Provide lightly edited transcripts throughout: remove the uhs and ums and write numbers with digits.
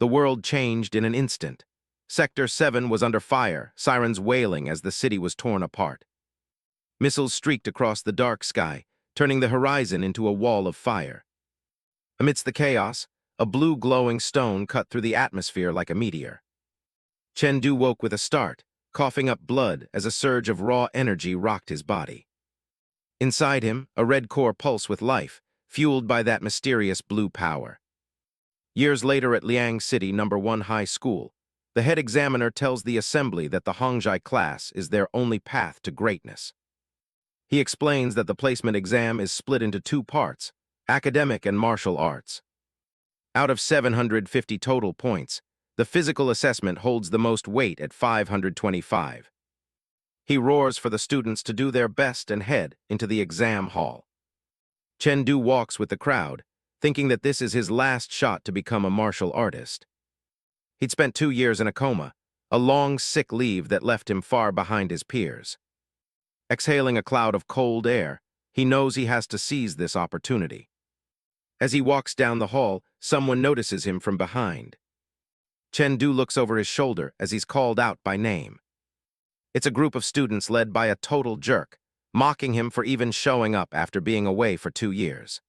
The world changed in an instant. Sector 7 was under fire, sirens wailing as the city was torn apart. Missiles streaked across the dark sky, turning the horizon into a wall of fire. Amidst the chaos, a blue glowing stone cut through the atmosphere like a meteor. Chen woke with a start, coughing up blood as a surge of raw energy rocked his body. Inside him, a red core pulsed with life, fueled by that mysterious blue power. Years later at Liang City No. 1 High School, the head examiner tells the assembly that the Hongjai class is their only path to greatness. He explains that the placement exam is split into two parts, academic and martial arts. Out of 750 total points, the physical assessment holds the most weight at 525. He roars for the students to do their best and head into the exam hall. Chen walks with the crowd, thinking that this is his last shot to become a martial artist. He'd spent 2 years in a coma, a long sick leave that left him far behind his peers. Exhaling a cloud of cold air, he knows he has to seize this opportunity. As he walks down the hall, someone notices him from behind. Chen looks over his shoulder as he's called out by name. It's a group of students led by a total jerk, mocking him for even showing up after being away for 2 years.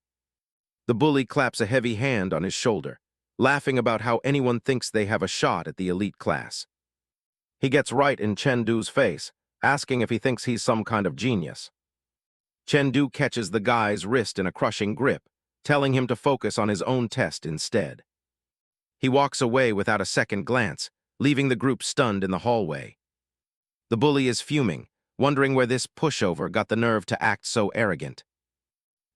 The bully claps a heavy hand on his shoulder, laughing about how anyone thinks they have a shot at the elite class. He gets right in Chen Du's face, asking if he thinks he's some kind of genius. Chen catches the guy's wrist in a crushing grip, telling him to focus on his own test instead. He walks away without a second glance, leaving the group stunned in the hallway. The bully is fuming, wondering where this pushover got the nerve to act so arrogant.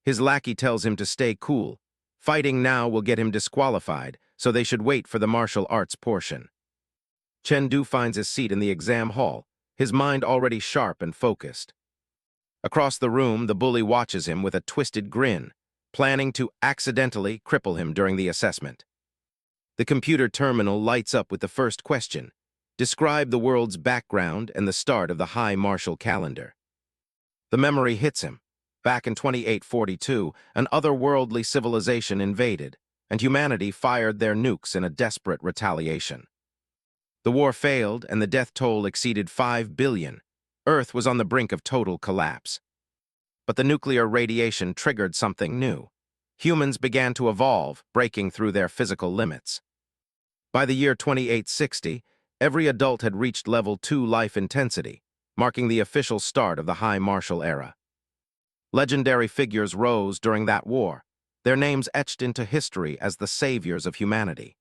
His lackey tells him to stay cool. Fighting now will get him disqualified, so they should wait for the martial arts portion. Chen finds his seat in the exam hall, his mind already sharp and focused. Across the room, the bully watches him with a twisted grin, planning to accidentally cripple him during the assessment. The computer terminal lights up with the first question. Describe the world's background and the start of the high martial calendar. The memory hits him. Back in 2842, an otherworldly civilization invaded, and humanity fired their nukes in a desperate retaliation. The war failed, and the death toll exceeded 5 billion. Earth was on the brink of total collapse. But the nuclear radiation triggered something new. Humans began to evolve, breaking through their physical limits. By the year 2860, every adult had reached level 2 life intensity, marking the official start of the high martial era. Legendary figures rose during that war, their names etched into history as the saviors of humanity.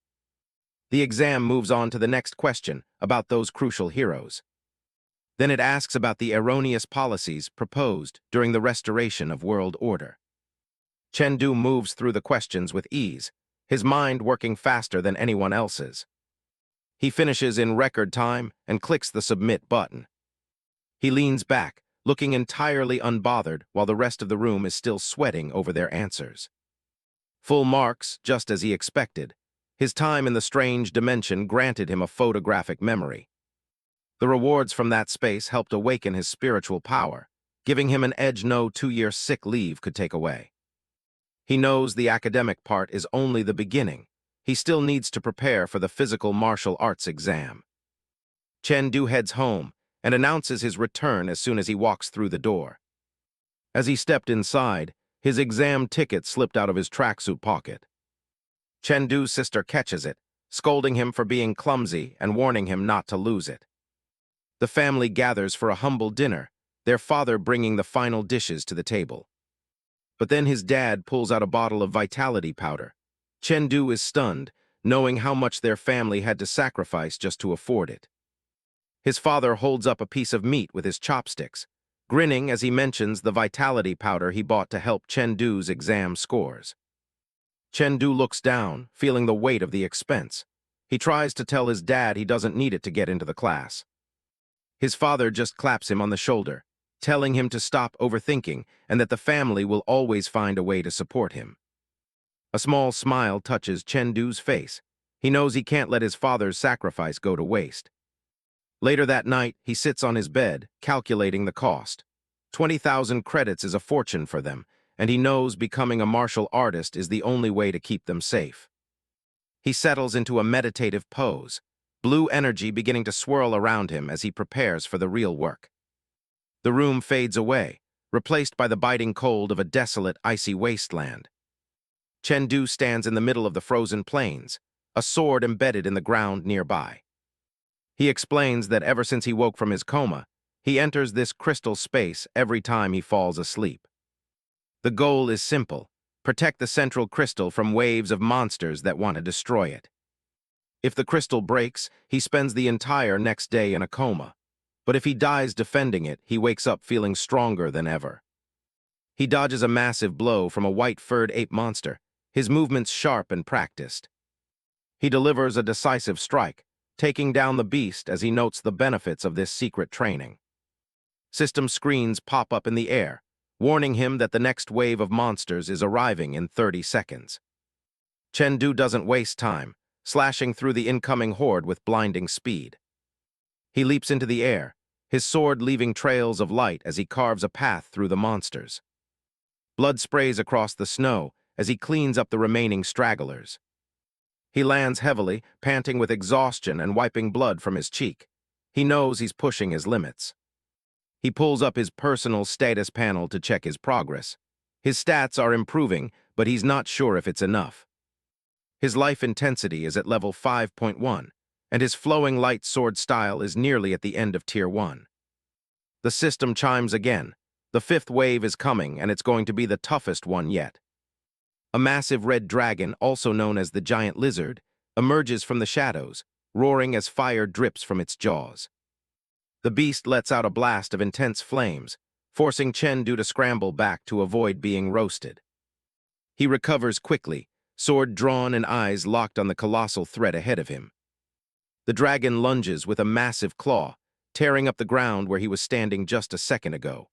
The exam moves on to the next question about those crucial heroes. Then it asks about the erroneous policies proposed during the restoration of world order. Chen moves through the questions with ease, his mind working faster than anyone else's. He finishes in record time and clicks the submit button. He leans back, looking entirely unbothered while the rest of the room is still sweating over their answers. Full marks, just as he expected. His time in the strange dimension granted him a photographic memory. The rewards from that space helped awaken his spiritual power, giving him an edge no 2-year sick leave could take away. He knows the academic part is only the beginning. He still needs to prepare for the physical martial arts exam. Chen heads home and announces his return as soon as he walks through the door. As he stepped inside, his exam ticket slipped out of his tracksuit pocket. Chen sister catches it, scolding him for being clumsy and warning him not to lose it. The family gathers for a humble dinner, their father bringing the final dishes to the table. But then his dad pulls out a bottle of vitality powder. Chen is stunned, knowing how much their family had to sacrifice just to afford it. His father holds up a piece of meat with his chopsticks, grinning as he mentions the vitality powder he bought to help Chen exam scores. Chen looks down, feeling the weight of the expense. He tries to tell his dad he doesn't need it to get into the class. His father just claps him on the shoulder, telling him to stop overthinking and that the family will always find a way to support him. A small smile touches Chen face. He knows he can't let his father's sacrifice go to waste. Later that night, he sits on his bed, calculating the cost. 20,000 credits is a fortune for them, and he knows becoming a martial artist is the only way to keep them safe. He settles into a meditative pose, blue energy beginning to swirl around him as he prepares for the real work. The room fades away, replaced by the biting cold of a desolate, icy wasteland. Chen stands in the middle of the frozen plains, a sword embedded in the ground nearby. He explains that ever since he woke from his coma, he enters this crystal space every time he falls asleep. The goal is simple: protect the central crystal from waves of monsters that want to destroy it. If the crystal breaks, he spends the entire next day in a coma. But if he dies defending it, he wakes up feeling stronger than ever. He dodges a massive blow from a white-furred ape monster, his movements sharp and practiced. He delivers a decisive strike, taking down the beast as he notes the benefits of this secret training. System screens pop up in the air, warning him that the next wave of monsters is arriving in 30 seconds. Chen doesn't waste time, slashing through the incoming horde with blinding speed. He leaps into the air, his sword leaving trails of light as he carves a path through the monsters. Blood sprays across the snow as he cleans up the remaining stragglers. He lands heavily, panting with exhaustion and wiping blood from his cheek. He knows he's pushing his limits. He pulls up his personal status panel to check his progress. His stats are improving, but he's not sure if it's enough. His life intensity is at level 5.1, and his flowing light sword style is nearly at the end of Tier 1. The system chimes again. The fifth wave is coming, and it's going to be the toughest one yet. A massive red dragon, also known as the giant lizard, emerges from the shadows, roaring as fire drips from its jaws. The beast lets out a blast of intense flames, forcing Chen to scramble back to avoid being roasted. He recovers quickly, sword drawn and eyes locked on the colossal threat ahead of him. The dragon lunges with a massive claw, tearing up the ground where he was standing just a second ago.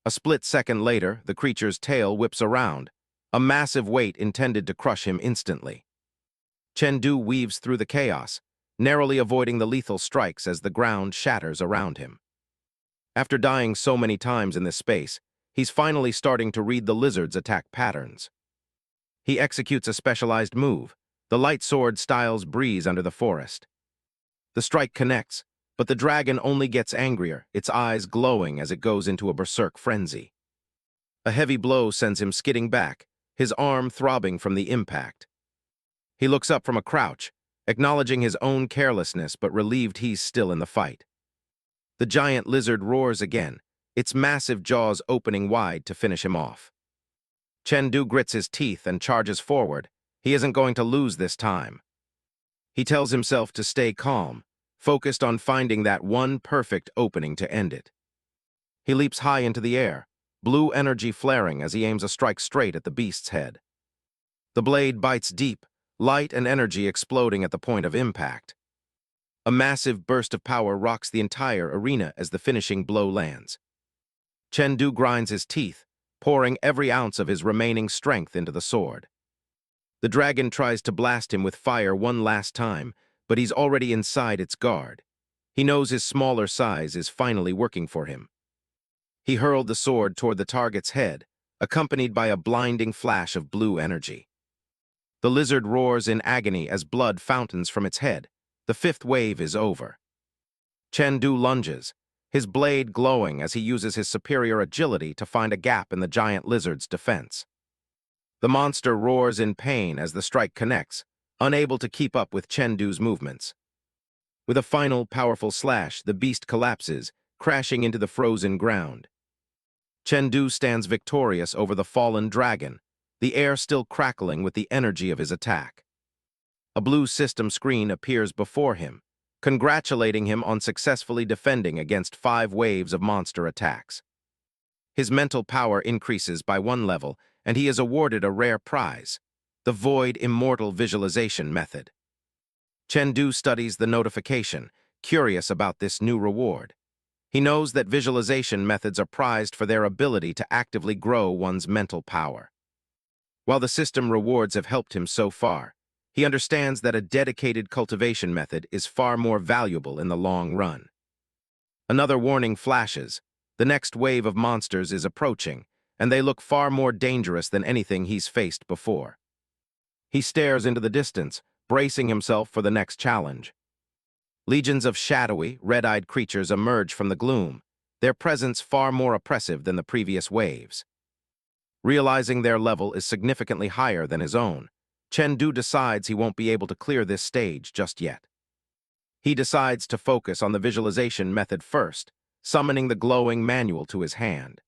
A split second later, the creature's tail whips around, a massive weight intended to crush him instantly. Chen weaves through the chaos, narrowly avoiding the lethal strikes as the ground shatters around him. After dying so many times in this space, he's finally starting to read the lizard's attack patterns. He executes a specialized move. The light sword styles breeze under the forest. The strike connects, but the dragon only gets angrier, its eyes glowing as it goes into a berserk frenzy. A heavy blow sends him skidding back, his arm throbbing from the impact. He looks up from a crouch, acknowledging his own carelessness but relieved he's still in the fight. The giant lizard roars again, its massive jaws opening wide to finish him off. Chen grits his teeth and charges forward. He isn't going to lose this time. He tells himself to stay calm, focused on finding that one perfect opening to end it. He leaps high into the air, blue energy flaring as he aims a strike straight at the beast's head. The blade bites deep, light and energy exploding at the point of impact. A massive burst of power rocks the entire arena as the finishing blow lands. Chen grinds his teeth, pouring every ounce of his remaining strength into the sword. The dragon tries to blast him with fire one last time, but he's already inside its guard. He knows his smaller size is finally working for him. He hurled the sword toward the target's head, accompanied by a blinding flash of blue energy. The lizard roars in agony as blood fountains from its head. The fifth wave is over. Chen lunges, his blade glowing as he uses his superior agility to find a gap in the giant lizard's defense. The monster roars in pain as the strike connects, unable to keep up with Chen movements. With a final powerful slash, the beast collapses, crashing into the frozen ground. Chen stands victorious over the fallen dragon, the air still crackling with the energy of his attack. A blue system screen appears before him, congratulating him on successfully defending against 5 waves of monster attacks. His mental power increases by 1 level, and he is awarded a rare prize, the Void Immortal Visualization Method. Chen studies the notification, curious about this new reward. He knows that visualization methods are prized for their ability to actively grow one's mental power. While the system rewards have helped him so far, he understands that a dedicated cultivation method is far more valuable in the long run. Another warning flashes. The next wave of monsters is approaching, and they look far more dangerous than anything he's faced before. He stares into the distance, bracing himself for the next challenge. Legions of shadowy, red-eyed creatures emerge from the gloom, their presence far more oppressive than the previous waves. Realizing their level is significantly higher than his own, Chen decides he won't be able to clear this stage just yet. He decides to focus on the visualization method first, summoning the glowing manual to his hand.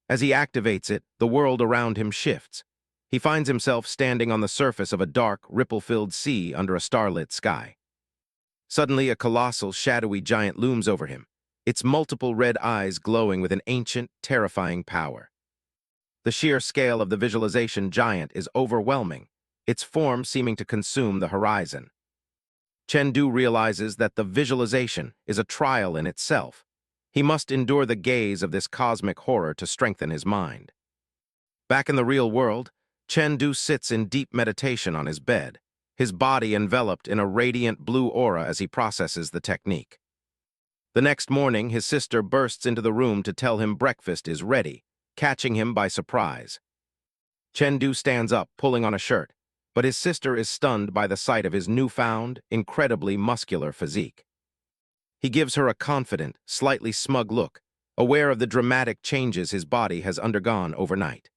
As he activates it, the world around him shifts. He finds himself standing on the surface of a dark, ripple-filled sea under a starlit sky. Suddenly, a colossal, shadowy giant looms over him, its multiple red eyes glowing with an ancient, terrifying power. The sheer scale of the visualization giant is overwhelming, its form seeming to consume the horizon. Chen realizes that the visualization is a trial in itself. He must endure the gaze of this cosmic horror to strengthen his mind. Back in the real world, Chen sits in deep meditation on his bed, his body enveloped in a radiant blue aura as he processes the technique. The next morning, his sister bursts into the room to tell him breakfast is ready, catching him by surprise. Chen stands up, pulling on a shirt, but his sister is stunned by the sight of his newfound, incredibly muscular physique. He gives her a confident, slightly smug look, aware of the dramatic changes his body has undergone overnight.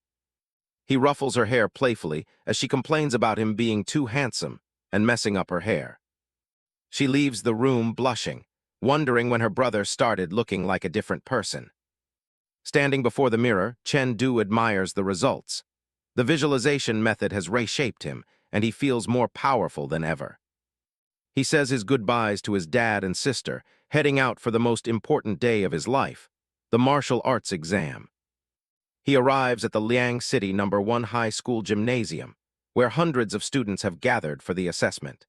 He ruffles her hair playfully as she complains about him being too handsome and messing up her hair. She leaves the room blushing, wondering when her brother started looking like a different person. Standing before the mirror, Chen admires the results. The visualization method has reshaped him, and he feels more powerful than ever. He says his goodbyes to his dad and sister, heading out for the most important day of his life, the martial arts exam. He arrives at the Liang City No. 1 high school gymnasium, where hundreds of students have gathered for the assessment.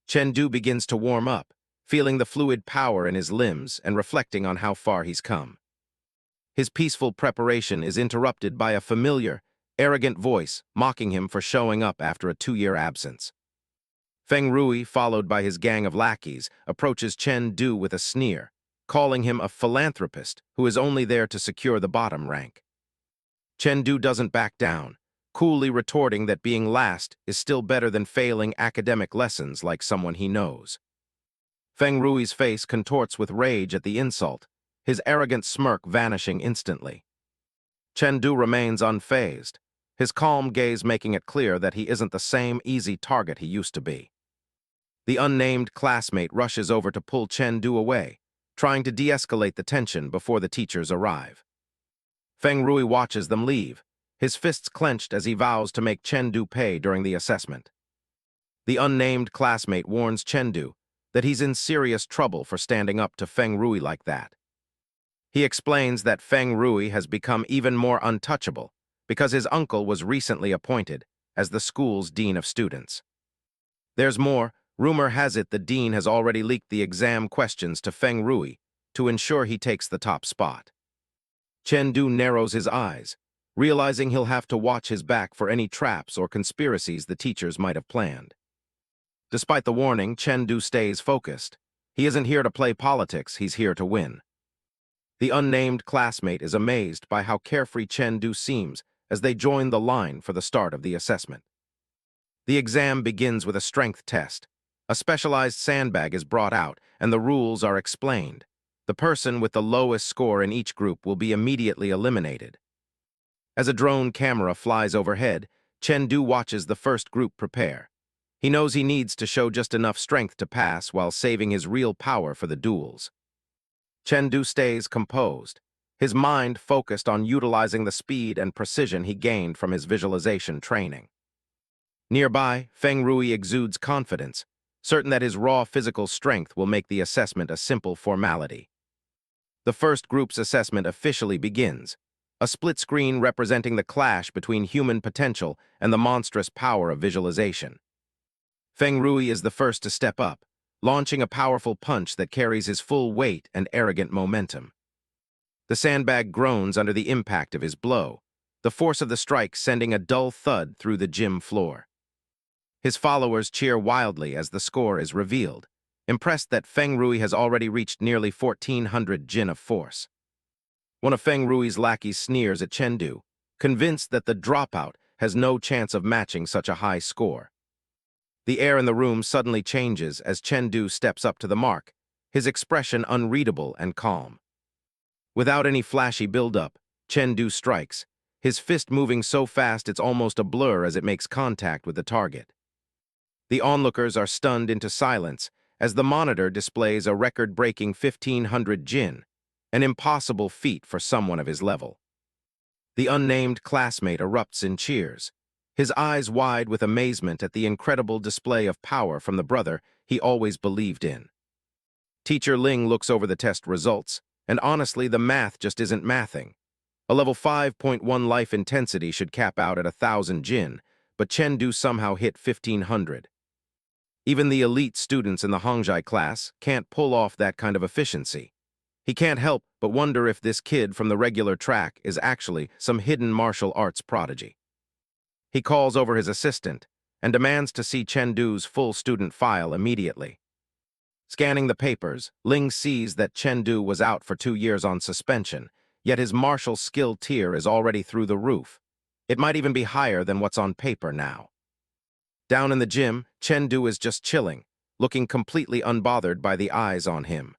Chen begins to warm up, feeling the fluid power in his limbs and reflecting on how far he's come. His peaceful preparation is interrupted by a familiar, arrogant voice mocking him for showing up after a 2-year absence. Feng Rui, followed by his gang of lackeys, approaches Chen with a sneer, calling him a philanthropist who is only there to secure the bottom rank. Chen doesn't back down, coolly retorting that being last is still better than failing academic lessons like someone he knows. Feng Rui's face contorts with rage at the insult, his arrogant smirk vanishing instantly. Chen remains unfazed, his calm gaze making it clear that he isn't the same easy target he used to be. The unnamed classmate rushes over to pull Chen away, trying to de-escalate the tension before the teachers arrive. Feng Rui watches them leave, his fists clenched as he vows to make Chen pay during the assessment. The unnamed classmate warns Chen that he's in serious trouble for standing up to Feng Rui like that. He explains that Feng Rui has become even more untouchable because his uncle was recently appointed as the school's dean of students. There's more. Rumor has it the dean has already leaked the exam questions to Feng Rui to ensure he takes the top spot. Chen narrows his eyes, realizing he'll have to watch his back for any traps or conspiracies the teachers might have planned. Despite the warning, Chen stays focused. He isn't here to play politics, he's here to win. The unnamed classmate is amazed by how carefree Chen seems as they join the line for the start of the assessment. The exam begins with a strength test. A specialized sandbag is brought out, and the rules are explained. The person with the lowest score in each group will be immediately eliminated. As a drone camera flies overhead, Chen watches the first group prepare. He knows he needs to show just enough strength to pass while saving his real power for the duels. Chen stays composed, his mind focused on utilizing the speed and precision he gained from his visualization training. Nearby, Feng Rui exudes confidence, certain that his raw physical strength will make the assessment a simple formality. The first group's assessment officially begins, a split screen representing the clash between human potential and the monstrous power of visualization. Feng Rui is the first to step up, launching a powerful punch that carries his full weight and arrogant momentum. The sandbag groans under the impact of his blow, the force of the strike sending a dull thud through the gym floor. His followers cheer wildly as the score is revealed, impressed that Feng Rui has already reached nearly 1,400 jin of force. One of Feng Rui's lackeys sneers at Chen convinced that the dropout has no chance of matching such a high score. The air in the room suddenly changes as Chen Du steps up to the mark, his expression unreadable and calm. Without any flashy build-up, Chen Du strikes, his fist moving so fast it's almost a blur as it makes contact with the target. The onlookers are stunned into silence as the monitor displays a record-breaking 1500 Jin, an impossible feat for someone of his level. The unnamed classmate erupts in cheers, his eyes wide with amazement at the incredible display of power from the brother he always believed in. Teacher Ling looks over the test results, and honestly, the math just isn't mathing. A level 5.1 life intensity should cap out at 1,000 Jin, but Chen Du somehow hit 1,500. Even the elite students in the Hongjai class can't pull off that kind of efficiency. He can't help but wonder if this kid from the regular track is actually some hidden martial arts prodigy. He calls over his assistant and demands to see Chen Du's full student file immediately. Scanning the papers, Ling sees that Chen Du was out for 2 years on suspension, yet his martial skill tier is already through the roof. It might even be higher than what's on paper now. Down in the gym, Chen Du is just chilling, looking completely unbothered by the eyes on him.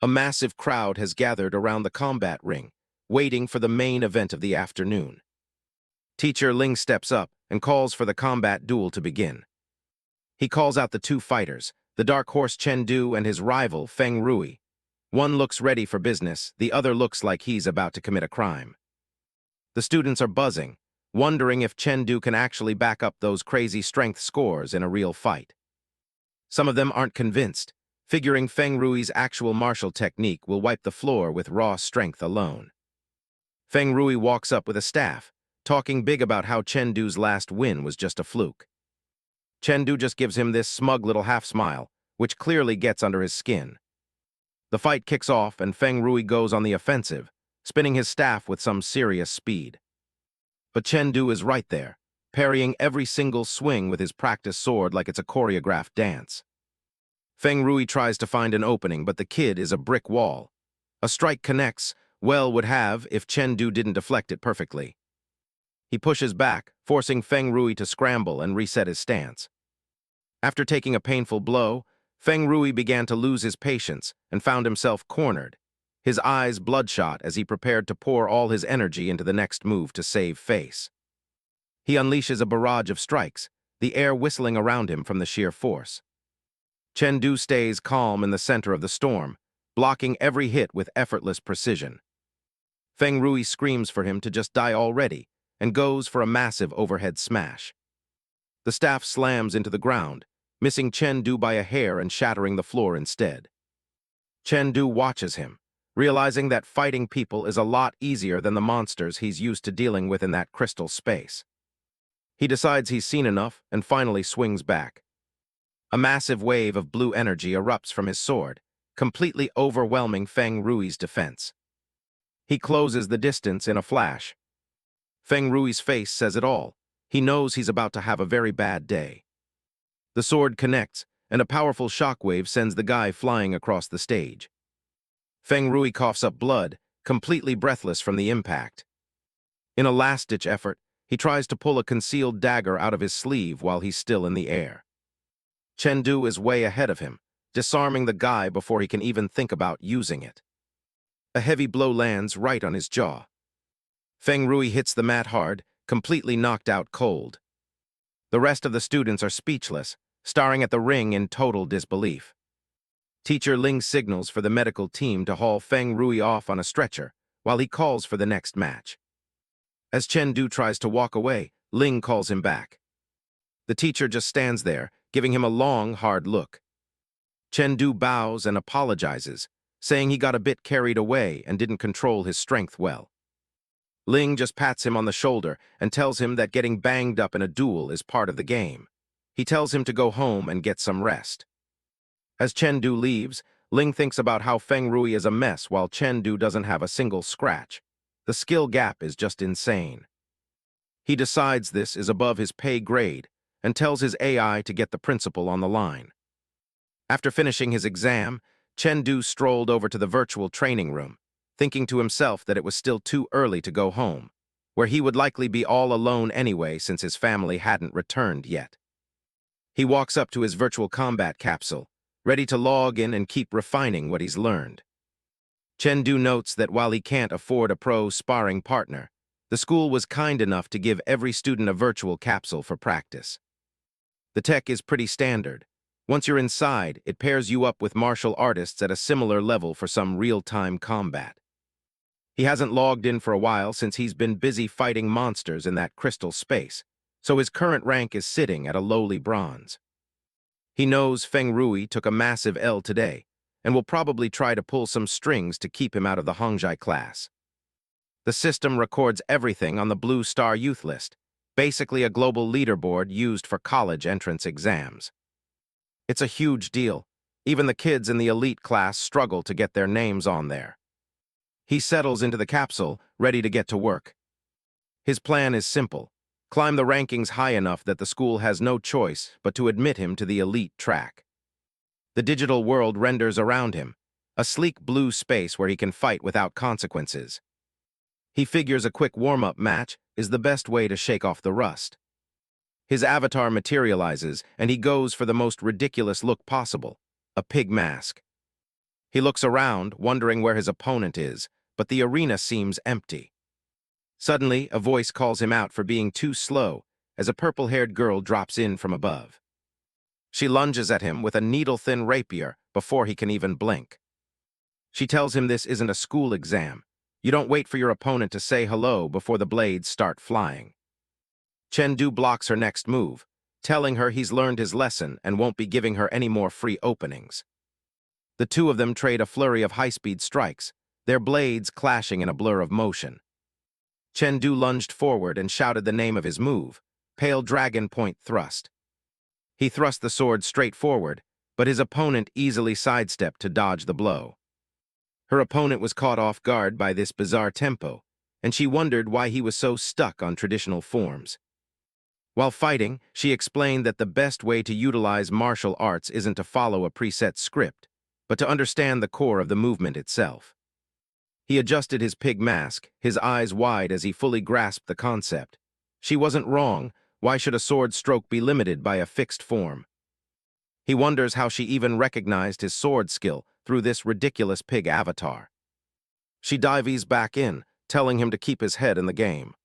A massive crowd has gathered around the combat ring, waiting for the main event of the afternoon. Teacher Ling steps up and calls for the combat duel to begin. He calls out the two fighters, the dark horse Chen Du and his rival Feng Rui. One looks ready for business, the other looks like he's about to commit a crime. The students are buzzing, wondering if Chen Du can actually back up those crazy strength scores in a real fight. Some of them aren't convinced, figuring Feng Rui's actual martial technique will wipe the floor with raw strength alone. Feng Rui walks up with a staff, talking big about how Chen Du's last win was just a fluke. Chen Du just gives him this smug little half-smile, which clearly gets under his skin. The fight kicks off and Feng Rui goes on the offensive, spinning his staff with some serious speed. But Chen Du is right there, parrying every single swing with his practiced sword like it's a choreographed dance. Feng Rui tries to find an opening, but the kid is a brick wall. A strike connects, well would have if Chen Du didn't deflect it perfectly. He pushes back, forcing Feng Rui to scramble and reset his stance. After taking a painful blow, Feng Rui began to lose his patience and found himself cornered, his eyes bloodshot as he prepared to pour all his energy into the next move to save face. He unleashes a barrage of strikes, the air whistling around him from the sheer force. Chen Du stays calm in the center of the storm, blocking every hit with effortless precision. Feng Rui screams for him to just die already and goes for a massive overhead smash. The staff slams into the ground, missing Chen Du by a hair and shattering the floor instead. Chen Du watches him, realizing that fighting people is a lot easier than the monsters he's used to dealing with in that crystal space. He decides he's seen enough and finally swings back. A massive wave of blue energy erupts from his sword, completely overwhelming Feng Rui's defense. He closes the distance in a flash. Feng Rui's face says it all. He knows he's about to have a very bad day. The sword connects, and a powerful shockwave sends the guy flying across the stage. Feng Rui coughs up blood, completely breathless from the impact. In a last-ditch effort, he tries to pull a concealed dagger out of his sleeve while he's still in the air. Chen Du is way ahead of him, disarming the guy before he can even think about using it. A heavy blow lands right on his jaw. Feng Rui hits the mat hard, completely knocked out cold. The rest of the students are speechless, staring at the ring in total disbelief. Teacher Ling signals for the medical team to haul Feng Rui off on a stretcher, while he calls for the next match. As Chen Du tries to walk away, Ling calls him back. The teacher just stands there, giving him a long, hard look. Chen Du bows and apologizes, saying he got a bit carried away and didn't control his strength well. Ling just pats him on the shoulder and tells him that getting banged up in a duel is part of the game. He tells him to go home and get some rest. As Chen Du leaves, Ling thinks about how Feng Rui is a mess while Chen Du doesn't have a single scratch. The skill gap is just insane. He decides this is above his pay grade and tells his AI to get the principal on the line. After finishing his exam, Chen Du strolled over to the virtual training room, thinking to himself that it was still too early to go home, where he would likely be all alone anyway since his family hadn't returned yet. He walks up to his virtual combat capsule, ready to log in and keep refining what he's learned. Chen notes that while he can't afford a pro sparring partner, the school was kind enough to give every student a virtual capsule for practice. The tech is pretty standard. Once you're inside, it pairs you up with martial artists at a similar level for some real-time combat. He hasn't logged in for a while since he's been busy fighting monsters in that crystal space, so his current rank is sitting at a lowly bronze. He knows Feng Rui took a massive L today, and will probably try to pull some strings to keep him out of the Hongjai class. The system records everything on the Blue Star Youth List, basically a global leaderboard used for college entrance exams. It's a huge deal. Even the kids in the elite class struggle to get their names on there. He settles into the capsule, ready to get to work. His plan is simple: climb the rankings high enough that the school has no choice but to admit him to the elite track. The digital world renders around him, a sleek blue space where he can fight without consequences. He figures a quick warm-up match is the best way to shake off the rust. His avatar materializes, and he goes for the most ridiculous look possible, a pig mask. He looks around, wondering where his opponent is, but the arena seems empty. Suddenly, a voice calls him out for being too slow as a purple-haired girl drops in from above. She lunges at him with a needle-thin rapier before he can even blink. She tells him this isn't a school exam. You don't wait for your opponent to say hello before the blades start flying. Chen blocks her next move, telling her he's learned his lesson and won't be giving her any more free openings. The two of them trade a flurry of high-speed strikes, their blades clashing in a blur of motion. Chen lunged forward and shouted the name of his move, Pale Dragon Point Thrust. He thrust the sword straight forward, but his opponent easily sidestepped to dodge the blow. Her opponent was caught off guard by this bizarre tempo, and she wondered why he was so stuck on traditional forms. While fighting, she explained that the best way to utilize martial arts isn't to follow a preset script, but to understand the core of the movement itself. He adjusted his pig mask, his eyes wide as he fully grasped the concept. She wasn't wrong. Why should a sword stroke be limited by a fixed form? He wonders how she even recognized his sword skill through this ridiculous pig avatar. She dives back in, telling him to keep his head in the game.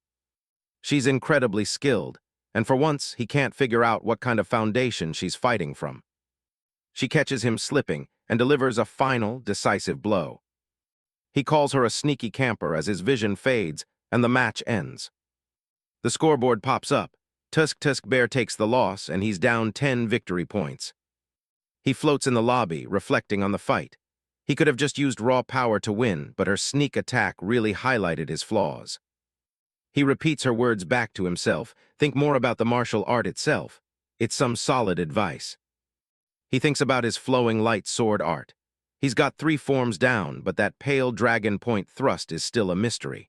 She's incredibly skilled, and for once he can't figure out what kind of foundation she's fighting from. She catches him slipping and delivers a final, decisive blow. He calls her a sneaky camper as his vision fades and the match ends. The scoreboard pops up. Tusk Bear takes the loss, and he's down 10 victory points. He floats in the lobby, reflecting on the fight. He could have just used raw power to win, but her sneak attack really highlighted his flaws. He repeats her words back to himself. Think more about the martial art itself. It's some solid advice. He thinks about his flowing light sword art. He's got 3 forms down, but that Pale Dragon Point Thrust is still a mystery.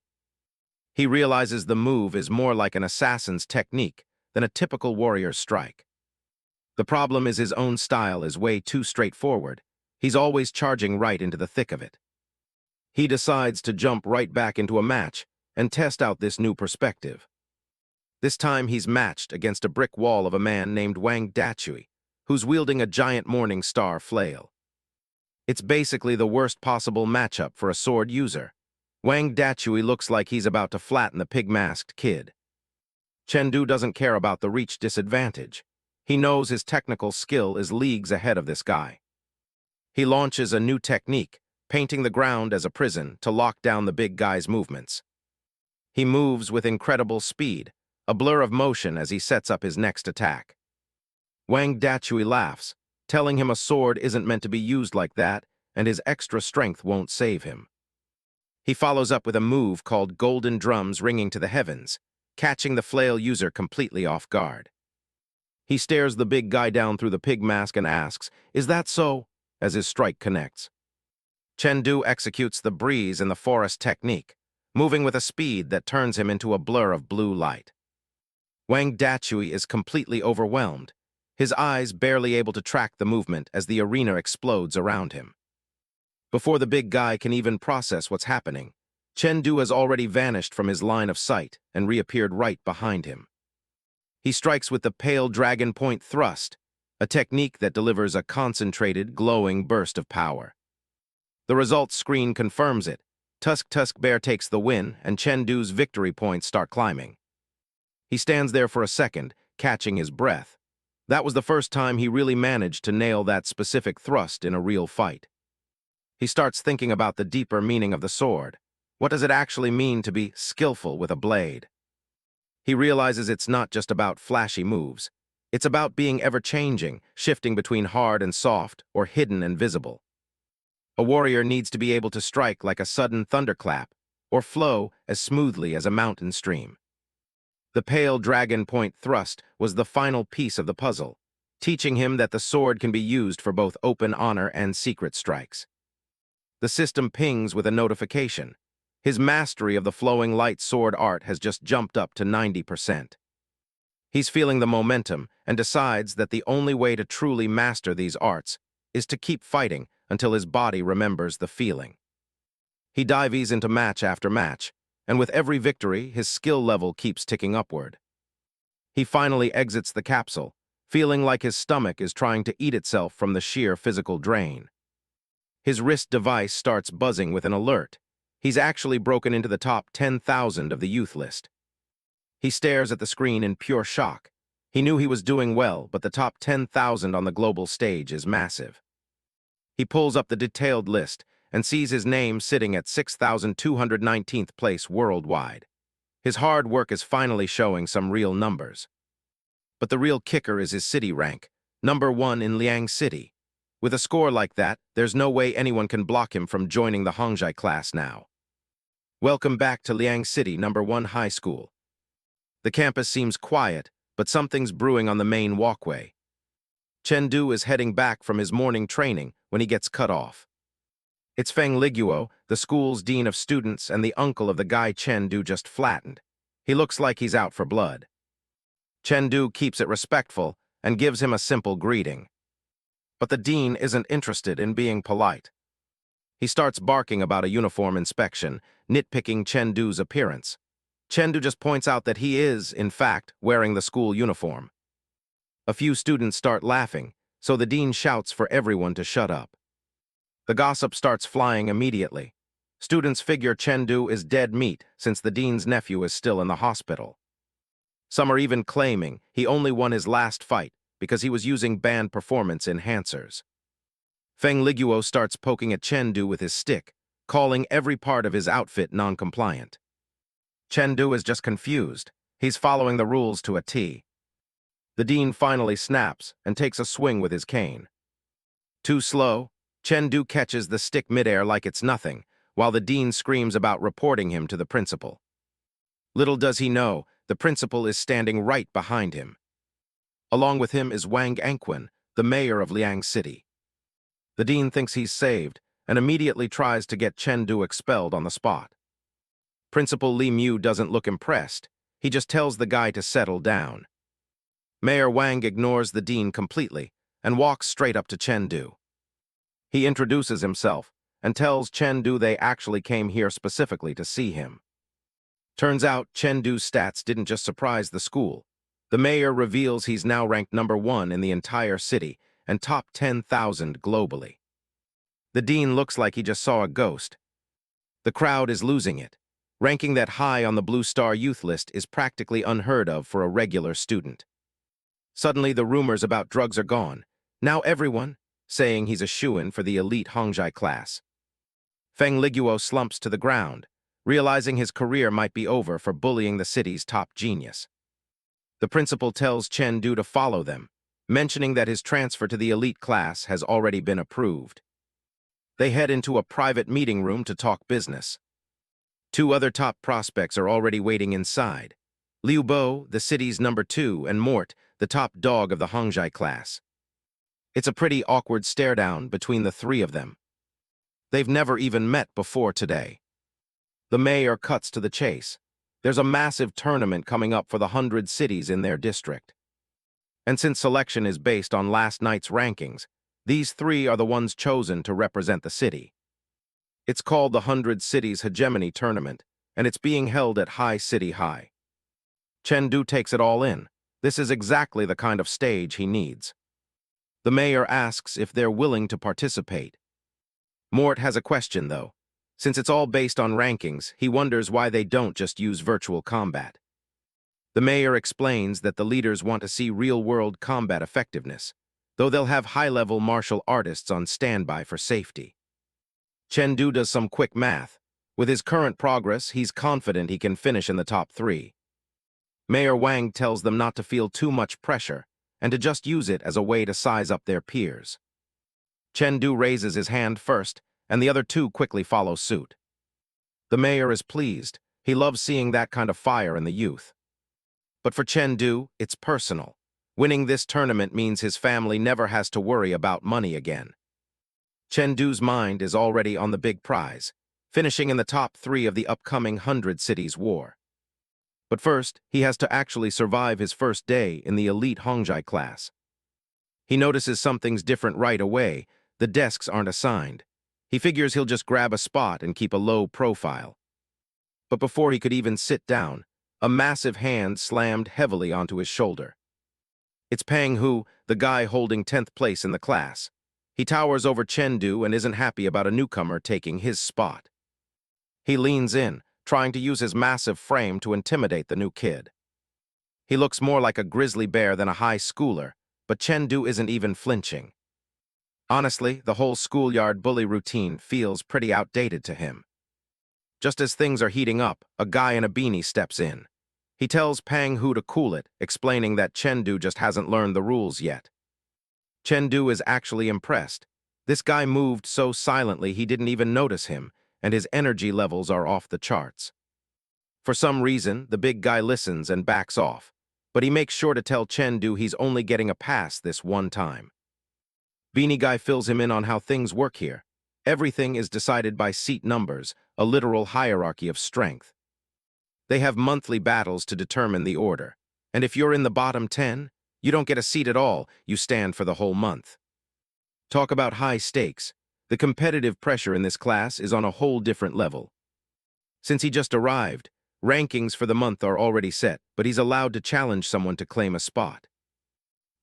He realizes the move is more like an assassin's technique than a typical warrior's strike. The problem is his own style is way too straightforward. He's always charging right into the thick of it. He decides to jump right back into a match and test out this new perspective. This time he's matched against a brick wall of a man named Wang Dachui, who's wielding a giant morning star flail. It's basically the worst possible matchup for a sword user. Wang Dachui looks like he's about to flatten the pig-masked kid. Chen doesn't care about the reach disadvantage. He knows his technical skill is leagues ahead of this guy. He launches a new technique, painting the ground as a prison to lock down the big guy's movements. He moves with incredible speed, a blur of motion as he sets up his next attack. Wang Dachui laughs, telling him a sword isn't meant to be used like that, and his extra strength won't save him. He follows up with a move called Golden Drums Ringing to the Heavens, catching the flail user completely off guard. He stares the big guy down through the pig mask and asks, "Is that so?" as his strike connects. Chen executes the breeze in the forest technique, moving with a speed that turns him into a blur of blue light. Wang Dachui is completely overwhelmed, his eyes barely able to track the movement as the arena explodes around him. Before the big guy can even process what's happening, Chen has already vanished from his line of sight and reappeared right behind him. He strikes with the Pale Dragon Point Thrust, a technique that delivers a concentrated, glowing burst of power. The results screen confirms it. Tusk Bear takes the win, and Chen Du's victory points start climbing. He stands there for a second, catching his breath. That was the first time he really managed to nail that specific thrust in a real fight. He starts thinking about the deeper meaning of the sword. What does it actually mean to be skillful with a blade? He realizes it's not just about flashy moves. It's about being ever-changing, shifting between hard and soft, or hidden and visible. A warrior needs to be able to strike like a sudden thunderclap, or flow as smoothly as a mountain stream. The pale dragon point thrust was the final piece of the puzzle, teaching him that the sword can be used for both open honor and secret strikes. The system pings with a notification. His mastery of the flowing light sword art has just jumped up to 90%. He's feeling the momentum and decides that the only way to truly master these arts is to keep fighting until his body remembers the feeling. He dives into match after match, and with every victory, his skill level keeps ticking upward. He finally exits the capsule, feeling like his stomach is trying to eat itself from the sheer physical drain. His wrist device starts buzzing with an alert. He's actually broken into the top 10,000 of the youth list. He stares at the screen in pure shock. He knew he was doing well, but the top 10,000 on the global stage is massive. He pulls up the detailed list and sees his name sitting at 6,219th place worldwide. His hard work is finally showing some real numbers. But the real kicker is his city rank, #1 in Liang City. With a score like that, there's no way anyone can block him from joining the Hongjai class now. Welcome back to Liang City #1 High School. The campus seems quiet, but something's brewing on the main walkway. Chen Du is heading back from his morning training when he gets cut off. It's Feng Liguo, the school's dean of students and the uncle of the guy Chen Du just flattened. He looks like he's out for blood. Chen Du keeps it respectful and gives him a simple greeting. But the dean isn't interested in being polite. He starts barking about a uniform inspection, nitpicking Chen Du's appearance. Chen Du just points out that he is, in fact, wearing the school uniform. A few students start laughing, so the dean shouts for everyone to shut up. The gossip starts flying immediately. Students figure Chen Du is dead meat since the dean's nephew is still in the hospital. Some are even claiming he only won his last fight because he was using banned performance enhancers. Feng Liguo starts poking at Chen Du with his stick, calling every part of his outfit non-compliant. Chen Du is just confused. He's following the rules to a T. The dean finally snaps and takes a swing with his cane. Too slow, Chen Du catches the stick midair like it's nothing, while the dean screams about reporting him to the principal. Little does he know, the principal is standing right behind him. Along with him is Wang Anquan, the mayor of Liang City. The dean thinks he's saved and immediately tries to get Chen Du expelled on the spot. Principal Li Mu doesn't look impressed. He just tells the guy to settle down. Mayor Wang ignores the dean completely and walks straight up to Chen Du. He introduces himself and tells Chen Du they actually came here specifically to see him. Turns out Chen Du's stats didn't just surprise the school. The mayor reveals he's now ranked #1 in the entire city and top 10,000 globally. The dean looks like he just saw a ghost. The crowd is losing it. Ranking that high on the Blue Star Youth list is practically unheard of for a regular student. Suddenly, the rumors about drugs are gone. Now everyone saying he's a shoo-in for the elite Hongjai class. Feng Liguo slumps to the ground, realizing his career might be over for bullying the city's top genius. The principal tells Chen Du to follow them, mentioning that his transfer to the elite class has already been approved. They head into a private meeting room to talk business. 2 other top prospects are already waiting inside. Liu Bo, the city's #2, and Mort, the top dog of the Hongjai class. It's a pretty awkward stare-down between the 3 of them. They've never even met before today. The mayor cuts to the chase. There's a massive tournament coming up for the 100 cities in their district. And since selection is based on last night's rankings, these 3 are the ones chosen to represent the city. It's called the 100 Cities Hegemony Tournament, and it's being held at High City High. Chen Du takes it all in. This is exactly the kind of stage he needs. The mayor asks if they're willing to participate. Mort has a question, though. Since it's all based on rankings, he wonders why they don't just use virtual combat. The mayor explains that the leaders want to see real-world combat effectiveness, though they'll have high-level martial artists on standby for safety. Chen does some quick math. With his current progress, he's confident he can finish in the top 3. Mayor Wang tells them not to feel too much pressure and to just use it as a way to size up their peers. Chen raises his hand first, and the other 2 quickly follow suit. The mayor is pleased. He loves seeing that kind of fire in the youth. But for Chen, it's personal. Winning this tournament means his family never has to worry about money again. Chen mind is already on the big prize, finishing in the top 3 of the upcoming 100 Cities War. But first, he has to actually survive his first day in the elite Hongjai class. He notices something's different right away. The desks aren't assigned. He figures he'll just grab a spot and keep a low profile. But before he could even sit down, a massive hand slammed heavily onto his shoulder. It's Pang Hu, the guy holding 10th place in the class. He towers over Chen and isn't happy about a newcomer taking his spot. He leans in, trying to use his massive frame to intimidate the new kid. He looks more like a grizzly bear than a high schooler, but Chen isn't even flinching. Honestly, the whole schoolyard bully routine feels pretty outdated to him. Just as things are heating up, a guy in a beanie steps in. He tells Pang Hu to cool it, explaining that Chen just hasn't learned the rules yet. Chen is actually impressed. This guy moved so silently he didn't even notice him, and his energy levels are off the charts. For some reason, the big guy listens and backs off, but he makes sure to tell Chen he's only getting a pass this one time. Beanie Guy fills him in on how things work here. Everything is decided by seat numbers, a literal hierarchy of strength. They have monthly battles to determine the order, and if you're in the bottom 10, you don't get a seat at all, you stand for the whole month. Talk about high stakes. The competitive pressure in this class is on a whole different level. Since he just arrived, rankings for the month are already set, but he's allowed to challenge someone to claim a spot.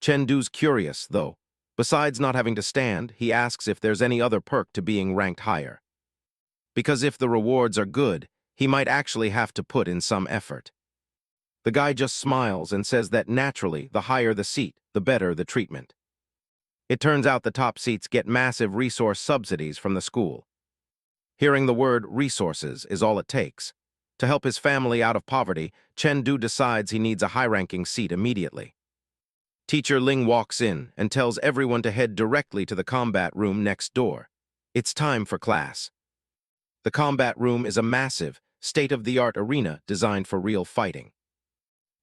Chen curious, though. Besides not having to stand, he asks if there's any other perk to being ranked higher. Because if the rewards are good, he might actually have to put in some effort. The guy just smiles and says that naturally, the higher the seat, the better the treatment. It turns out the top seats get massive resource subsidies from the school. Hearing the word resources is all it takes. To help his family out of poverty, Chen decides he needs a high-ranking seat immediately. Teacher Ling walks in and tells everyone to head directly to the combat room next door. It's time for class. The combat room is a massive, state-of-the-art arena designed for real fighting.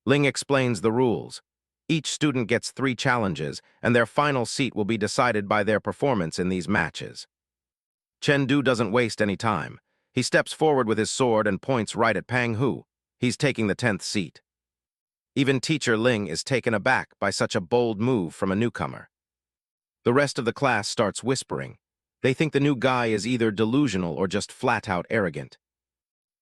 Ling explains the rules. Each student gets 3 challenges, and their final seat will be decided by their performance in these matches. Chen doesn't waste any time. He steps forward with his sword and points right at Pang Hu. He's taking the 10th seat. Even Teacher Ling is taken aback by such a bold move from a newcomer. The rest of the class starts whispering. They think the new guy is either delusional or just flat-out arrogant.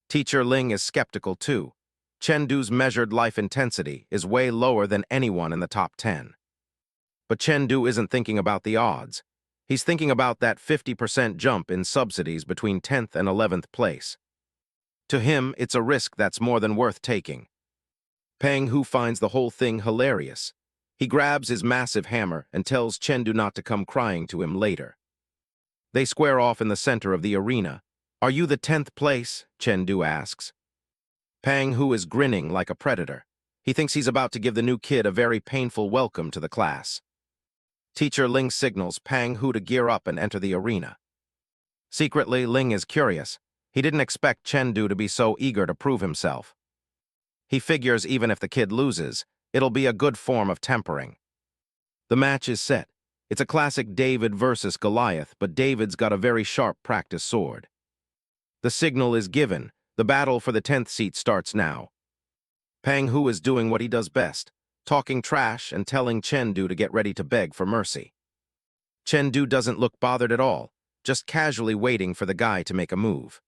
Teacher Ling is skeptical too. Chen measured life intensity is way lower than anyone in the top 10. But Chen isn't thinking about the odds. He's thinking about that 50% jump in subsidies between 10th and 11th place. To him, it's a risk that's more than worth taking. Pang Hu finds the whole thing hilarious. He grabs his massive hammer and tells Chen not to come crying to him later. They square off in the center of the arena. "Are you the 10th place?" Chen asks. Pang Hu is grinning like a predator. He thinks he's about to give the new kid a very painful welcome to the class. Teacher Ling signals Pang Hu to gear up and enter the arena. Secretly, Ling is curious. He didn't expect Chen to be so eager to prove himself. He figures even if the kid loses, it'll be a good form of tempering. The match is set. It's a classic David versus Goliath, but David's got a very sharp practice sword. The signal is given. The battle for the 10th seat starts now. Pang Hu is doing what he does best, talking trash and telling Chen to get ready to beg for mercy. Chen doesn't look bothered at all, just casually waiting for the guy to make a move.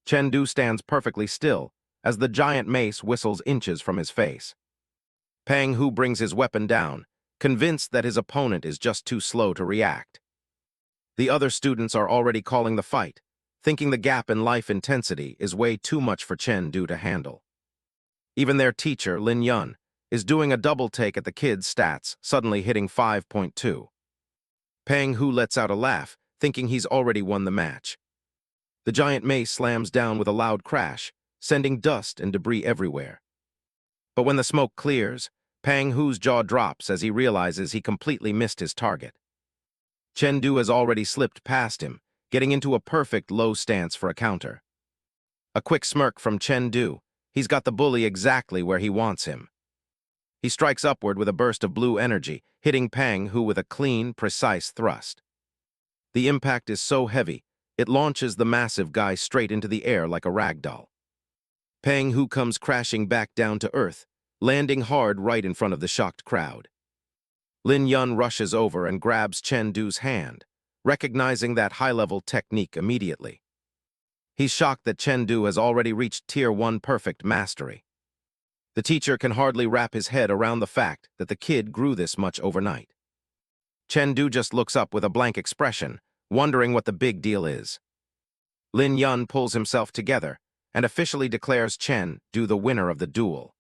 Chen stands perfectly still, as the giant mace whistles inches from his face. Pang Hu brings his weapon down. convinced that his opponent is just too slow to react. The other students are already calling the fight, thinking the gap in life intensity is way too much for Chen Du to handle. Even their teacher, Lin Yun, is doing a double take at the kid's stats, suddenly hitting 5.2. Pang Hu lets out a laugh, thinking he's already won the match. The giant mace slams down with a loud crash, sending dust and debris everywhere. But when the smoke clears, Pang Hu's jaw drops as he realizes he completely missed his target. Chen Du has already slipped past him, getting into a perfect low stance for a counter. A quick smirk from Chen Du. He's got the bully exactly where he wants him. He strikes upward with a burst of blue energy, hitting Pang Hu with a clean, precise thrust. The impact is so heavy, it launches the massive guy straight into the air like a rag doll. Pang Hu comes crashing back down to earth, landing hard right in front of the shocked crowd. Lin Yun rushes over and grabs Chen Du's hand, recognizing that high-level technique immediately. He's shocked that Chen Du has already reached Tier 1 perfect mastery. The teacher can hardly wrap his head around the fact that the kid grew this much overnight. Chen Du just looks up with a blank expression, wondering what the big deal is. Lin Yun pulls himself together and officially declares Chen Du the winner of the duel.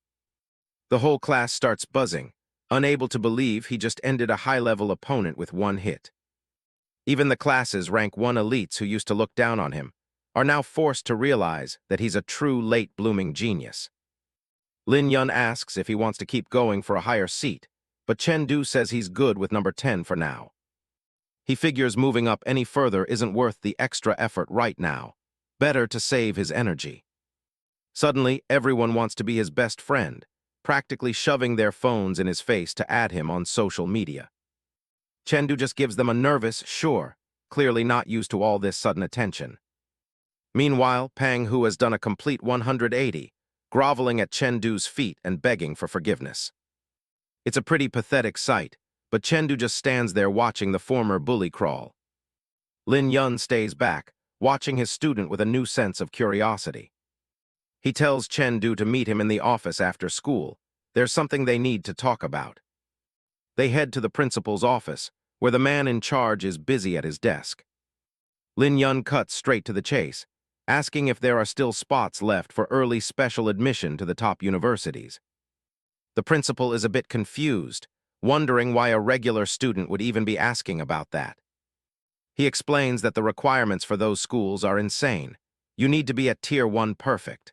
The whole class starts buzzing, unable to believe he just ended a high-level opponent with one hit. Even the class's rank 1 elites who used to look down on him are now forced to realize that he's a true late-blooming genius. Lin Yun asks if he wants to keep going for a higher seat, but Chen Du says he's good with number 10 for now. He figures moving up any further isn't worth the extra effort right now. Better to save his energy. Suddenly, everyone wants to be his best friend, practically shoving their phones in his face to add him on social media. Chen Du just gives them a nervous sure, clearly not used to all this sudden attention. Meanwhile, Pang Hu has done a complete 180, groveling at Chen Du's feet and begging for forgiveness. It's a pretty pathetic sight, but Chen Du just stands there watching the former bully crawl. Lin Yun stays back, watching his student with a new sense of curiosity. He tells Chen Du to meet him in the office after school. There's something they need to talk about. They head to the principal's office, where the man in charge is busy at his desk. Lin Yun cuts straight to the chase, asking if there are still spots left for early special admission to the top universities. The principal is a bit confused, wondering why a regular student would even be asking about that. He explains that the requirements for those schools are insane. You need to be at Tier 1 perfect.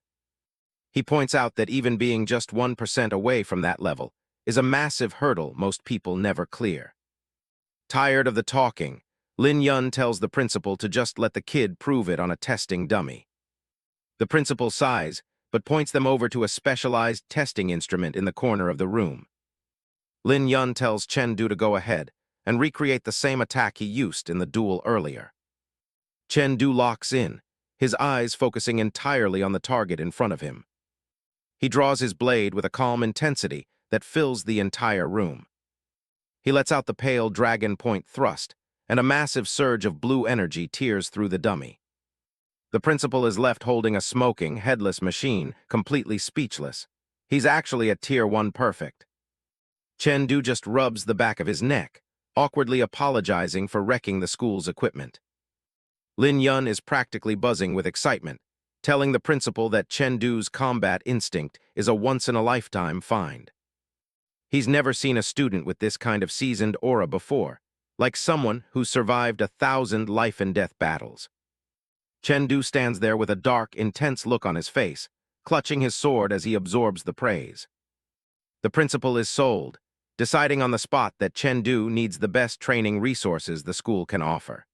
He points out that even being just 1% away from that level is a massive hurdle most people never clear. Tired of the talking, Lin Yun tells the principal to just let the kid prove it on a testing dummy. The principal sighs, but points them over to a specialized testing instrument in the corner of the room. Lin Yun tells Chen Du to go ahead and recreate the same attack he used in the duel earlier. Chen Du locks in, his eyes focusing entirely on the target in front of him. He draws his blade with a calm intensity that fills the entire room. He lets out the pale dragon point thrust, and a massive surge of blue energy tears through the dummy. The principal is left holding a smoking, headless machine, completely speechless. He's actually at Tier 1 perfect. Chen Du just rubs the back of his neck, awkwardly apologizing for wrecking the school's equipment. Lin Yun is practically buzzing with excitement, telling the principal that Chen Du's combat instinct is a once-in-a-lifetime find. He's never seen a student with this kind of seasoned aura before, like someone who's survived 1,000 life-and-death battles. Chen Du stands there with a dark, intense look on his face, clutching his sword as he absorbs the praise. The principal is sold, deciding on the spot that Chen Du needs the best training resources the school can offer.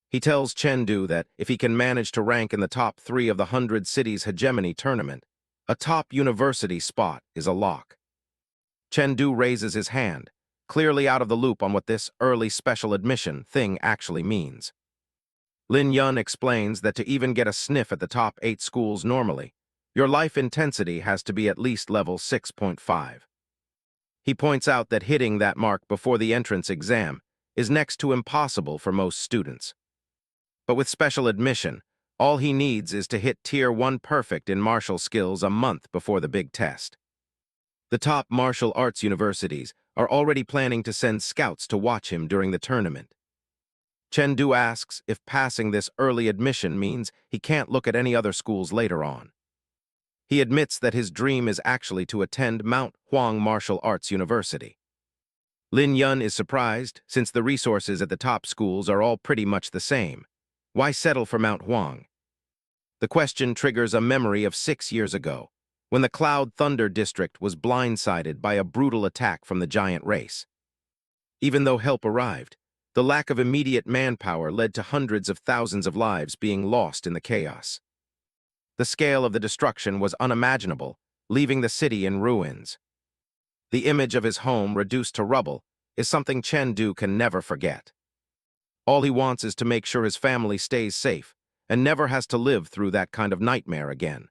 He tells Chen Du that if he can manage to rank in the top 3 of the 100 Cities Hegemony tournament, a top university spot is a lock. Chen Du raises his hand, clearly out of the loop on what this early special admission thing actually means. Lin Yun explains that to even get a sniff at the top 8 schools normally, your life intensity has to be at least level 6.5. He points out that hitting that mark before the entrance exam is next to impossible for most students. But with special admission, all he needs is to hit Tier 1 perfect in martial skills a month before the big test. The top martial arts universities are already planning to send scouts to watch him during the tournament. Chen asks if passing this early admission means he can't look at any other schools later on. He admits that his dream is actually to attend Mount Huang Martial Arts University. Lin Yun is surprised, since the resources at the top schools are all pretty much the same. Why settle for Mount Huang? The question triggers a memory of 6 years ago, when the Cloud Thunder District was blindsided by a brutal attack from the giant race. Even though help arrived, the lack of immediate manpower led to hundreds of thousands of lives being lost in the chaos. The scale of the destruction was unimaginable, leaving the city in ruins. The image of his home reduced to rubble is something Chen can never forget. All he wants is to make sure his family stays safe and never has to live through that kind of nightmare again.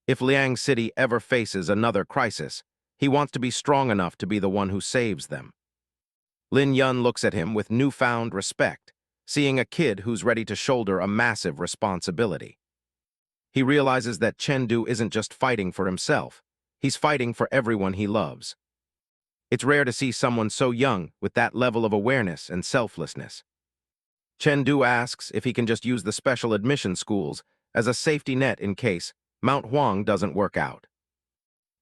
If Liang City ever faces another crisis, he wants to be strong enough to be the one who saves them. Lin Yun looks at him with newfound respect, seeing a kid who's ready to shoulder a massive responsibility. He realizes that Chen isn't just fighting for himself, he's fighting for everyone he loves. It's rare to see someone so young with that level of awareness and selflessness. Chen asks if he can just use the special admission schools as a safety net in case Mount Huang doesn't work out.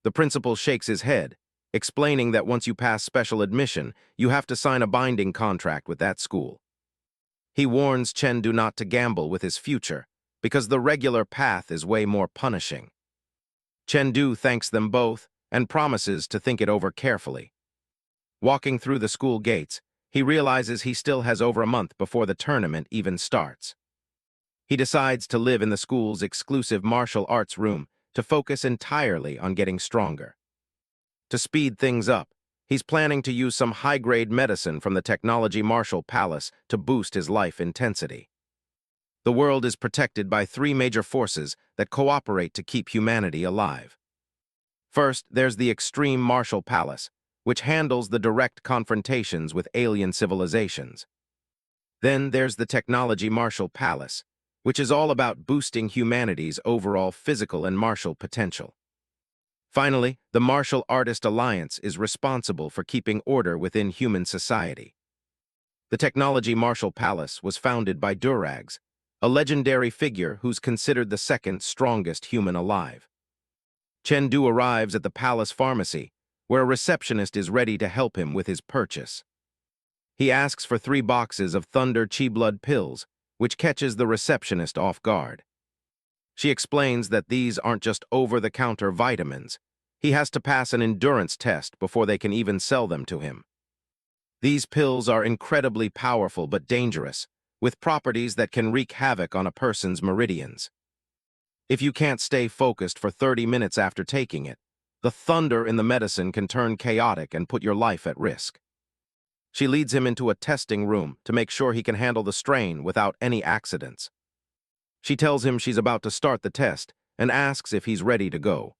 The principal shakes his head, explaining that once you pass special admission, you have to sign a binding contract with that school. He warns Chen not to gamble with his future, because the regular path is way more punishing. Chen thanks them both and promises to think it over carefully. Walking through the school gates, he realizes he still has over a month before the tournament even starts. He decides to live in the school's exclusive martial arts room to focus entirely on getting stronger. To speed things up, he's planning to use some high-grade medicine from the Technology Martial Palace to boost his life intensity. The world is protected by 3 major forces that cooperate to keep humanity alive. First, there's the Extreme Martial Palace, which handles the direct confrontations with alien civilizations. Then there's the Technology Martial Palace, which is all about boosting humanity's overall physical and martial potential. Finally, the Martial Artist Alliance is responsible for keeping order within human society. The Technology Martial Palace was founded by Durags, a legendary figure who's considered the second strongest human alive. Chen arrives at the palace pharmacy, where a receptionist is ready to help him with his purchase. He asks for 3 boxes of Thunder Chi Blood pills, which catches the receptionist off guard. She explains that these aren't just over-the-counter vitamins. He has to pass an endurance test before they can even sell them to him. These pills are incredibly powerful but dangerous, with properties that can wreak havoc on a person's meridians. If you can't stay focused for 30 minutes after taking it, the thunder in the medicine can turn chaotic and put your life at risk. She leads him into a testing room to make sure he can handle the strain without any accidents. She tells him she's about to start the test and asks if he's ready to go.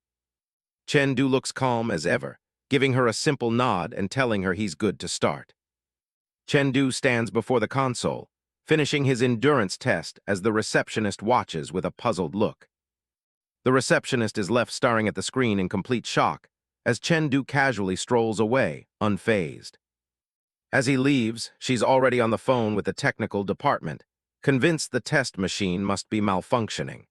Chen looks calm as ever, giving her a simple nod and telling her he's good to start. Chen stands before the console, finishing his endurance test as the receptionist watches with a puzzled look. The receptionist is left staring at the screen in complete shock as Chen casually strolls away, unfazed. As he leaves, she's already on the phone with the technical department, convinced the test machine must be malfunctioning.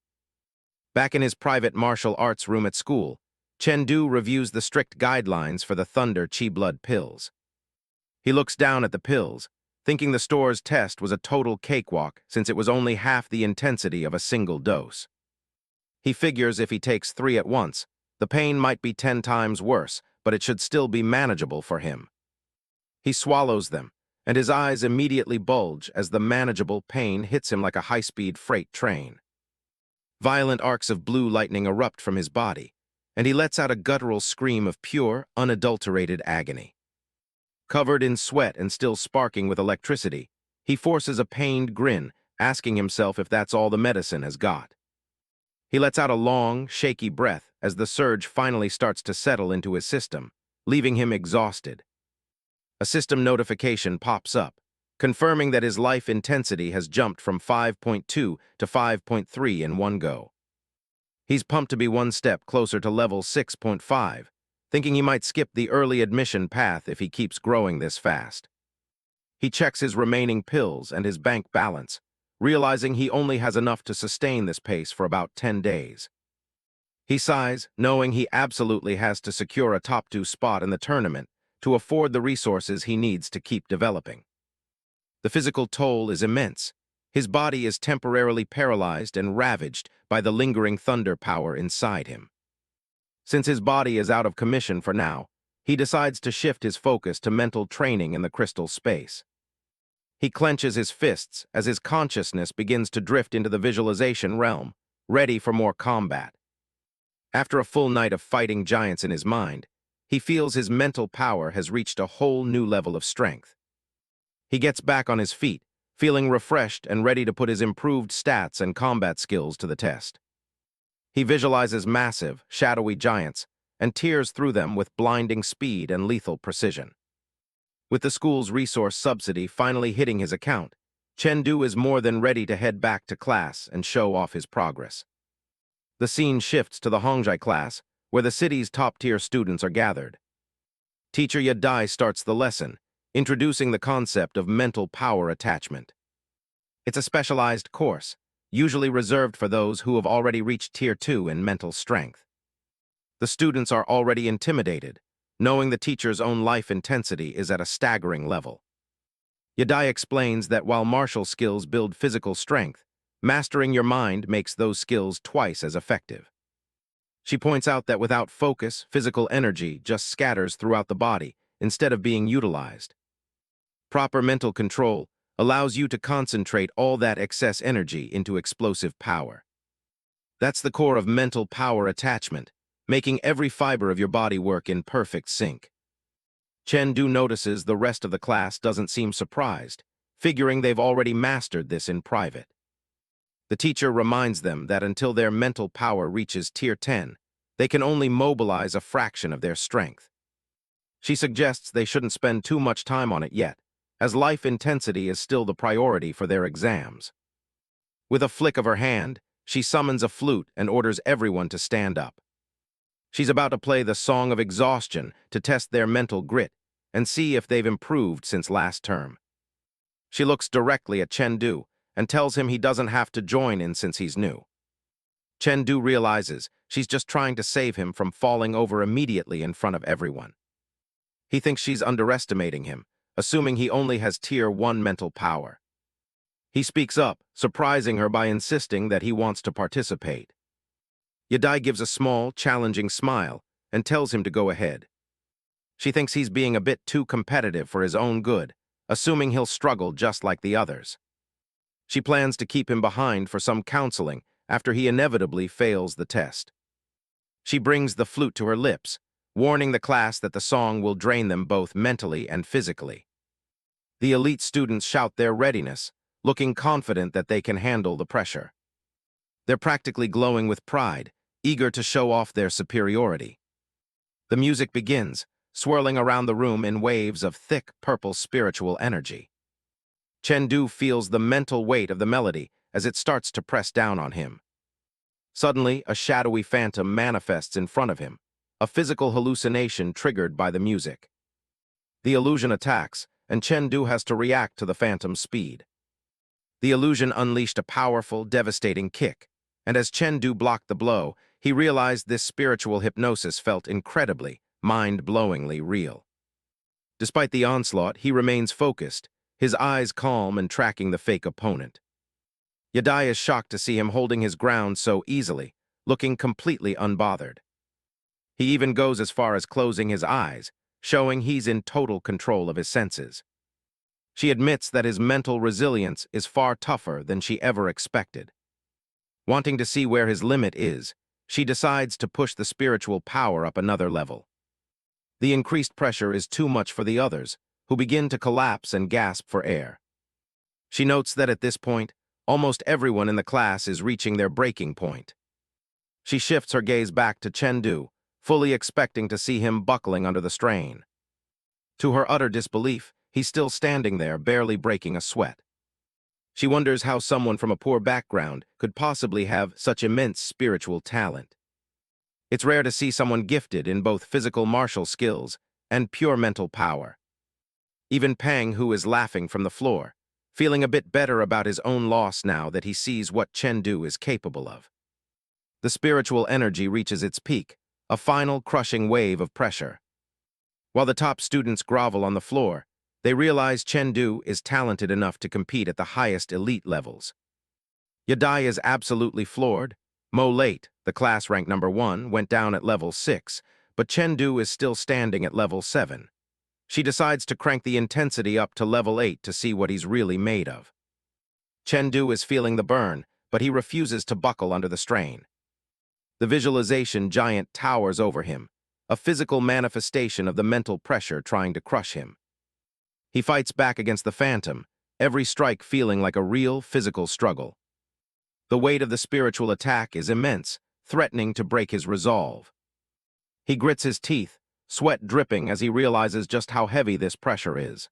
Back in his private martial arts room at school, Chen reviews the strict guidelines for the Thunder Chi Blood pills. He looks down at the pills, thinking the store's test was a total cakewalk since it was only half the intensity of a single dose. He figures if he takes 3 at once, the pain might be 10 times worse, but it should still be manageable for him. He swallows them, and his eyes immediately bulge as the manageable pain hits him like a high-speed freight train. Violent arcs of blue lightning erupt from his body, and he lets out a guttural scream of pure, unadulterated agony. Covered in sweat and still sparking with electricity, he forces a pained grin, asking himself if that's all the medicine has got. He lets out a long, shaky breath as the surge finally starts to settle into his system, leaving him exhausted. A system notification pops up, confirming that his life intensity has jumped from 5.2 to 5.3 in one go. He's pumped to be one step closer to level 6.5, thinking he might skip the early admission path if he keeps growing this fast. He checks his remaining pills and his bank balance, realizing he only has enough to sustain this pace for about 10 days. He sighs, knowing he absolutely has to secure a top 2 spot in the tournament to afford the resources he needs to keep developing. The physical toll is immense. His body is temporarily paralyzed and ravaged by the lingering thunder power inside him. Since his body is out of commission for now, he decides to shift his focus to mental training in the crystal space. He clenches his fists as his consciousness begins to drift into the visualization realm, ready for more combat. After a full night of fighting giants in his mind, he feels his mental power has reached a whole new level of strength. He gets back on his feet, feeling refreshed and ready to put his improved stats and combat skills to the test. He visualizes massive, shadowy giants and tears through them with blinding speed and lethal precision. With the school's resource subsidy finally hitting his account, Chen is more than ready to head back to class and show off his progress. The scene shifts to the Hongjai class, where the city's top-tier students are gathered. Teacher Yadai starts the lesson, introducing the concept of mental power attachment. It's a specialized course, usually reserved for those who have already reached Tier 2 in mental strength. The students are already intimidated, knowing the teacher's own life intensity is at a staggering level. Yadai explains that while martial skills build physical strength, mastering your mind makes those skills twice as effective. She points out that without focus, physical energy just scatters throughout the body instead of being utilized. Proper mental control allows you to concentrate all that excess energy into explosive power. That's the core of mental power attachment, making every fiber of your body work in perfect sync. Chen notices the rest of the class doesn't seem surprised, figuring they've already mastered this in private. The teacher reminds them that until their mental power reaches Tier 10, they can only mobilize a fraction of their strength. She suggests they shouldn't spend too much time on it yet, as life intensity is still the priority for their exams. With a flick of her hand, she summons a flute and orders everyone to stand up. She's about to play the Song of Exhaustion to test their mental grit and see if they've improved since last term. She looks directly at Chen and tells him he doesn't have to join in since he's new. Chen realizes she's just trying to save him from falling over immediately in front of everyone. He thinks she's underestimating him, assuming he only has Tier 1 mental power. He speaks up, surprising her by insisting that he wants to participate. Yadai gives a small, challenging smile and tells him to go ahead. She thinks he's being a bit too competitive for his own good, assuming he'll struggle just like the others. She plans to keep him behind for some counseling after he inevitably fails the test. She brings the flute to her lips, warning the class that the song will drain them both mentally and physically. The elite students shout their readiness, looking confident that they can handle the pressure. They're practically glowing with pride, eager to show off their superiority. The music begins, swirling around the room in waves of thick, purple spiritual energy. Chen feels the mental weight of the melody as it starts to press down on him. Suddenly, a shadowy phantom manifests in front of him, a physical hallucination triggered by the music. The illusion attacks, and Chen has to react to the phantom's speed. The illusion unleashed a powerful, devastating kick, and as Chen blocked the blow, he realized this spiritual hypnosis felt incredibly, mind-blowingly real. Despite the onslaught, he remains focused, his eyes calm and tracking the fake opponent. Yadai is shocked to see him holding his ground so easily, looking completely unbothered. He even goes as far as closing his eyes, showing he's in total control of his senses. She admits that his mental resilience is far tougher than she ever expected. Wanting to see where his limit is, she decides to push the spiritual power up another level. The increased pressure is too much for the others, who begin to collapse and gasp for air. She notes that at this point, almost everyone in the class is reaching their breaking point. She shifts her gaze back to Chen fully expecting to see him buckling under the strain. To her utter disbelief, he's still standing there, barely breaking a sweat. She wonders how someone from a poor background could possibly have such immense spiritual talent. It's rare to see someone gifted in both physical martial skills and pure mental power. Even Pang, who is laughing from the floor, feeling a bit better about his own loss now that he sees what Chen Du is capable of. The spiritual energy reaches its peak, a final crushing wave of pressure. While the top students grovel on the floor, they realize Chen Du is talented enough to compete at the highest elite levels. Yadai is absolutely floored. Mo Late, the class rank number 1, went down at level 6, but Chen Du is still standing at level 7. She decides to crank the intensity up to level 8 to see what he's really made of. Chen Du is feeling the burn, but he refuses to buckle under the strain. The visualization giant towers over him, a physical manifestation of the mental pressure trying to crush him. He fights back against the phantom, every strike feeling like a real physical struggle. The weight of the spiritual attack is immense, threatening to break his resolve. He grits his teeth, sweat dripping as he realizes just how heavy this pressure is.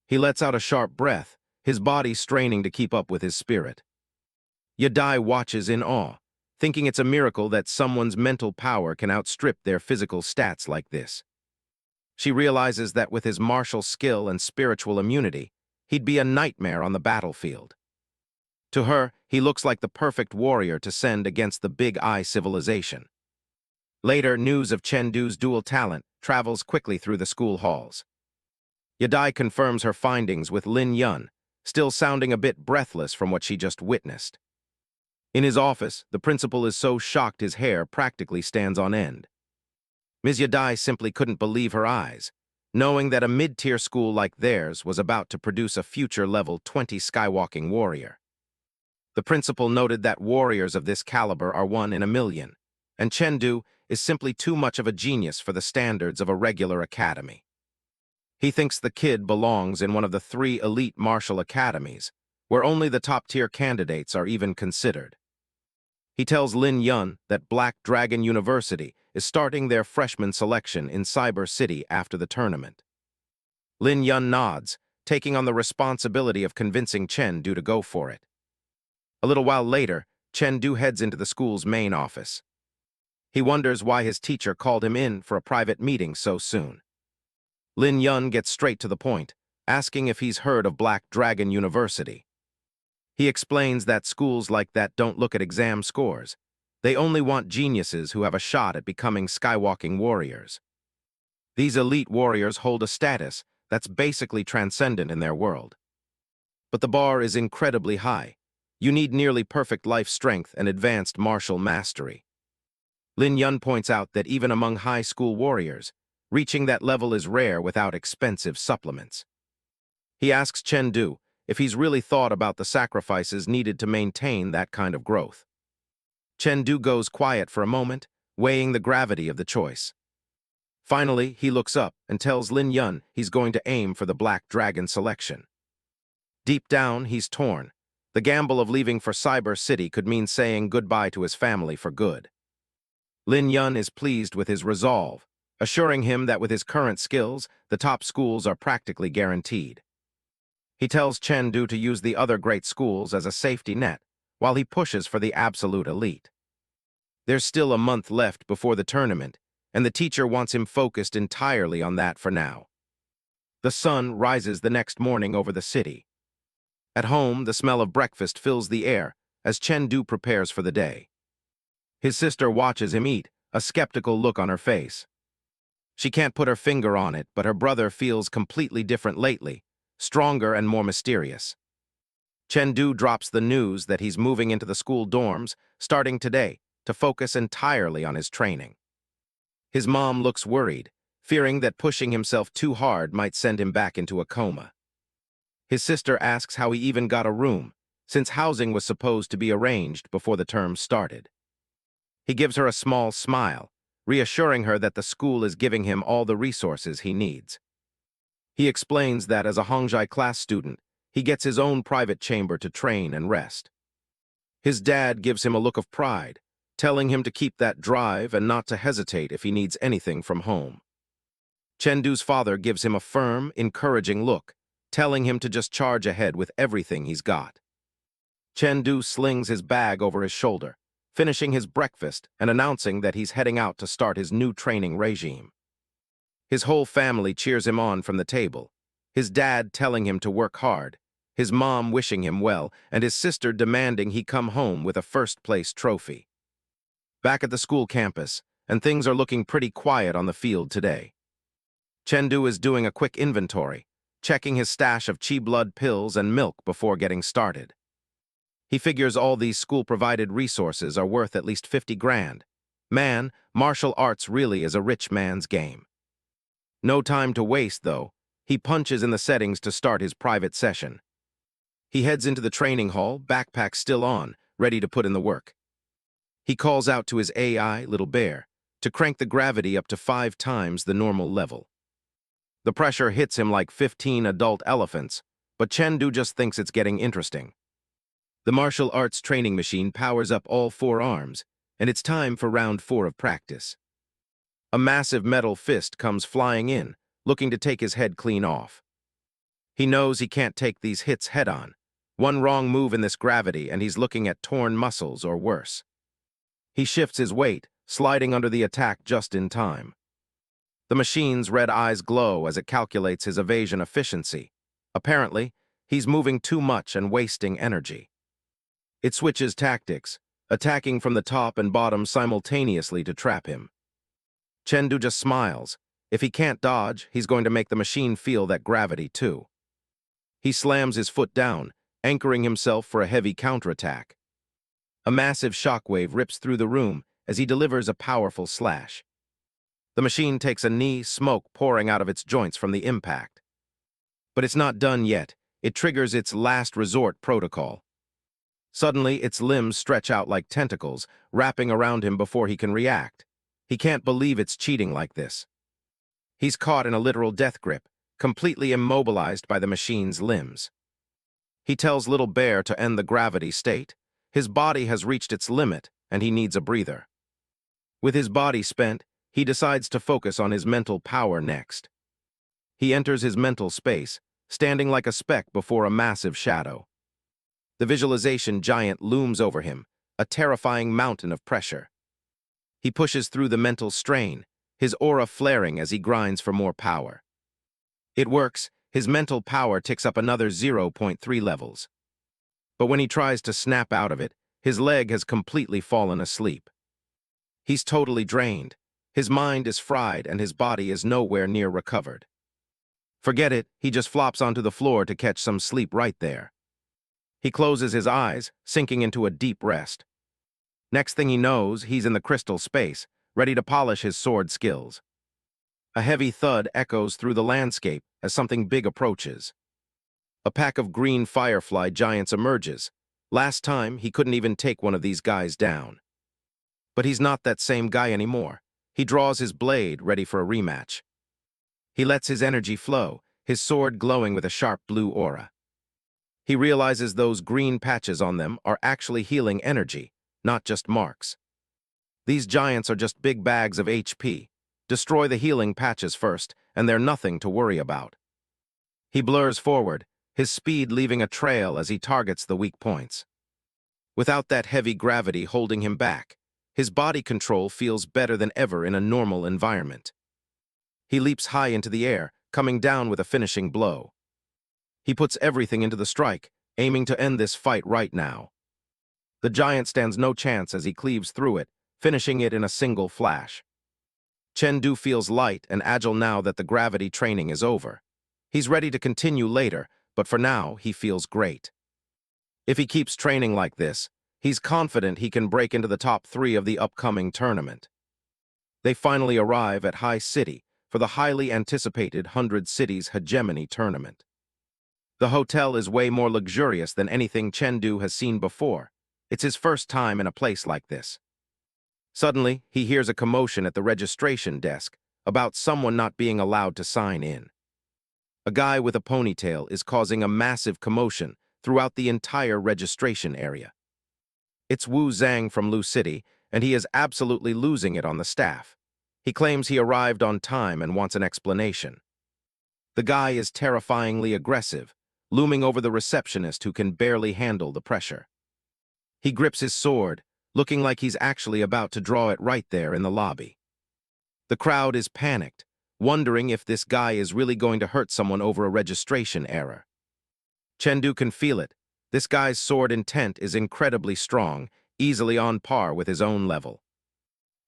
He lets out a sharp breath, his body straining to keep up with his spirit. Yadai watches in awe, thinking it's a miracle that someone's mental power can outstrip their physical stats like this. She realizes that with his martial skill and spiritual immunity, he'd be a nightmare on the battlefield. To her, he looks like the perfect warrior to send against the Big Eye civilization. Later, news of Chen Du's dual talent travels quickly through the school halls. Yadai confirms her findings with Lin Yun, still sounding a bit breathless from what she just witnessed. In his office, the principal is so shocked his hair practically stands on end. Ms. Yadai simply couldn't believe her eyes, knowing that a mid-tier school like theirs was about to produce a future level 20 skywalking warrior. The principal noted that warriors of this caliber are 1 in a million, and Chen Du is simply too much of a genius for the standards of a regular academy. He thinks the kid belongs in one of the 3 elite martial academies, where only the top-tier candidates are even considered. He tells Lin Yun that Black Dragon University is starting their freshman selection in Cyber City after the tournament. Lin Yun nods, taking on the responsibility of convincing Chen Du to go for it. A little while later, Chen Du heads into the school's main office. He wonders why his teacher called him in for a private meeting so soon. Lin Yun gets straight to the point, asking if he's heard of Black Dragon University. He explains that schools like that don't look at exam scores. They only want geniuses who have a shot at becoming skywalking warriors. These elite warriors hold a status that's basically transcendent in their world. But the bar is incredibly high. You need nearly perfect life strength and advanced martial mastery. Lin Yun points out that even among high school warriors, reaching that level is rare without expensive supplements. He asks Chen Du if he's really thought about the sacrifices needed to maintain that kind of growth. Chen Du goes quiet for a moment, weighing the gravity of the choice. Finally, he looks up and tells Lin Yun he's going to aim for the Black Dragon selection. Deep down, he's torn. The gamble of leaving for Cyber City could mean saying goodbye to his family for good. Lin Yun is pleased with his resolve, assuring him that with his current skills, the top schools are practically guaranteed. He tells Chen Du to use the other great schools as a safety net, while he pushes for the absolute elite. There's still a month left before the tournament, and the teacher wants him focused entirely on that for now. The sun rises the next morning over the city. At home, the smell of breakfast fills the air as Chen Du prepares for the day. His sister watches him eat, a skeptical look on her face. She can't put her finger on it, but her brother feels completely different lately, stronger and more mysterious. Chen Du drops the news that he's moving into the school dorms, starting today, to focus entirely on his training. His mom looks worried, fearing that pushing himself too hard might send him back into a coma. His sister asks how he even got a room, since housing was supposed to be arranged before the term started. He gives her a small smile, reassuring her that the school is giving him all the resources he needs. He explains that as a Hongjai class student, he gets his own private chamber to train and rest. His dad gives him a look of pride, telling him to keep that drive and not to hesitate if he needs anything from home. Chen Du's father gives him a firm, encouraging look, telling him to just charge ahead with everything he's got. Chen Du slings his bag over his shoulder, finishing his breakfast and announcing that he's heading out to start his new training regime. His whole family cheers him on from the table, his dad telling him to work hard, his mom wishing him well, and his sister demanding he come home with a first-place trophy. Back at the school campus, and things are looking pretty quiet on the field today. Chen is doing a quick inventory, checking his stash of chi blood pills and milk before getting started. He figures all these school-provided resources are worth at least 50 grand. Man, martial arts really is a rich man's game. No time to waste, though. He punches in the settings to start his private session. He heads into the training hall, backpack still on, ready to put in the work. He calls out to his AI, Little Bear, to crank the gravity up to 5 times the normal level. The pressure hits him like 15 adult elephants, but Chen just thinks it's getting interesting. The martial arts training machine powers up all 4 arms, and it's time for round 4 of practice. A massive metal fist comes flying in, looking to take his head clean off. He knows he can't take these hits head-on. One wrong move in this gravity and he's looking at torn muscles or worse. He shifts his weight, sliding under the attack just in time. The machine's red eyes glow as it calculates his evasion efficiency. Apparently, he's moving too much and wasting energy. It switches tactics, attacking from the top and bottom simultaneously to trap him. Chen just smiles. If he can't dodge, he's going to make the machine feel that gravity too. He slams his foot down, anchoring himself for a heavy counterattack. A massive shockwave rips through the room as he delivers a powerful slash. The machine takes a knee, smoke pouring out of its joints from the impact. But it's not done yet. It triggers its last resort protocol. Suddenly, its limbs stretch out like tentacles, wrapping around him before he can react. He can't believe it's cheating like this. He's caught in a literal death grip, completely immobilized by the machine's limbs. He tells Little Bear to end the gravity state. His body has reached its limit, and he needs a breather. With his body spent, he decides to focus on his mental power next. He enters his mental space, standing like a speck before a massive shadow. The visualization giant looms over him, a terrifying mountain of pressure. He pushes through the mental strain, his aura flaring as he grinds for more power. It works. His mental power ticks up another 0.3 levels. But when he tries to snap out of it, his leg has completely fallen asleep. He's totally drained. His mind is fried and his body is nowhere near recovered. Forget it, he just flops onto the floor to catch some sleep right there. He closes his eyes, sinking into a deep rest. Next thing he knows, he's in the crystal space, ready to polish his sword skills. A heavy thud echoes through the landscape as something big approaches. A pack of green firefly giants emerges. Last time, he couldn't even take one of these guys down. But he's not that same guy anymore. He draws his blade, ready for a rematch. He lets his energy flow, his sword glowing with a sharp blue aura. He realizes those green patches on them are actually healing energy, not just marks. These giants are just big bags of HP. Destroy the healing patches first, and they're nothing to worry about. He blurs forward, his speed leaving a trail as he targets the weak points. Without that heavy gravity holding him back, his body control feels better than ever in a normal environment. He leaps high into the air, coming down with a finishing blow. He puts everything into the strike, aiming to end this fight right now. The giant stands no chance as he cleaves through it, finishing it in a single flash. Chen feels light and agile now that the gravity training is over. He's ready to continue later, but for now, he feels great. If he keeps training like this, he's confident he can break into the top 3 of the upcoming tournament. They finally arrive at High City for the highly anticipated 100 Cities Hegemony Tournament. The hotel is way more luxurious than anything Chen has seen before. It's his first time in a place like this. Suddenly, he hears a commotion at the registration desk about someone not being allowed to sign in. A guy with a ponytail is causing a massive commotion throughout the entire registration area. It's Wu Zhang from Lu City, and he is absolutely losing it on the staff. He claims he arrived on time and wants an explanation. The guy is terrifyingly aggressive, looming over the receptionist who can barely handle the pressure. He grips his sword, looking like he's actually about to draw it right there in the lobby. The crowd is panicked, wondering if this guy is really going to hurt someone over a registration error. Chengdu can feel it. This guy's sword intent is incredibly strong, easily on par with his own level.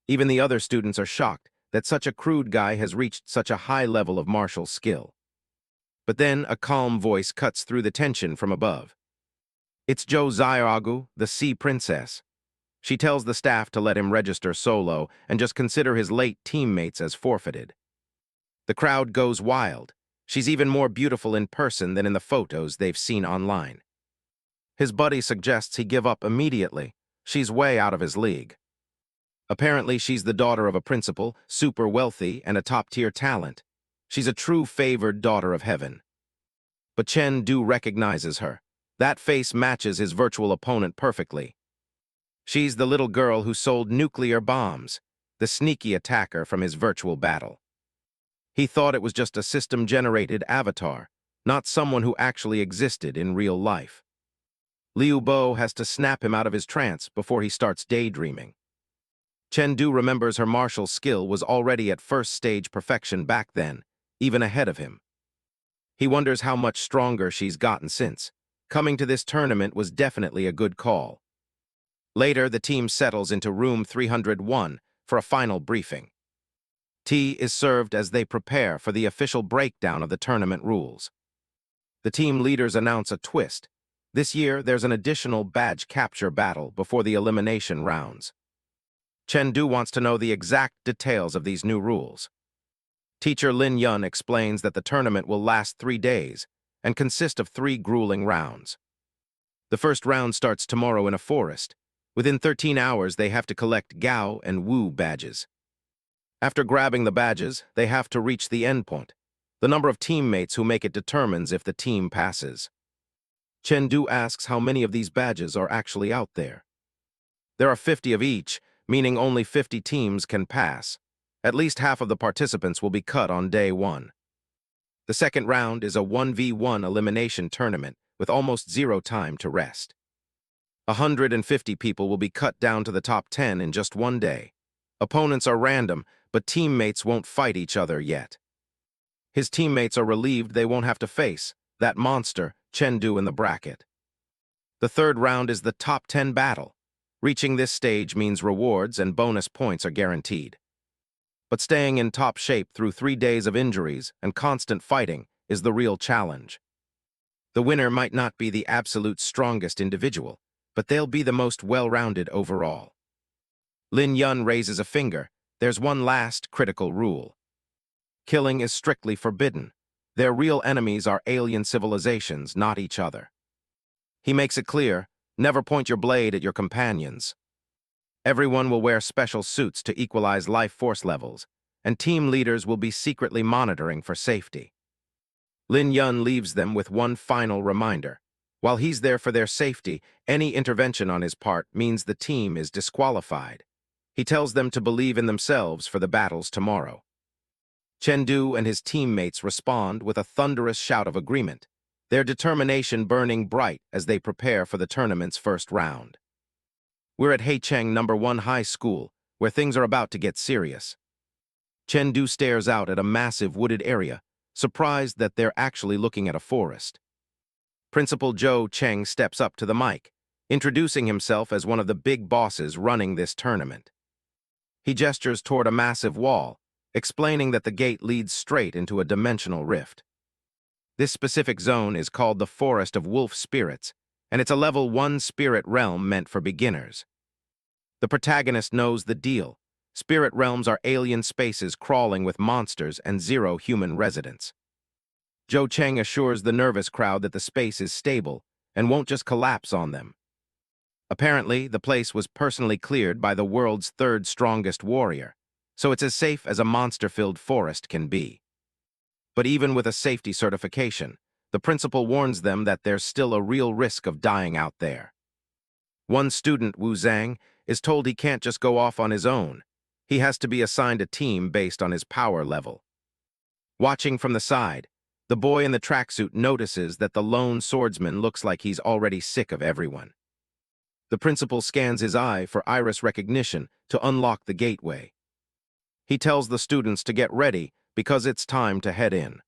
Even the other students are shocked that such a crude guy has reached such a high level of martial skill. But then a calm voice cuts through the tension from above. It's Jo Xiaogu, the Sea Princess. She tells the staff to let him register solo and just consider his late teammates as forfeited. The crowd goes wild. She's even more beautiful in person than in the photos they've seen online. His buddy suggests he give up immediately. She's way out of his league. Apparently, she's the daughter of a principal, super wealthy, and a top-tier talent. She's a true favored daughter of heaven. But Chen Du recognizes her. That face matches his virtual opponent perfectly. She's the little girl who sold nuclear bombs, the sneaky attacker from his virtual battle. He thought it was just a system-generated avatar, not someone who actually existed in real life. Liu Bo has to snap him out of his trance before he starts daydreaming. Chen Du remembers her martial skill was already at first-stage perfection back then, even ahead of him. He wonders how much stronger she's gotten since. Coming to this tournament was definitely a good call. Later, the team settles into room 301 for a final briefing. Tea is served as they prepare for the official breakdown of the tournament rules. The team leaders announce a twist. This year, there's an additional badge capture battle before the elimination rounds. Chen Du wants to know the exact details of these new rules. Teacher Lin Yun explains that the tournament will last 3 days and consist of 3 grueling rounds. The first round starts tomorrow in a forest. Within 13 hours, they have to collect Gao and Wu badges. After grabbing the badges, they have to reach the endpoint. The number of teammates who make it determines if the team passes. Chen Du asks how many of these badges are actually out there. There are 50 of each, meaning only 50 teams can pass. At least half of the participants will be cut on day 1. The second round is a 1v1 elimination tournament with almost 0 time to rest. 150 people will be cut down to the top 10 in just 1 day. Opponents are random, but teammates won't fight each other yet. His teammates are relieved they won't have to face that monster, Chen Du, in the bracket. The third round is the top 10 battle. Reaching this stage means rewards and bonus points are guaranteed. But staying in top shape through 3 days of injuries and constant fighting is the real challenge. The winner might not be the absolute strongest individual, but they'll be the most well-rounded overall. Lin Yun raises a finger. There's one last critical rule. Killing is strictly forbidden. Their real enemies are alien civilizations, not each other. He makes it clear, never point your blade at your companions. Everyone will wear special suits to equalize life force levels, and team leaders will be secretly monitoring for safety. Lin Yun leaves them with one final reminder. While he's there for their safety, any intervention on his part means the team is disqualified. He tells them to believe in themselves for the battles tomorrow. Chen Du and his teammates respond with a thunderous shout of agreement, their determination burning bright as they prepare for the tournament's first round. We're at Heicheng No. 1 High School, where things are about to get serious. Chen Du stares out at a massive wooded area, surprised that they're actually looking at a forest. Principal Zhou Cheng steps up to the mic, introducing himself as one of the big bosses running this tournament. He gestures toward a massive wall, explaining that the gate leads straight into a dimensional rift. This specific zone is called the Forest of Wolf Spirits, and it's a level 1 spirit realm meant for beginners. The protagonist knows the deal. Spirit realms are alien spaces crawling with monsters and 0 human residents. Zhou Cheng assures the nervous crowd that the space is stable and won't just collapse on them. Apparently, the place was personally cleared by the world's 3rd strongest warrior, so it's as safe as a monster-filled forest can be. But even with a safety certification, the principal warns them that there's still a real risk of dying out there. One student, Wu Zhang, is told he can't just go off on his own. He has to be assigned a team based on his power level. Watching from the side, the boy in the tracksuit notices that the lone swordsman looks like he's already sick of everyone. The principal scans his eye for iris recognition to unlock the gateway. He tells the students to get ready because it's time to head in.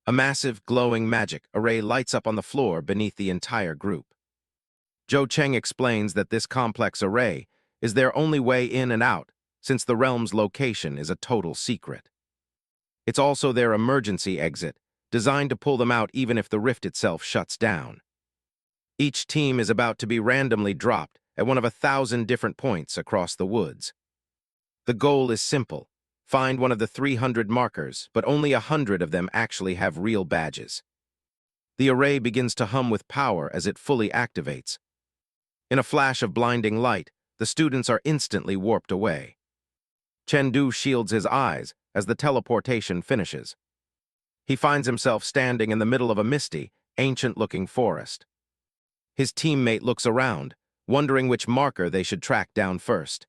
A massive, glowing magic array lights up on the floor beneath the entire group. Chen explains that this complex array is their only way in and out, since the realm's location is a total secret. It's also their emergency exit, designed to pull them out even if the rift itself shuts down. Each team is about to be randomly dropped at one of 1,000 different points across the woods. The goal is simple. Find one of the 300 markers, but only 100 of them actually have real badges. The array begins to hum with power as it fully activates. In a flash of blinding light, the students are instantly warped away. Chen shields his eyes as the teleportation finishes. He finds himself standing in the middle of a misty, ancient-looking forest. His teammate looks around, wondering which marker they should track down first.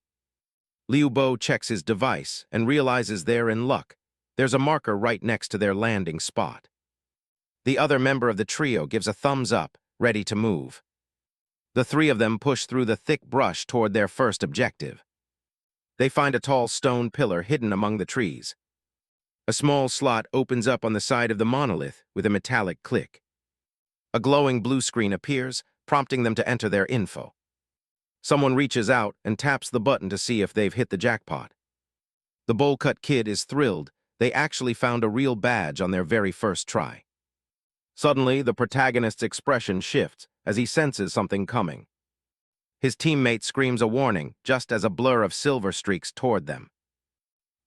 Liu Bo checks his device and realizes they're in luck. There's a marker right next to their landing spot. The other member of the trio gives a thumbs up, ready to move. The three of them push through the thick brush toward their first objective. They find a tall stone pillar hidden among the trees. A small slot opens up on the side of the monolith with a metallic click. A glowing blue screen appears, prompting them to enter their info. Someone reaches out and taps the button to see if they've hit the jackpot. The bowl-cut kid is thrilled. They actually found a real badge on their very first try. Suddenly, the protagonist's expression shifts as he senses something coming. His teammate screams a warning just as a blur of silver streaks toward them.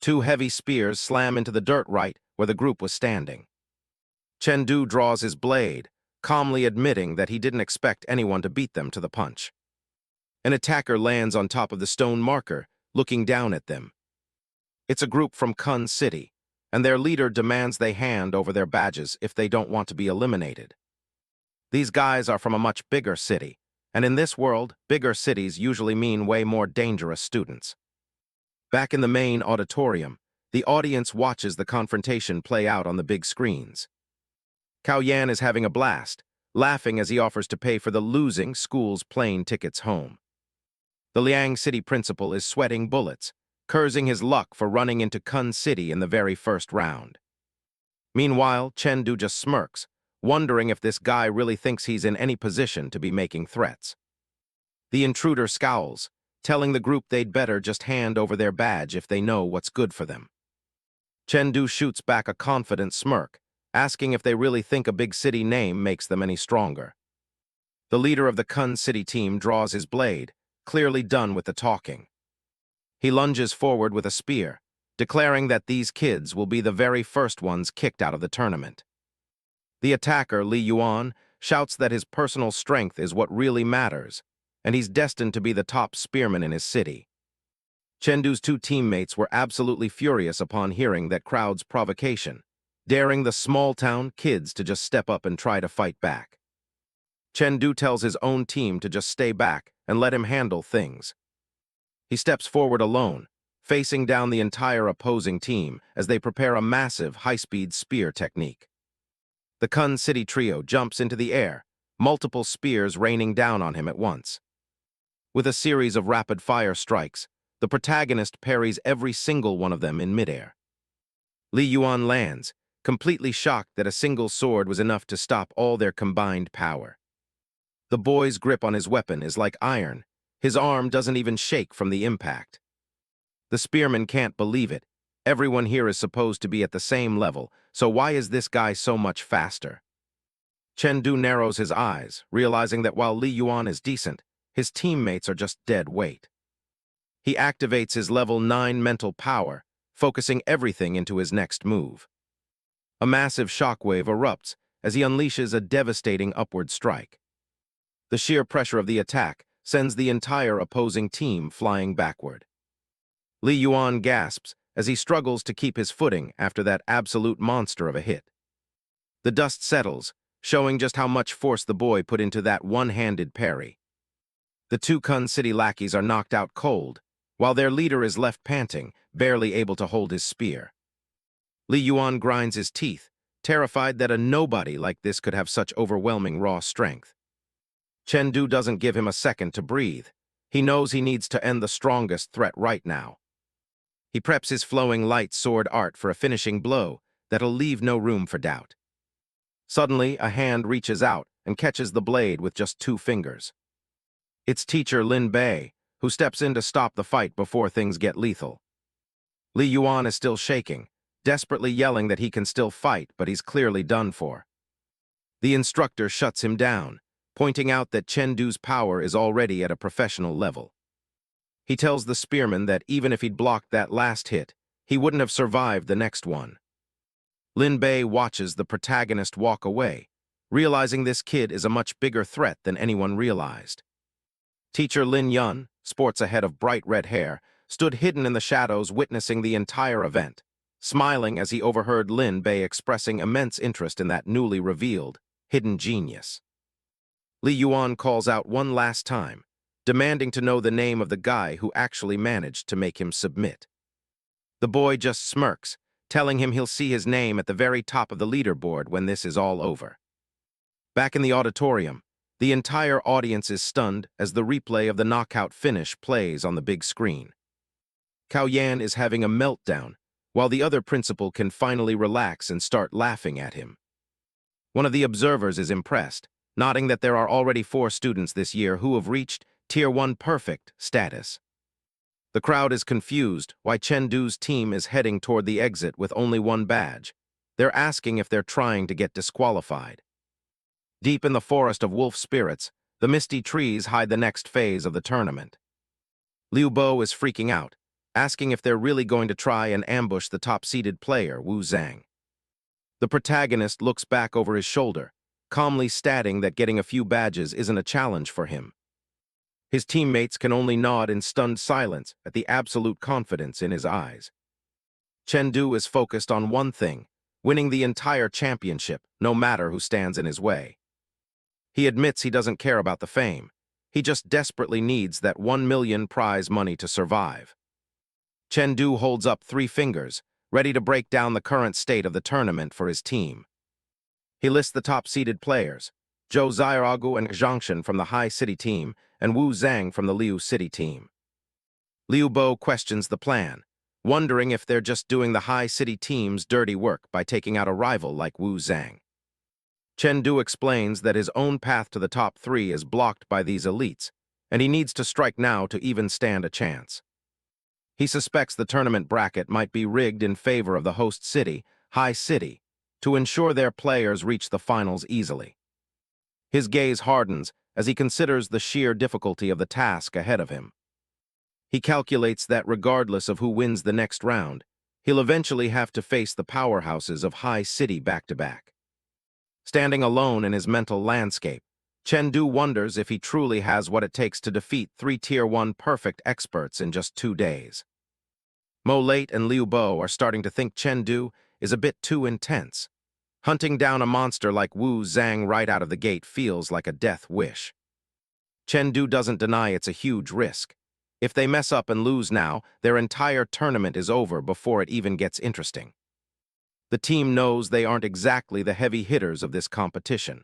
Two heavy spears slam into the dirt right where the group was standing. Chen draws his blade, calmly admitting that he didn't expect anyone to beat them to the punch. An attacker lands on top of the stone marker, looking down at them. It's a group from Kun City, and their leader demands they hand over their badges if they don't want to be eliminated. These guys are from a much bigger city, and in this world, bigger cities usually mean way more dangerous students. Back in the main auditorium, the audience watches the confrontation play out on the big screens. Cao Yan is having a blast, laughing as he offers to pay for the losing school's plane tickets home. The Liang City principal is sweating bullets, cursing his luck for running into Kun City in the very first round. Meanwhile, Chen just smirks, wondering if this guy really thinks he's in any position to be making threats. The intruder scowls, telling the group they'd better just hand over their badge if they know what's good for them. Chen shoots back a confident smirk, asking if they really think a big city name makes them any stronger. The leader of the Kun City team draws his blade, clearly done with the talking. He lunges forward with a spear, declaring that these kids will be the very first ones kicked out of the tournament. The attacker, Li Yuan, shouts that his personal strength is what really matters, and he's destined to be the top spearman in his city. Chen two teammates were absolutely furious upon hearing that crowd's provocation, daring the small-town kids to just step up and try to fight back. Chen tells his own team to just stay back and let him handle things. He steps forward alone, facing down the entire opposing team as they prepare a massive high-speed spear technique. The Kun City trio jumps into the air, multiple spears raining down on him at once. With a series of rapid-fire strikes, the protagonist parries every single one of them in midair. Li Yuan lands, completely shocked that a single sword was enough to stop all their combined power. The boy's grip on his weapon is like iron. His arm doesn't even shake from the impact. The spearman can't believe it. Everyone here is supposed to be at the same level, so why is this guy so much faster? Chen narrows his eyes, realizing that while Li Yuan is decent, his teammates are just dead weight. He activates his level 9 mental power, focusing everything into his next move. A massive shockwave erupts as he unleashes a devastating upward strike. The sheer pressure of the attack sends the entire opposing team flying backward. Li Yuan gasps as he struggles to keep his footing after that absolute monster of a hit. The dust settles, showing just how much force the boy put into that one-handed parry. The two Kun City lackeys are knocked out cold, while their leader is left panting, barely able to hold his spear. Li Yuan grinds his teeth, terrified that a nobody like this could have such overwhelming raw strength. Chen Du doesn't give him a second to breathe. He knows he needs to end the strongest threat right now. He preps his flowing light sword art for a finishing blow that'll leave no room for doubt. Suddenly, a hand reaches out and catches the blade with just 2 fingers. It's teacher Lin Bei, who steps in to stop the fight before things get lethal. Li Yuan is still shaking, desperately yelling that he can still fight, but he's clearly done for. The instructor shuts him down, pointing out that Chen Du's power is already at a professional level. He tells the spearman that even if he'd blocked that last hit, he wouldn't have survived the next one. Lin Bei watches the protagonist walk away, realizing this kid is a much bigger threat than anyone realized. Teacher Lin Yun, sports a head of bright red hair, stood hidden in the shadows witnessing the entire event, smiling as he overheard Lin Bei expressing immense interest in that newly revealed, hidden genius. Li Yuan calls out one last time, demanding to know the name of the guy who actually managed to make him submit. The boy just smirks, telling him he'll see his name at the very top of the leaderboard when this is all over. Back in the auditorium, the entire audience is stunned as the replay of the knockout finish plays on the big screen. Cao Yan is having a meltdown, while the other principal can finally relax and start laughing at him. One of the observers is impressed, noting that there are already 4 students this year who have reached Tier 1 Perfect status. The crowd is confused why Chen Du's team is heading toward the exit with only 1 badge. They're asking if they're trying to get disqualified. Deep in the forest of wolf spirits, the misty trees hide the next phase of the tournament. Liu Bo is freaking out, asking if they're really going to try and ambush the top-seeded player, Wu Zhang. The protagonist looks back over his shoulder, calmly stating that getting a few badges isn't a challenge for him. His teammates can only nod in stunned silence at the absolute confidence in his eyes. Chen Du is focused on one thing, winning the entire championship, no matter who stands in his way. He admits he doesn't care about the fame. He just desperately needs that 1 million prize money to survive. Chen Du holds up 3 fingers, ready to break down the current state of the tournament for his team. He lists the top-seeded players, Zhou Xiaogu and Zhangshan from the High City team, and Wu Zhang from the Liu City team. Liu Bo questions the plan, wondering if they're just doing the High City team's dirty work by taking out a rival like Wu Zhang. Chen Du explains that his own path to the top 3 is blocked by these elites, and he needs to strike now to even stand a chance. He suspects the tournament bracket might be rigged in favor of the host city, High City, to ensure their players reach the finals easily. His gaze hardens as he considers the sheer difficulty of the task ahead of him. He calculates that regardless of who wins the next round, he'll eventually have to face the powerhouses of High City back-to-back. Standing alone in his mental landscape, Chen Du wonders if he truly has what it takes to defeat 3 Tier 1 Perfect experts in just 2 days. Mo Late and Liu Bo are starting to think Chen Du is a bit too intense. Hunting down a monster like Wu Zhang right out of the gate feels like a death wish. Chen Du doesn't deny it's a huge risk. If they mess up and lose now, their entire tournament is over before it even gets interesting. The team knows they aren't exactly the heavy hitters of this competition.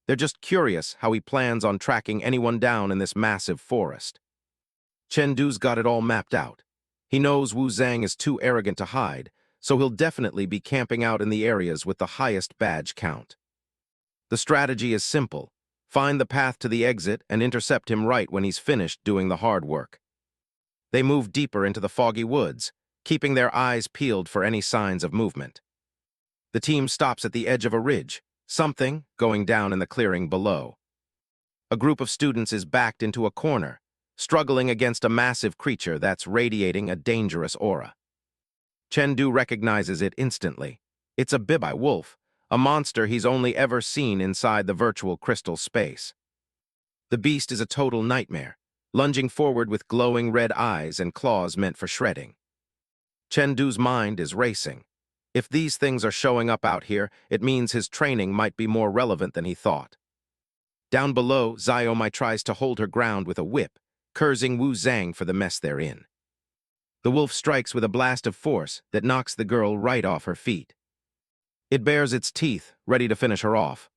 They're just curious how he plans on tracking anyone down in this massive forest. Chen Du's got it all mapped out. He knows Wu Zhang is too arrogant to hide, so he'll definitely be camping out in the areas with the highest badge count. The strategy is simple. Find the path to the exit and intercept him right when he's finished doing the hard work. They move deeper into the foggy woods, keeping their eyes peeled for any signs of movement. The team stops at the edge of a ridge, something going down in the clearing below. A group of students is backed into a corner, struggling against a massive creature that's radiating a dangerous aura. Chen Du recognizes it instantly. It's a Bibai wolf, a monster he's only ever seen inside the virtual crystal space. The beast is a total nightmare, lunging forward with glowing red eyes and claws meant for shredding. Chen Du's mind is racing. If these things are showing up out here, it means his training might be more relevant than he thought. Down below, Xiaomai tries to hold her ground with a whip, cursing Wu Zhang for the mess they're in. The wolf strikes with a blast of force that knocks the girl right off her feet. It bares its teeth, ready to finish her off.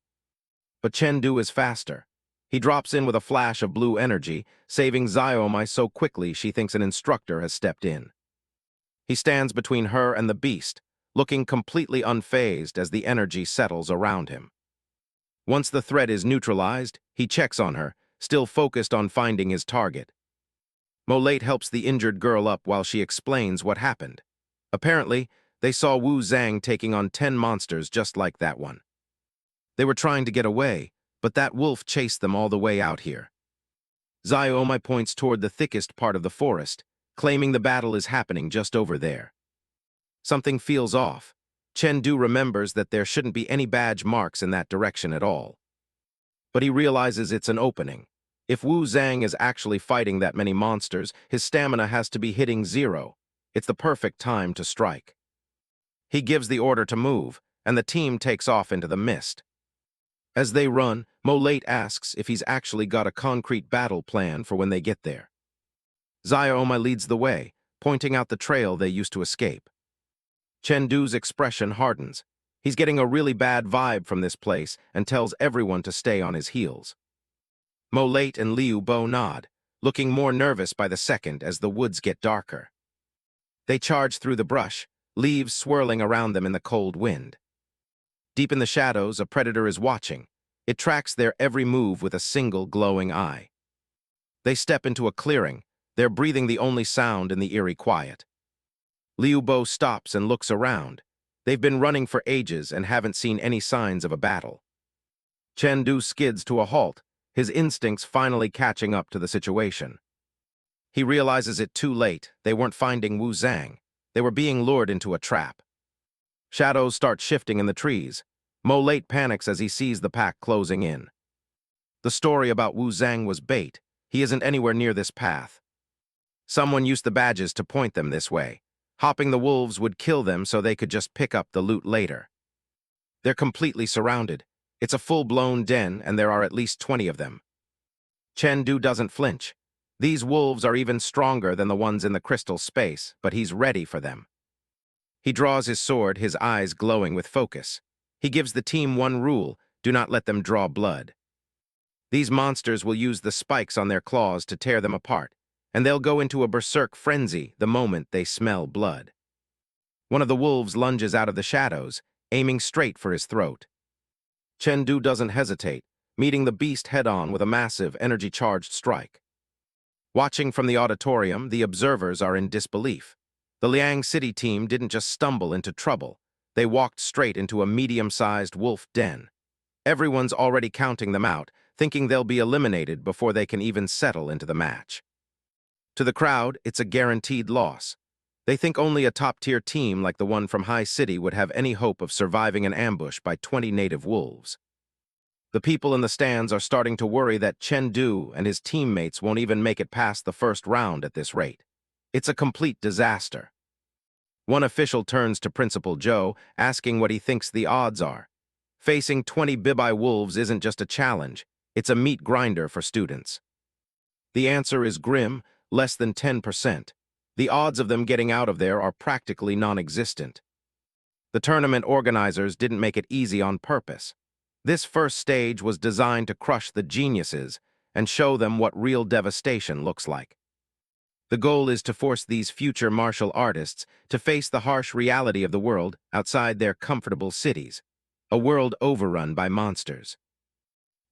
But Chen Du is faster. He drops in with a flash of blue energy, saving Xiaomai so quickly she thinks an instructor has stepped in. He stands between her and the beast, looking completely unfazed as the energy settles around him. Once the threat is neutralized, he checks on her, still focused on finding his target. Molate helps the injured girl up while she explains what happened. Apparently, they saw Wu Zhang taking on 10 monsters just like that one. They were trying to get away, but that wolf chased them all the way out here. Xiaomai points toward the thickest part of the forest, claiming the battle is happening just over there. Something feels off. Chen remembers that there shouldn't be any badge marks in that direction at all. But he realizes it's an opening. If Wu Zhang is actually fighting that many monsters, his stamina has to be hitting 0. It's the perfect time to strike. He gives the order to move, and the team takes off into the mist. As they run, Molate asks if he's actually got a concrete battle plan for when they get there. Xiaomai leads the way, pointing out the trail they used to escape. Chengdu's expression hardens. He's getting a really bad vibe from this place and tells everyone to stay on his heels. Molate and Liu Bo nod, looking more nervous by the second as the woods get darker. They charge through the brush, leaves swirling around them in the cold wind. Deep in the shadows, a predator is watching. It tracks their every move with a single glowing eye. They step into a clearing, their breathing the only sound in the eerie quiet. Liu Bo stops and looks around. They've been running for ages and haven't seen any signs of a battle. Chengdu skids to a halt, his instincts finally catching up to the situation. He realizes it too late. They weren't finding Wu Zhang. They were being lured into a trap. Shadows start shifting in the trees. Molate panics as he sees the pack closing in. The story about Wu Zhang was bait. He isn't anywhere near this path. Someone used the badges to point them this way. Hopping the wolves would kill them so they could just pick up the loot later. They're completely surrounded. It's a full-blown den, and there are at least 20 of them. Chengdu doesn't flinch. These wolves are even stronger than the ones in the crystal space, but he's ready for them. He draws his sword, his eyes glowing with focus. He gives the team one rule: do not let them draw blood. These monsters will use the spikes on their claws to tear them apart, and they'll go into a berserk frenzy the moment they smell blood. One of the wolves lunges out of the shadows, aiming straight for his throat. Chengdu doesn't hesitate, meeting the beast head-on with a massive, energy-charged strike. Watching from the auditorium, the observers are in disbelief. The Liang City team didn't just stumble into trouble. They walked straight into a medium-sized wolf den. Everyone's already counting them out, thinking they'll be eliminated before they can even settle into the match. To the crowd, it's a guaranteed loss. They think only a top-tier team like the one from High City would have any hope of surviving an ambush by 20 native wolves. The people in the stands are starting to worry that Chengdu and his teammates won't even make it past the first round at this rate. It's a complete disaster. One official turns to Principal Zhou, asking what he thinks the odds are. Facing 20 Bibai wolves isn't just a challenge, it's a meat grinder for students. The answer is grim, less than 10%. The odds of them getting out of there are practically non-existent. The tournament organizers didn't make it easy on purpose. This first stage was designed to crush the geniuses and show them what real devastation looks like. The goal is to force these future martial artists to face the harsh reality of the world outside their comfortable cities, a world overrun by monsters.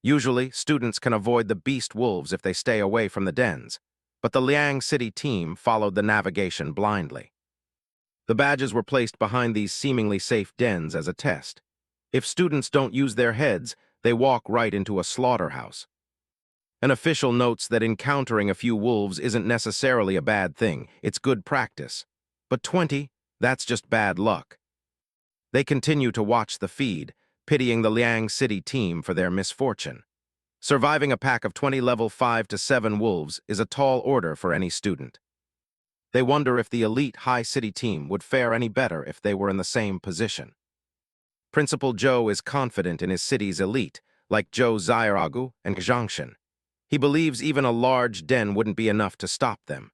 Usually, students can avoid the beast wolves if they stay away from the dens, but the Liang City team followed the navigation blindly. The badges were placed behind these seemingly safe dens as a test. If students don't use their heads, they walk right into a slaughterhouse. An official notes that encountering a few wolves isn't necessarily a bad thing, it's good practice. But 20, that's just bad luck. They continue to watch the feed, pitying the Liang City team for their misfortune. Surviving a pack of 20 level 5 to 7 wolves is a tall order for any student. They wonder if the elite High City team would fare any better if they were in the same position. Principal Zhou is confident in his city's elite, like Zhou Xiaogu and Zhangshan. He believes even a large den wouldn't be enough to stop them.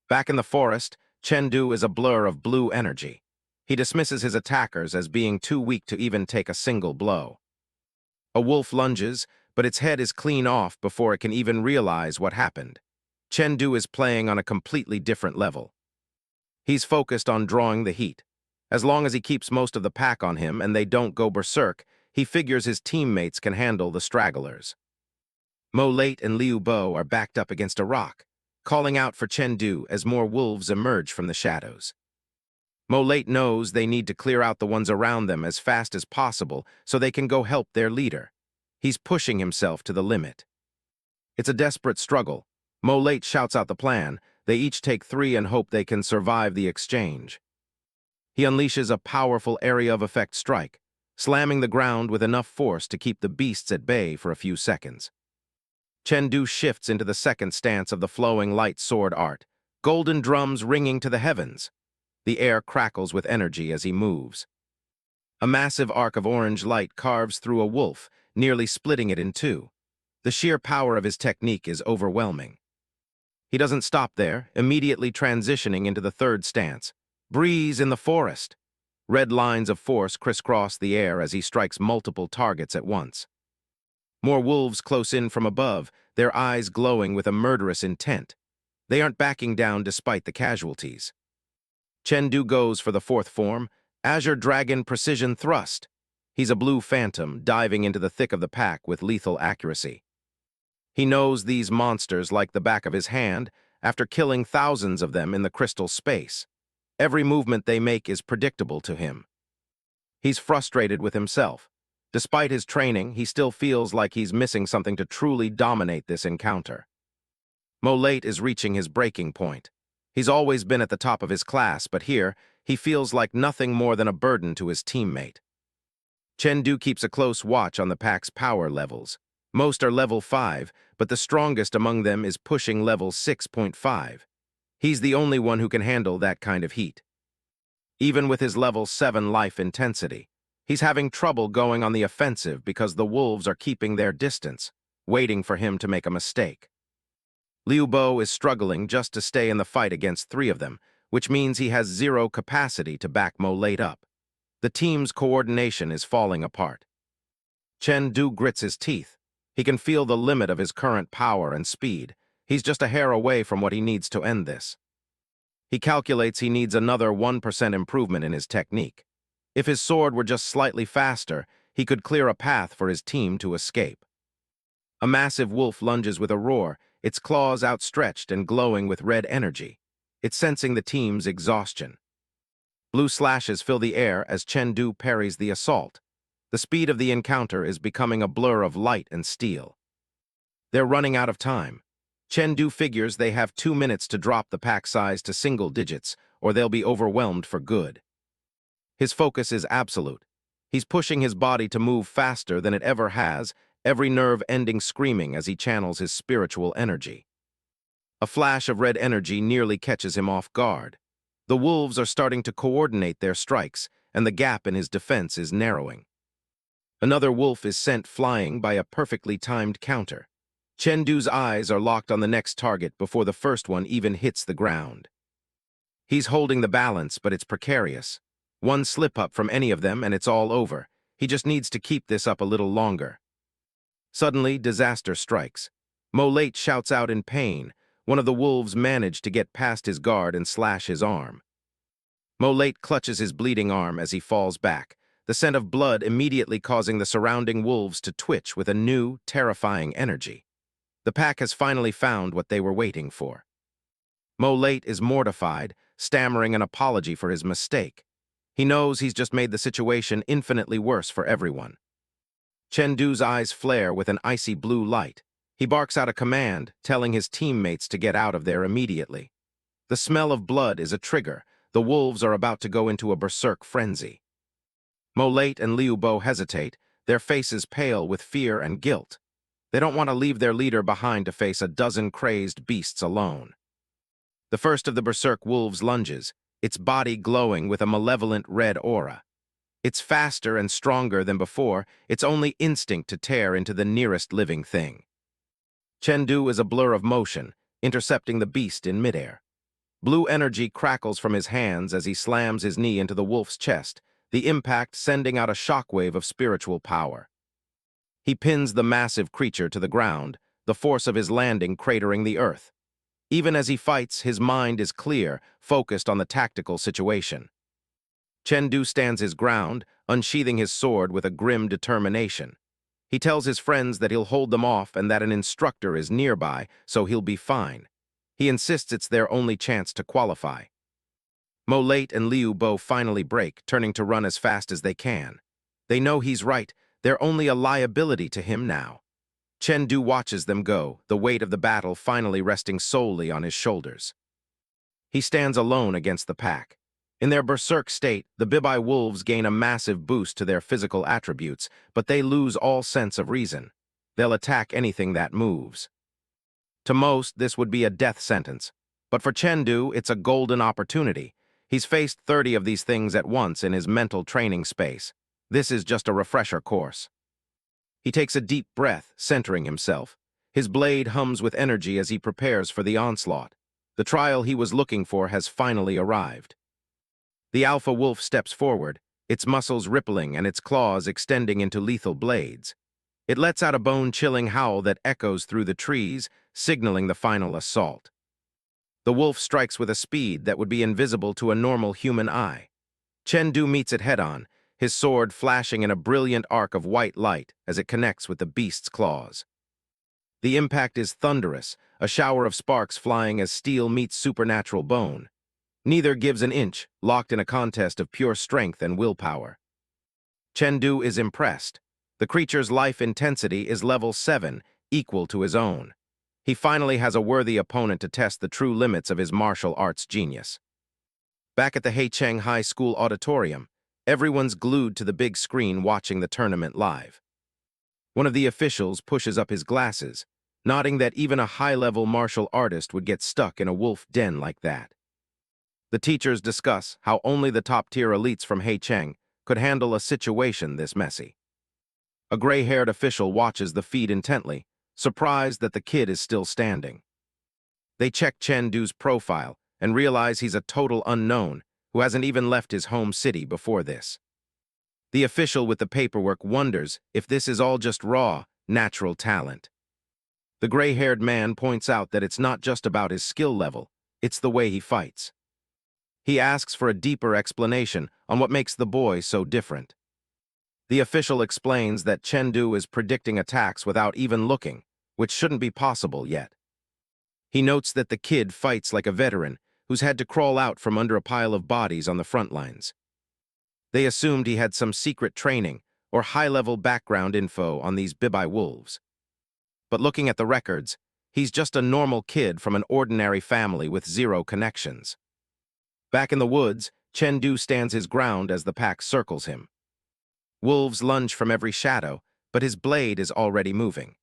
Back in the forest, Chengdu is a blur of blue energy. He dismisses his attackers as being too weak to even take a single blow. A wolf lunges, but its head is clean off before it can even realize what happened. Chen is playing on a completely different level. He's focused on drawing the heat. As long as he keeps most of the pack on him and they don't go berserk, he figures his teammates can handle the stragglers. Mo Late and Liu Bo are backed up against a rock, calling out for Chen as more wolves emerge from the shadows. Mo Late knows they need to clear out the ones around them as fast as possible so they can go help their leader. He's pushing himself to the limit. It's a desperate struggle. Mo Late shouts out the plan. They each take 3 and hope they can survive the exchange. He unleashes a powerful area of effect strike, slamming the ground with enough force to keep the beasts at bay for a few seconds. Chen shifts into the second stance of the flowing light sword art, golden drums ringing to the heavens. The air crackles with energy as he moves. A massive arc of orange light carves through a wolf, nearly splitting it in two. The sheer power of his technique is overwhelming. He doesn't stop there, immediately transitioning into the third stance. Breeze in the forest. Red lines of force crisscross the air as he strikes multiple targets at once. More wolves close in from above, their eyes glowing with a murderous intent. They aren't backing down despite the casualties. Chen goes for the fourth form, Azure Dragon Precision Thrust. He's a blue phantom diving into the thick of the pack with lethal accuracy. He knows these monsters like the back of his hand after killing thousands of them in the crystal space. Every movement they make is predictable to him. He's frustrated with himself. Despite his training, he still feels like he's missing something to truly dominate this encounter. Mo Late is reaching his breaking point. He's always been at the top of his class, but here, he feels like nothing more than a burden to his teammate. Chen keeps a close watch on the pack's power levels. Most are level 5, but the strongest among them is pushing level 6.5. He's the only one who can handle that kind of heat. Even with his level 7 life intensity, he's having trouble going on the offensive because the wolves are keeping their distance, waiting for him to make a mistake. Liu Bo is struggling just to stay in the fight against 3 of them, which means he has 0 capacity to back Mo Late up. The team's coordination is falling apart. Chen grits his teeth. He can feel the limit of his current power and speed. He's just a hair away from what he needs to end this. He calculates he needs another 1% improvement in his technique. If his sword were just slightly faster, he could clear a path for his team to escape. A massive wolf lunges with a roar, its claws outstretched and glowing with red energy. It's sensing the team's exhaustion. Blue slashes fill the air as Chen parries the assault. The speed of the encounter is becoming a blur of light and steel. They're running out of time. Chen figures they have 2 minutes to drop the pack size to single digits, or they'll be overwhelmed for good. His focus is absolute. He's pushing his body to move faster than it ever has, every nerve ending screaming as he channels his spiritual energy. A flash of red energy nearly catches him off guard. The wolves are starting to coordinate their strikes, and the gap in his defense is narrowing. Another wolf is sent flying by a perfectly timed counter. Chen eyes are locked on the next target before the first one even hits the ground. He's holding the balance, but it's precarious. One slip-up from any of them and it's all over. He just needs to keep this up a little longer. Suddenly, disaster strikes. Mo Late shouts out in pain. One of the wolves managed to get past his guard and slash his arm. Mo Late clutches his bleeding arm as he falls back, the scent of blood immediately causing the surrounding wolves to twitch with a new, terrifying energy. The pack has finally found what they were waiting for. Mo Late is mortified, stammering an apology for his mistake. He knows he's just made the situation infinitely worse for everyone. Chen eyes flare with an icy blue light. He barks out a command, telling his teammates to get out of there immediately. The smell of blood is a trigger. The wolves are about to go into a berserk frenzy. Mo Late and Liu Bo hesitate, their faces pale with fear and guilt. They don't want to leave their leader behind to face a dozen crazed beasts alone. The first of the berserk wolves lunges, its body glowing with a malevolent red aura. It's faster and stronger than before, its only instinct to tear into the nearest living thing. Chen is a blur of motion, intercepting the beast in midair. Blue energy crackles from his hands as he slams his knee into the wolf's chest, the impact sending out a shockwave of spiritual power. He pins the massive creature to the ground, the force of his landing cratering the earth. Even as he fights, his mind is clear, focused on the tactical situation. Chen stands his ground, unsheathing his sword with a grim determination. He tells his friends that he'll hold them off and that an instructor is nearby, so he'll be fine. He insists it's their only chance to qualify. Mo Late and Liu Bo finally break, turning to run as fast as they can. They know he's right, they're only a liability to him now. Chen watches them go, the weight of the battle finally resting solely on his shoulders. He stands alone against the pack. In their berserk state, the Bibai wolves gain a massive boost to their physical attributes, but they lose all sense of reason. They'll attack anything that moves. To most, this would be a death sentence. But for Chen, it's a golden opportunity. He's faced 30 of these things at once in his mental training space. This is just a refresher course. He takes a deep breath, centering himself. His blade hums with energy as he prepares for the onslaught. The trial he was looking for has finally arrived. The alpha wolf steps forward, its muscles rippling and its claws extending into lethal blades. It lets out a bone-chilling howl that echoes through the trees, signaling the final assault. The wolf strikes with a speed that would be invisible to a normal human eye. Chen meets it head-on, his sword flashing in a brilliant arc of white light as it connects with the beast's claws. The impact is thunderous, a shower of sparks flying as steel meets supernatural bone. Neither gives an inch, locked in a contest of pure strength and willpower. Chen is impressed. The creature's life intensity is level 7, equal to his own. He finally has a worthy opponent to test the true limits of his martial arts genius. Back at the Heicheng High School auditorium, everyone's glued to the big screen watching the tournament live. One of the officials pushes up his glasses, nodding that even a high-level martial artist would get stuck in a wolf den like that. The teachers discuss how only the top-tier elites from Heicheng could handle a situation this messy. A gray-haired official watches the feed intently, surprised that the kid is still standing. They check Chen profile and realize he's a total unknown who hasn't even left his home city before this. The official with the paperwork wonders if this is all just raw, natural talent. The gray-haired man points out that it's not just about his skill level, it's the way he fights. He asks for a deeper explanation on what makes the boy so different. The official explains that Chen is predicting attacks without even looking, which shouldn't be possible yet. He notes that the kid fights like a veteran who's had to crawl out from under a pile of bodies on the front lines. They assumed he had some secret training or high-level background info on these Bibai wolves. But looking at the records, he's just a normal kid from an ordinary family with zero connections. Back in the woods, Chen stands his ground as the pack circles him. Wolves lunge from every shadow, but his blade is already moving.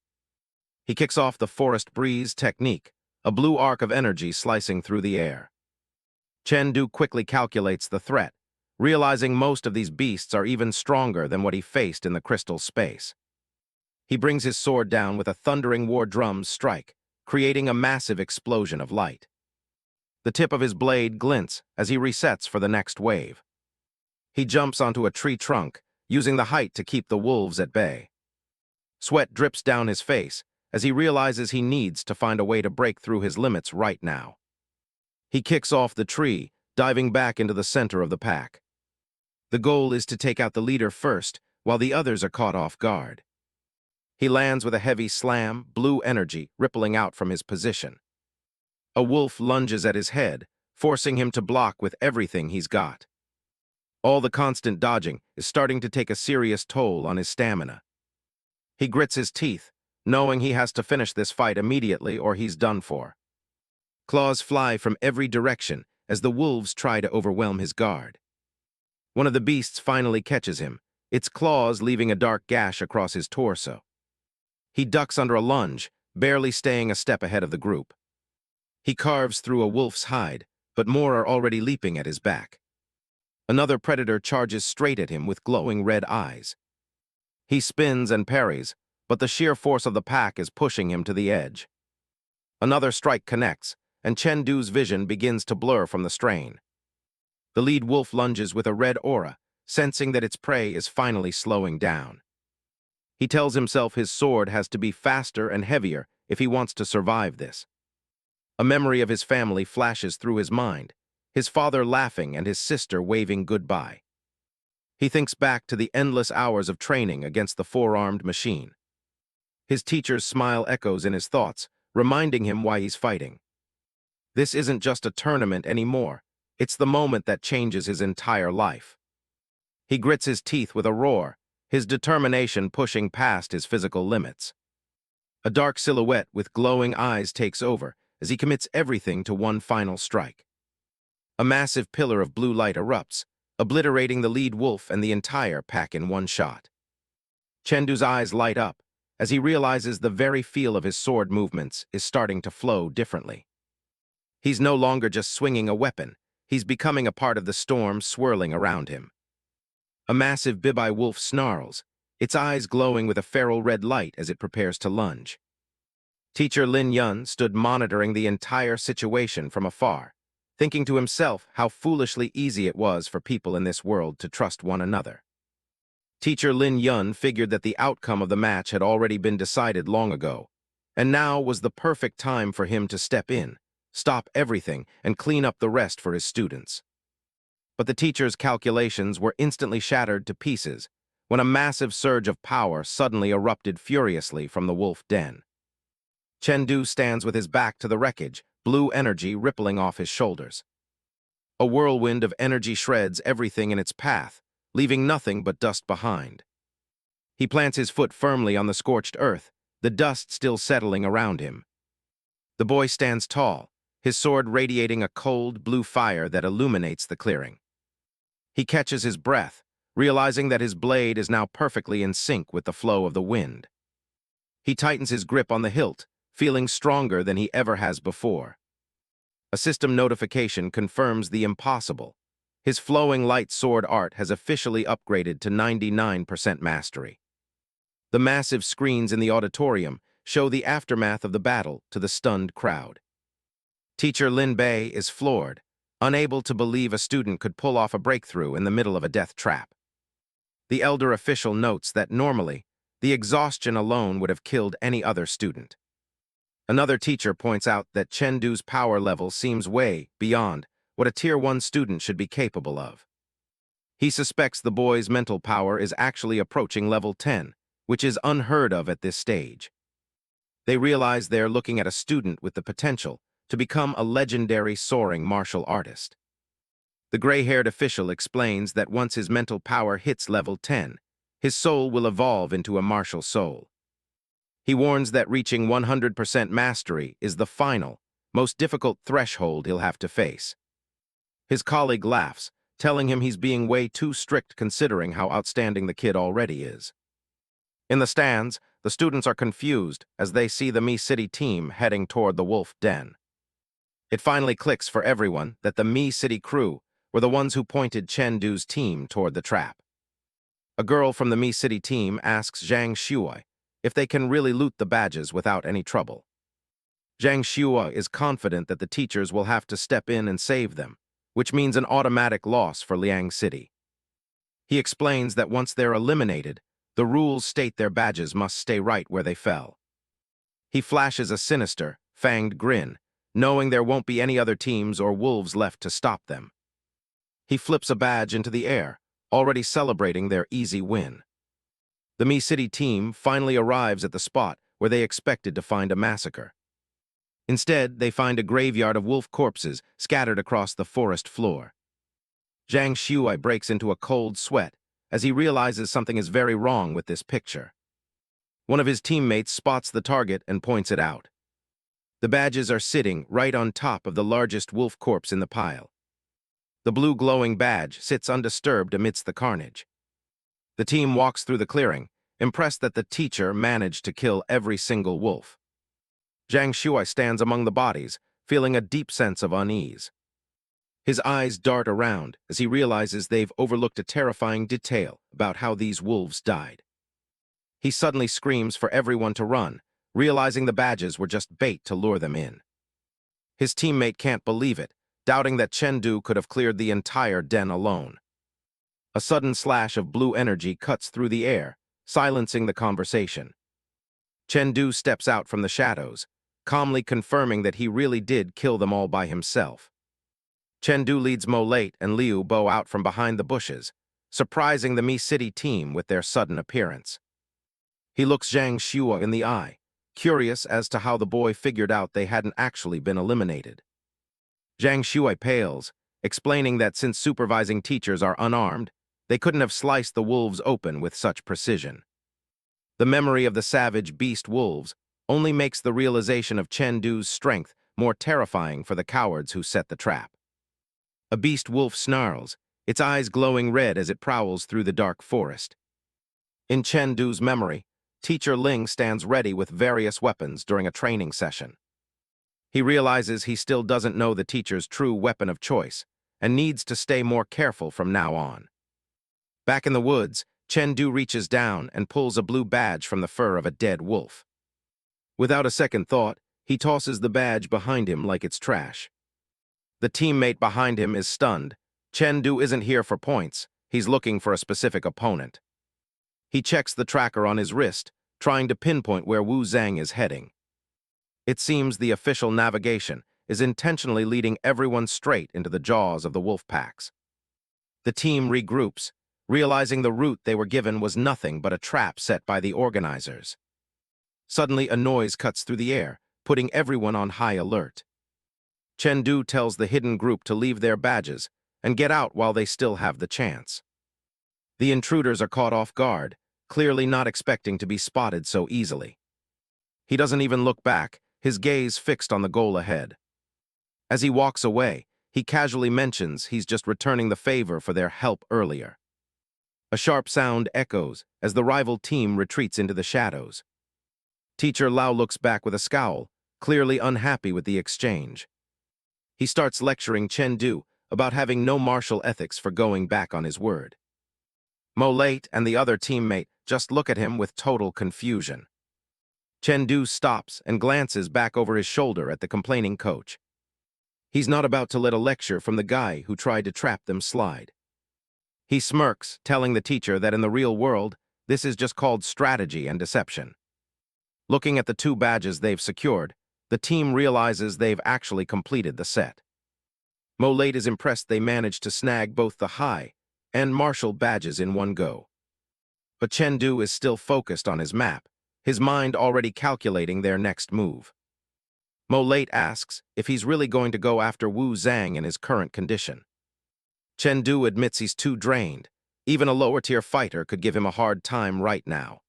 He kicks off the forest breeze technique, a blue arc of energy slicing through the air. Chen quickly calculates the threat, realizing most of these beasts are even stronger than what he faced in the crystal space. He brings his sword down with a thundering war drum's strike, creating a massive explosion of light. The tip of his blade glints as he resets for the next wave. He jumps onto a tree trunk, using the height to keep the wolves at bay. Sweat drips down his face as he realizes he needs to find a way to break through his limits right now. He kicks off the tree, diving back into the center of the pack. The goal is to take out the leader first, while the others are caught off guard. He lands with a heavy slam, blue energy rippling out from his position. A wolf lunges at his head, forcing him to block with everything he's got. All the constant dodging is starting to take a serious toll on his stamina. He grits his teeth, knowing he has to finish this fight immediately or he's done for. Claws fly from every direction as the wolves try to overwhelm his guard. One of the beasts finally catches him, its claws leaving a dark gash across his torso. He ducks under a lunge, barely staying a step ahead of the group. He carves through a wolf's hide, but more are already leaping at his back. Another predator charges straight at him with glowing red eyes. He spins and parries, but the sheer force of the pack is pushing him to the edge. Another strike connects, and Chen vision begins to blur from the strain. The lead wolf lunges with a red aura, sensing that its prey is finally slowing down. He tells himself his sword has to be faster and heavier if he wants to survive this. A memory of his family flashes through his mind, his father laughing and his sister waving goodbye. He thinks back to the endless hours of training against the four-armed machine. His teacher's smile echoes in his thoughts, reminding him why he's fighting. This isn't just a tournament anymore. It's the moment that changes his entire life. He grits his teeth with a roar, his determination pushing past his physical limits. A dark silhouette with glowing eyes takes over as he commits everything to one final strike. A massive pillar of blue light erupts, obliterating the lead wolf and the entire pack in one shot. Chendu's eyes light up as he realizes the very feel of his sword movements is starting to flow differently. He's no longer just swinging a weapon, he's becoming a part of the storm swirling around him. A massive bibai wolf snarls, its eyes glowing with a feral red light as it prepares to lunge. Teacher Lin Yun stood monitoring the entire situation from afar, thinking to himself how foolishly easy it was for people in this world to trust one another. Teacher Lin Yun figured that the outcome of the match had already been decided long ago, and now was the perfect time for him to step in, stop everything, and clean up the rest for his students. But the teacher's calculations were instantly shattered to pieces when a massive surge of power suddenly erupted furiously from the wolf den. Chengdu stands with his back to the wreckage, blue energy rippling off his shoulders. A whirlwind of energy shreds everything in its path, leaving nothing but dust behind. He plants his foot firmly on the scorched earth, the dust still settling around him. The boy stands tall, his sword radiating a cold, blue fire that illuminates the clearing. He catches his breath, realizing that his blade is now perfectly in sync with the flow of the wind. He tightens his grip on the hilt, feeling stronger than he ever has before. A system notification confirms the impossible. His flowing light sword art has officially upgraded to 99% mastery. The massive screens in the auditorium show the aftermath of the battle to the stunned crowd. Teacher Lin Bei is floored, unable to believe a student could pull off a breakthrough in the middle of a death trap. The elder official notes that normally, the exhaustion alone would have killed any other student. Another teacher points out that Chengdu's power level seems way beyond what a Tier 1 student should be capable of. He suspects the boy's mental power is actually approaching level 10, which is unheard of at this stage. They realize they're looking at a student with the potential to become a legendary soaring martial artist. The gray-haired official explains that once his mental power hits level 10, his soul will evolve into a martial soul. He warns that reaching 100% mastery is the final, most difficult threshold he'll have to face. His colleague laughs, telling him he's being way too strict considering how outstanding the kid already is. In the stands, the students are confused as they see the Mi City team heading toward the wolf den. It finally clicks for everyone that the Mi City crew were the ones who pointed Chengdu's team toward the trap. A girl from the Mi City team asks Zhang Shuai if they can really loot the badges without any trouble. Zhang Shuai is confident that the teachers will have to step in and save them, which means an automatic loss for Liang City. He explains that once they're eliminated, the rules state their badges must stay right where they fell. He flashes a sinister, fanged grin, knowing there won't be any other teams or wolves left to stop them. He flips a badge into the air, already celebrating their easy win. The Mi City team finally arrives at the spot where they expected to find a massacre. Instead, they find a graveyard of wolf corpses scattered across the forest floor. Zhang Shuai breaks into a cold sweat as he realizes something is very wrong with this picture. One of his teammates spots the target and points it out. The badges are sitting right on top of the largest wolf corpse in the pile. The blue glowing badge sits undisturbed amidst the carnage. The team walks through the clearing, impressed that the teacher managed to kill every single wolf. Zhang Shuai stands among the bodies, feeling a deep sense of unease. His eyes dart around as he realizes they've overlooked a terrifying detail about how these wolves died. He suddenly screams for everyone to run, realizing the badges were just bait to lure them in. His teammate can't believe it, doubting that Chengdu could have cleared the entire den alone. A sudden slash of blue energy cuts through the air, silencing the conversation. Chen Du steps out from the shadows, calmly confirming that he really did kill them all by himself. Chen Du leads Mo Late and Liu Bo out from behind the bushes, surprising the Mi City team with their sudden appearance. He looks Zhang Xue in the eye, curious as to how the boy figured out they hadn't actually been eliminated. Zhang Xue pales, explaining that since supervising teachers are unarmed, they couldn't have sliced the wolves open with such precision. The memory of the savage beast wolves only makes the realization of Chen Du's strength more terrifying for the cowards who set the trap. A beast wolf snarls, its eyes glowing red as it prowls through the dark forest. In Chen Du's memory, Teacher Ling stands ready with various weapons during a training session. He realizes he still doesn't know the teacher's true weapon of choice and needs to stay more careful from now on. Back in the woods, Chen Du reaches down and pulls a blue badge from the fur of a dead wolf. Without a second thought, he tosses the badge behind him like it's trash. The teammate behind him is stunned. Chen Du isn't here for points, he's looking for a specific opponent. He checks the tracker on his wrist, trying to pinpoint where Wu Zhang is heading. It seems the official navigation is intentionally leading everyone straight into the jaws of the wolf packs. The team regroups, realizing the route they were given was nothing but a trap set by the organizers. Suddenly, a noise cuts through the air, putting everyone on high alert. Chen Du tells the hidden group to leave their badges and get out while they still have the chance. The intruders are caught off guard, clearly not expecting to be spotted so easily. He doesn't even look back, his gaze fixed on the goal ahead. As he walks away, he casually mentions he's just returning the favor for their help earlier. A sharp sound echoes as the rival team retreats into the shadows. Teacher Lao looks back with a scowl, clearly unhappy with the exchange. He starts lecturing Chen Du about having no martial ethics for going back on his word. Mo Late and the other teammate just look at him with total confusion. Chen Du stops and glances back over his shoulder at the complaining coach. He's not about to let a lecture from the guy who tried to trap them slide. He smirks, telling the teacher that in the real world, this is just called strategy and deception. Looking at the 2 badges they've secured, the team realizes they've actually completed the set. Mo Late is impressed they managed to snag both the high and martial badges in one go. But Chen Du is still focused on his map, his mind already calculating their next move. Mo Late asks if he's really going to go after Wu Zhang in his current condition. Chen Du admits he's too drained. Even a lower-tier fighter could give him a hard time right now.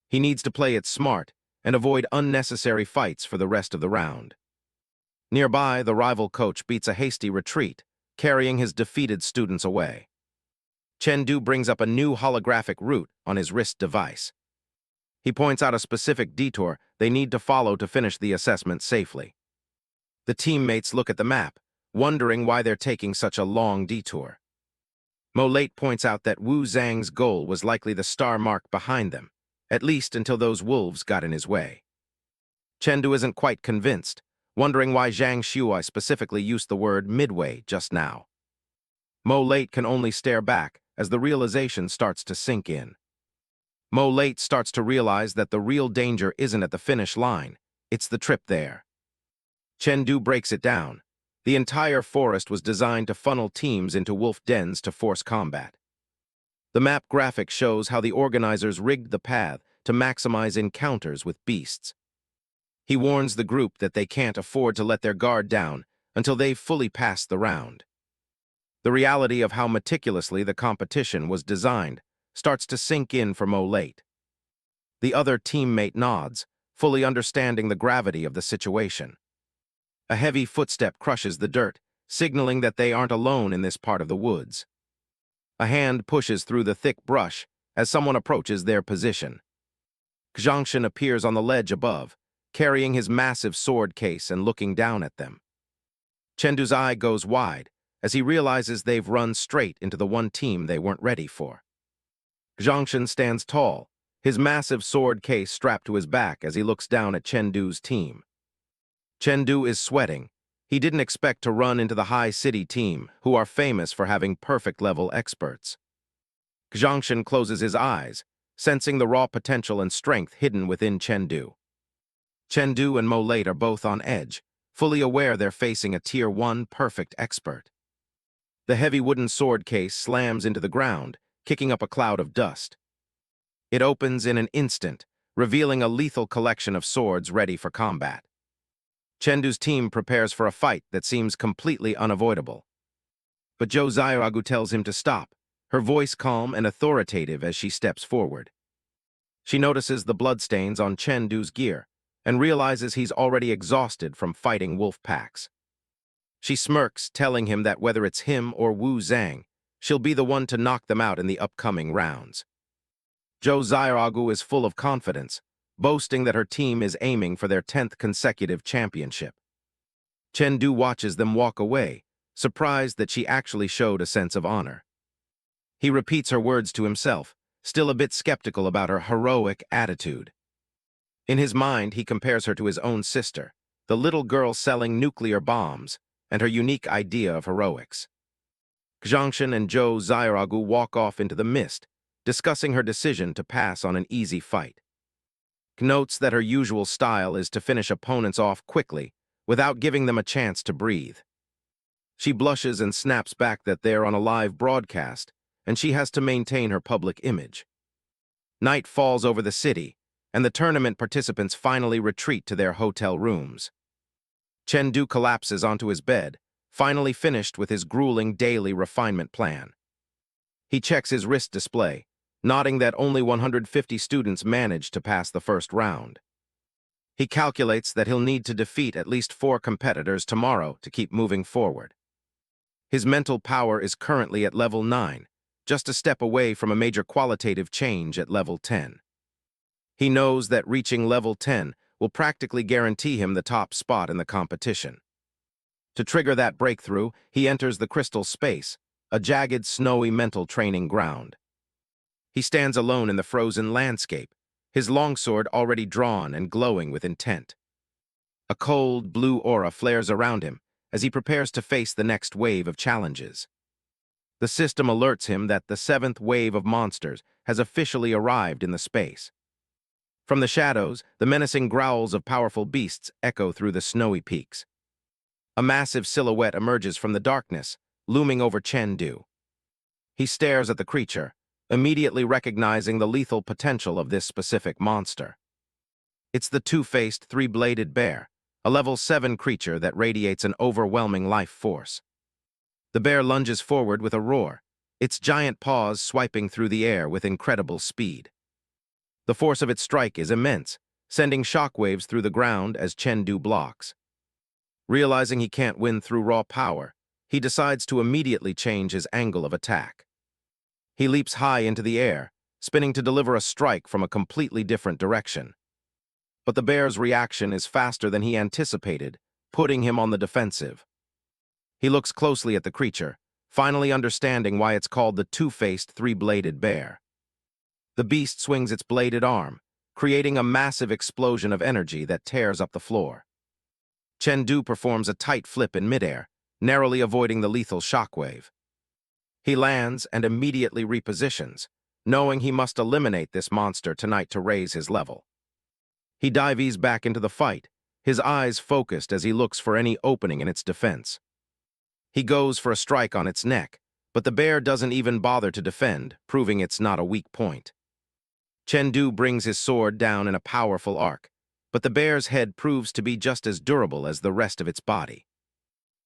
He needs to play it smart and avoid unnecessary fights for the rest of the round. Nearby, the rival coach beats a hasty retreat, carrying his defeated students away. Chen Du brings up a new holographic route on his wrist device. He points out a specific detour they need to follow to finish the assessment safely. The teammates look at the map, wondering why they're taking such a long detour. Mo Late points out that Wu Zhang's goal was likely the star mark behind them, at least until those wolves got in his way. Chen Du isn't quite convinced, wondering why Zhang Xue specifically used the word midway just now. Mo Late can only stare back as the realization starts to sink in. Mo Late starts to realize that the real danger isn't at the finish line, it's the trip there. Chen Du breaks it down. The entire forest was designed to funnel teams into wolf dens to force combat. The map graphic shows how the organizers rigged the path to maximize encounters with beasts. He warns the group that they can't afford to let their guard down until they've fully passed the round. The reality of how meticulously the competition was designed starts to sink in for Mo Late. The other teammate nods, fully understanding the gravity of the situation. A heavy footstep crushes the dirt, signaling that they aren't alone in this part of the woods. A hand pushes through the thick brush as someone approaches their position. Zhangshan appears on the ledge above, carrying his massive sword case and looking down at them. Chen Du's eye goes wide as he realizes they've run straight into the one team they weren't ready for. Zhangshan stands tall, his massive sword case strapped to his back as he looks down at Chen Du's team. Chen Du is sweating. He didn't expect to run into the High City team, who are famous for having perfect-level experts. Zhangshan closes his eyes, sensing the raw potential and strength hidden within Chen. Chen and Molate are both on edge, fully aware they're facing a Tier 1 perfect expert. The heavy wooden sword case slams into the ground, kicking up a cloud of dust. It opens in an instant, revealing a lethal collection of swords ready for combat. Chendu's team prepares for a fight that seems completely unavoidable. But Zhou Xiaogu tells him to stop, her voice calm and authoritative as she steps forward. She notices the bloodstains on Chendu's gear and realizes he's already exhausted from fighting wolf packs. She smirks, telling him that whether it's him or Wu Zhang, she'll be the one to knock them out in the upcoming rounds. Zhou Xiaogu is full of confidence, boasting that her team is aiming for their 10th consecutive championship. Chen watches them walk away, surprised that she actually showed a sense of honor. He repeats her words to himself, still a bit skeptical about her heroic attitude. In his mind, he compares her to his own sister, the little girl selling nuclear bombs, and her unique idea of heroics. Zhangshan and Zhou Xiaogu walk off into the mist, discussing her decision to pass on an easy fight. Notes that her usual style is to finish opponents off quickly, without giving them a chance to breathe. She blushes and snaps back that they're on a live broadcast, and she has to maintain her public image. Night falls over the city, and the tournament participants finally retreat to their hotel rooms. Chen collapses onto his bed, finally finished with his grueling daily refinement plan. He checks his wrist display, noting that only 150 students managed to pass the first round. He calculates that he'll need to defeat at least 4 competitors tomorrow to keep moving forward. His mental power is currently at level 9, just a step away from a major qualitative change at level 10. He knows that reaching level 10 will practically guarantee him the top spot in the competition. To trigger that breakthrough, he enters the crystal space, a jagged, snowy mental training ground. He stands alone in the frozen landscape, his longsword already drawn and glowing with intent. A cold, blue aura flares around him as he prepares to face the next wave of challenges. The system alerts him that the 7th wave of monsters has officially arrived in the space. From the shadows, the menacing growls of powerful beasts echo through the snowy peaks. A massive silhouette emerges from the darkness, looming over Chen. He stares at the creature, immediately recognizing the lethal potential of this specific monster. It's the two-faced, three-bladed bear, a level 7 creature that radiates an overwhelming life force. The bear lunges forward with a roar, its giant paws swiping through the air with incredible speed. The force of its strike is immense, sending shockwaves through the ground as Chen blocks. Realizing he can't win through raw power, he decides to immediately change his angle of attack. He leaps high into the air, spinning to deliver a strike from a completely different direction. But the bear's reaction is faster than he anticipated, putting him on the defensive. He looks closely at the creature, finally understanding why it's called the two-faced, three-bladed bear. The beast swings its bladed arm, creating a massive explosion of energy that tears up the floor. Chen performs a tight flip in midair, narrowly avoiding the lethal shockwave. He lands and immediately repositions, knowing he must eliminate this monster tonight to raise his level. He dives back into the fight, his eyes focused as he looks for any opening in its defense. He goes for a strike on its neck, but the bear doesn't even bother to defend, proving it's not a weak point. Chen brings his sword down in a powerful arc, but the bear's head proves to be just as durable as the rest of its body.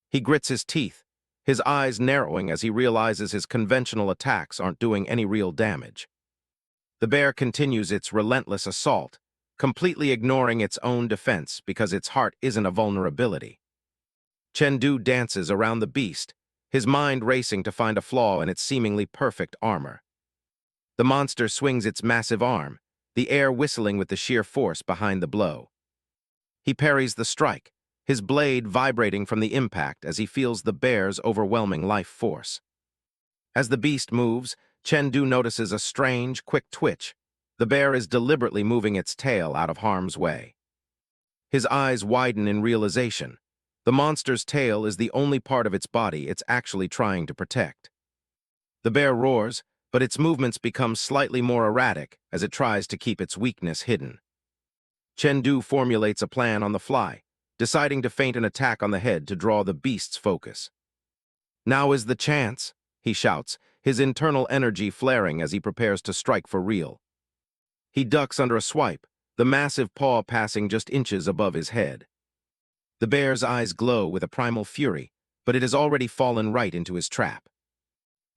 He grits his teeth, his eyes narrowing as he realizes his conventional attacks aren't doing any real damage. The bear continues its relentless assault, completely ignoring its own defense because its heart isn't a vulnerability. Chen dances around the beast, his mind racing to find a flaw in its seemingly perfect armor. The monster swings its massive arm, the air whistling with the sheer force behind the blow. He parries the strike, his blade vibrating from the impact as he feels the bear's overwhelming life force. As the beast moves, Chen notices a strange, quick twitch. The bear is deliberately moving its tail out of harm's way. His eyes widen in realization. The monster's tail is the only part of its body it's actually trying to protect. The bear roars, but its movements become slightly more erratic as it tries to keep its weakness hidden. Chen formulates a plan on the fly, deciding to feint an attack on the head to draw the beast's focus. "Now is the chance," he shouts, his internal energy flaring as he prepares to strike for real. He ducks under a swipe, the massive paw passing just inches above his head. The bear's eyes glow with a primal fury, but it has already fallen right into his trap.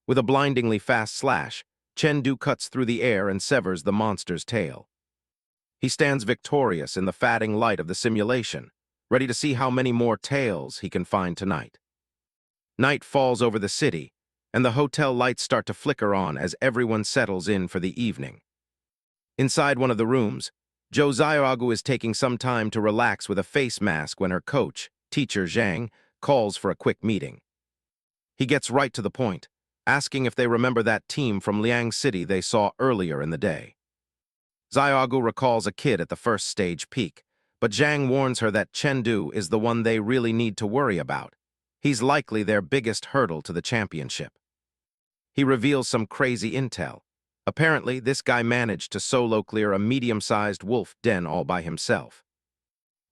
With a blindingly fast slash, Chen cuts through the air and severs the monster's tail. He stands victorious in the fatting light of the simulation, ready to see how many more tails he can find tonight. Night falls over the city, and the hotel lights start to flicker on as everyone settles in for the evening. Inside one of the rooms, Xiaogu is taking some time to relax with a face mask when her coach, teacher Zhang, calls for a quick meeting. He gets right to the point, asking if they remember that team from Liang City they saw earlier in the day. Xiaogu recalls a kid at the first stage peak, but Zhang warns her that Chen is the one they really need to worry about. He's likely their biggest hurdle to the championship. He reveals some crazy intel. Apparently, this guy managed to solo clear a medium-sized wolf den all by himself.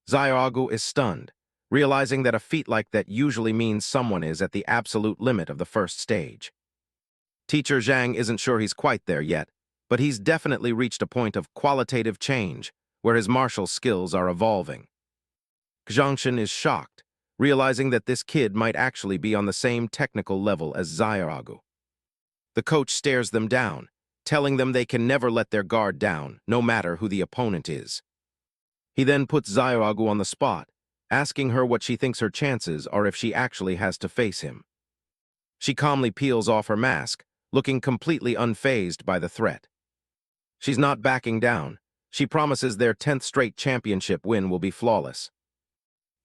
Xiaogu is stunned, realizing that a feat like that usually means someone is at the absolute limit of the first stage. Teacher Zhang isn't sure he's quite there yet, but he's definitely reached a point of qualitative change, where his martial skills are evolving. Chen is shocked, realizing that this kid might actually be on the same technical level as Xiaogu. The coach stares them down, telling them they can never let their guard down, no matter who the opponent is. He then puts Xiaogu on the spot, asking her what she thinks her chances are if she actually has to face him. She calmly peels off her mask, looking completely unfazed by the threat. She's not backing down. She promises their 10th straight championship win will be flawless.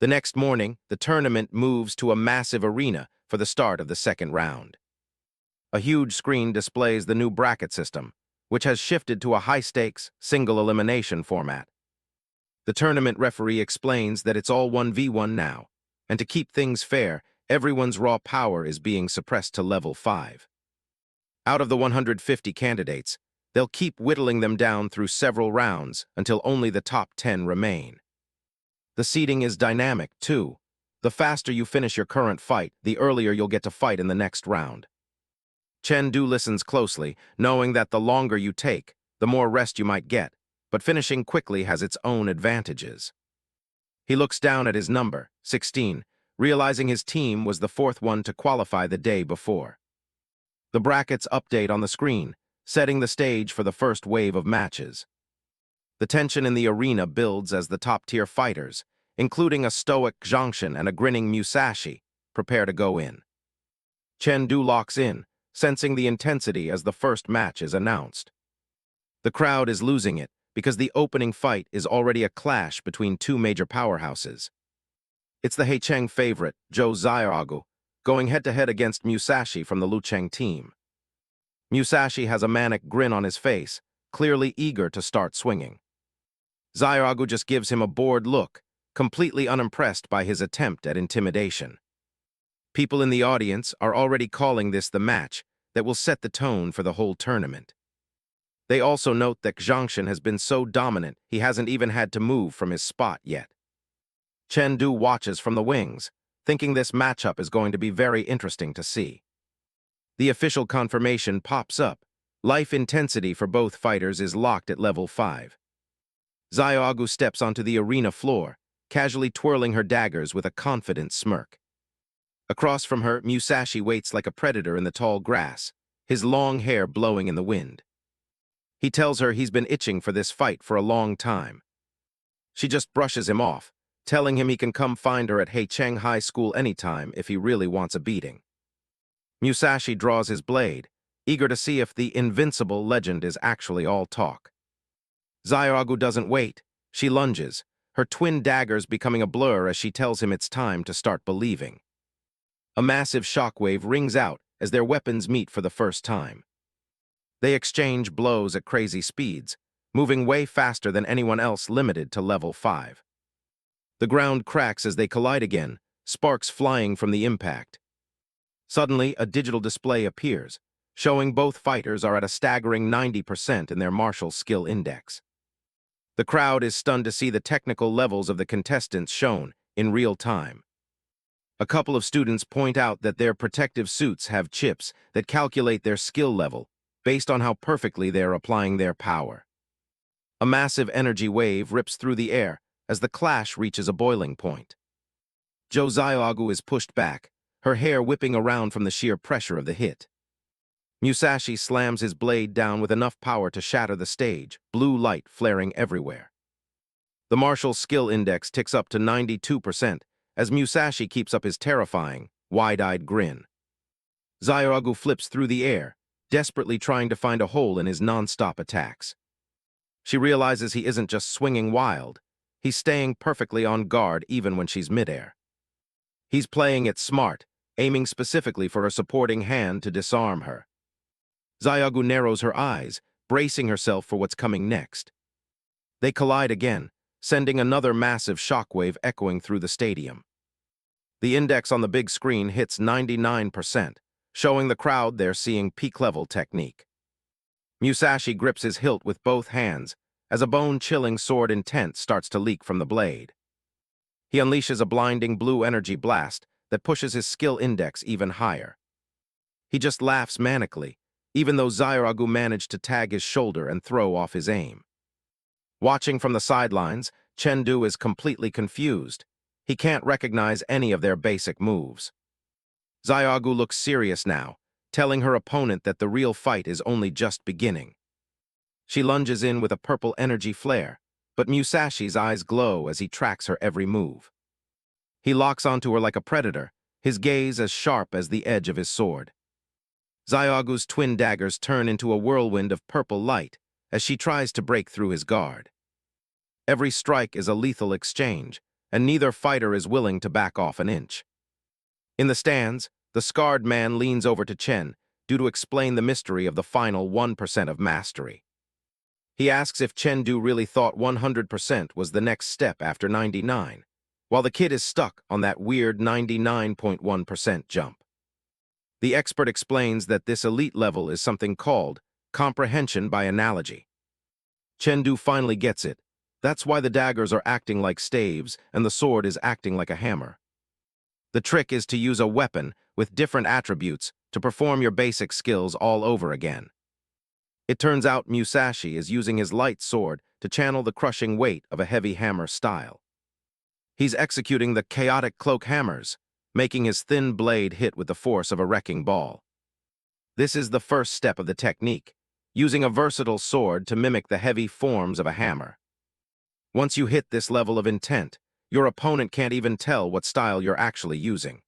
The next morning, the tournament moves to a massive arena for the start of the second round. A huge screen displays the new bracket system, which has shifted to a high-stakes, single-elimination format. The tournament referee explains that it's all 1v1 now, and to keep things fair, everyone's raw power is being suppressed to level 5. Out of the 150 candidates, they'll keep whittling them down through several rounds until only the top 10 remain. The seeding is dynamic, too. The faster you finish your current fight, the earlier you'll get to fight in the next round. Chen listens closely, knowing that the longer you take, the more rest you might get, but finishing quickly has its own advantages. He looks down at his number, 16, realizing his team was the fourth one to qualify the day before. The brackets update on the screen, setting the stage for the first wave of matches. The tension in the arena builds as the top-tier fighters, including a stoic Chen and a grinning Musashi, prepare to go in. Chen locks in, sensing the intensity as the first match is announced. The crowd is losing it because the opening fight is already a clash between two major powerhouses. It's the Heicheng favorite, Xiaogu, going head-to-head against Musashi from the Lucheng team. Musashi has a manic grin on his face, clearly eager to start swinging. Xiaogu just gives him a bored look, completely unimpressed by his attempt at intimidation. People in the audience are already calling this the match that will set the tone for the whole tournament. They also note that Chen has been so dominant he hasn't even had to move from his spot yet. Chen watches from the wings, thinking this matchup is going to be very interesting to see. The official confirmation pops up. Life intensity for both fighters is locked at level 5. Xiaogu steps onto the arena floor, casually twirling her daggers with a confident smirk. Across from her, Musashi waits like a predator in the tall grass, his long hair blowing in the wind. He tells her he's been itching for this fight for a long time. She just brushes him off, telling him he can come find her at Heicheng High School anytime if he really wants a beating. Musashi draws his blade, eager to see if the invincible legend is actually all talk. Xiaogu doesn't wait. She lunges, her twin daggers becoming a blur as she tells him it's time to start believing. A massive shockwave rings out as their weapons meet for the first time. They exchange blows at crazy speeds, moving way faster than anyone else limited to level 5. The ground cracks as they collide again, sparks flying from the impact. Suddenly, a digital display appears, showing both fighters are at a staggering 90% in their martial skill index. The crowd is stunned to see the technical levels of the contestants shown in real time. A couple of students point out that their protective suits have chips that calculate their skill level based on how perfectly they are applying their power. A massive energy wave rips through the air as the clash reaches a boiling point. Jo Zyaogu is pushed back, her hair whipping around from the sheer pressure of the hit. Musashi slams his blade down with enough power to shatter the stage, blue light flaring everywhere. The martial skill index ticks up to 92% as Musashi keeps up his terrifying, wide-eyed grin. Zyaogu flips through the air, desperately trying to find a hole in his non-stop attacks. She realizes he isn't just swinging wild, he's staying perfectly on guard even when she's midair. He's playing it smart, aiming specifically for a supporting hand to disarm her. Zyaogu narrows her eyes, bracing herself for what's coming next. They collide again, sending another massive shockwave echoing through the stadium. The index on the big screen hits 99%, showing the crowd they're seeing peak-level technique. Musashi grips his hilt with both hands as a bone-chilling sword intent starts to leak from the blade. He unleashes a blinding blue energy blast that pushes his skill index even higher. He just laughs manically, even though Zyaogu managed to tag his shoulder and throw off his aim. Watching from the sidelines, Chen is completely confused. He can't recognize any of their basic moves. Zyaogu looks serious now, telling her opponent that the real fight is only just beginning. She lunges in with a purple energy flare, but Musashi's eyes glow as he tracks her every move. He locks onto her like a predator, his gaze as sharp as the edge of his sword. Zyaogu's twin daggers turn into a whirlwind of purple light as she tries to break through his guard. Every strike is a lethal exchange, and neither fighter is willing to back off an inch. In the stands, the scarred man leans over to Chen to explain the mystery of the final 1% of mastery. He asks if Chen really thought 100% was the next step after 99, while the kid is stuck on that weird 99.1% jump. The expert explains that this elite level is something called comprehension by analogy. Chen finally gets it. That's why the daggers are acting like staves and the sword is acting like a hammer. The trick is to use a weapon with different attributes to perform your basic skills all over again. It turns out Musashi is using his light sword to channel the crushing weight of a heavy hammer style. He's executing the chaotic cloak hammers, making his thin blade hit with the force of a wrecking ball. This is the first step of the technique, using a versatile sword to mimic the heavy forms of a hammer. Once you hit this level of intent, your opponent can't even tell what style you're actually using.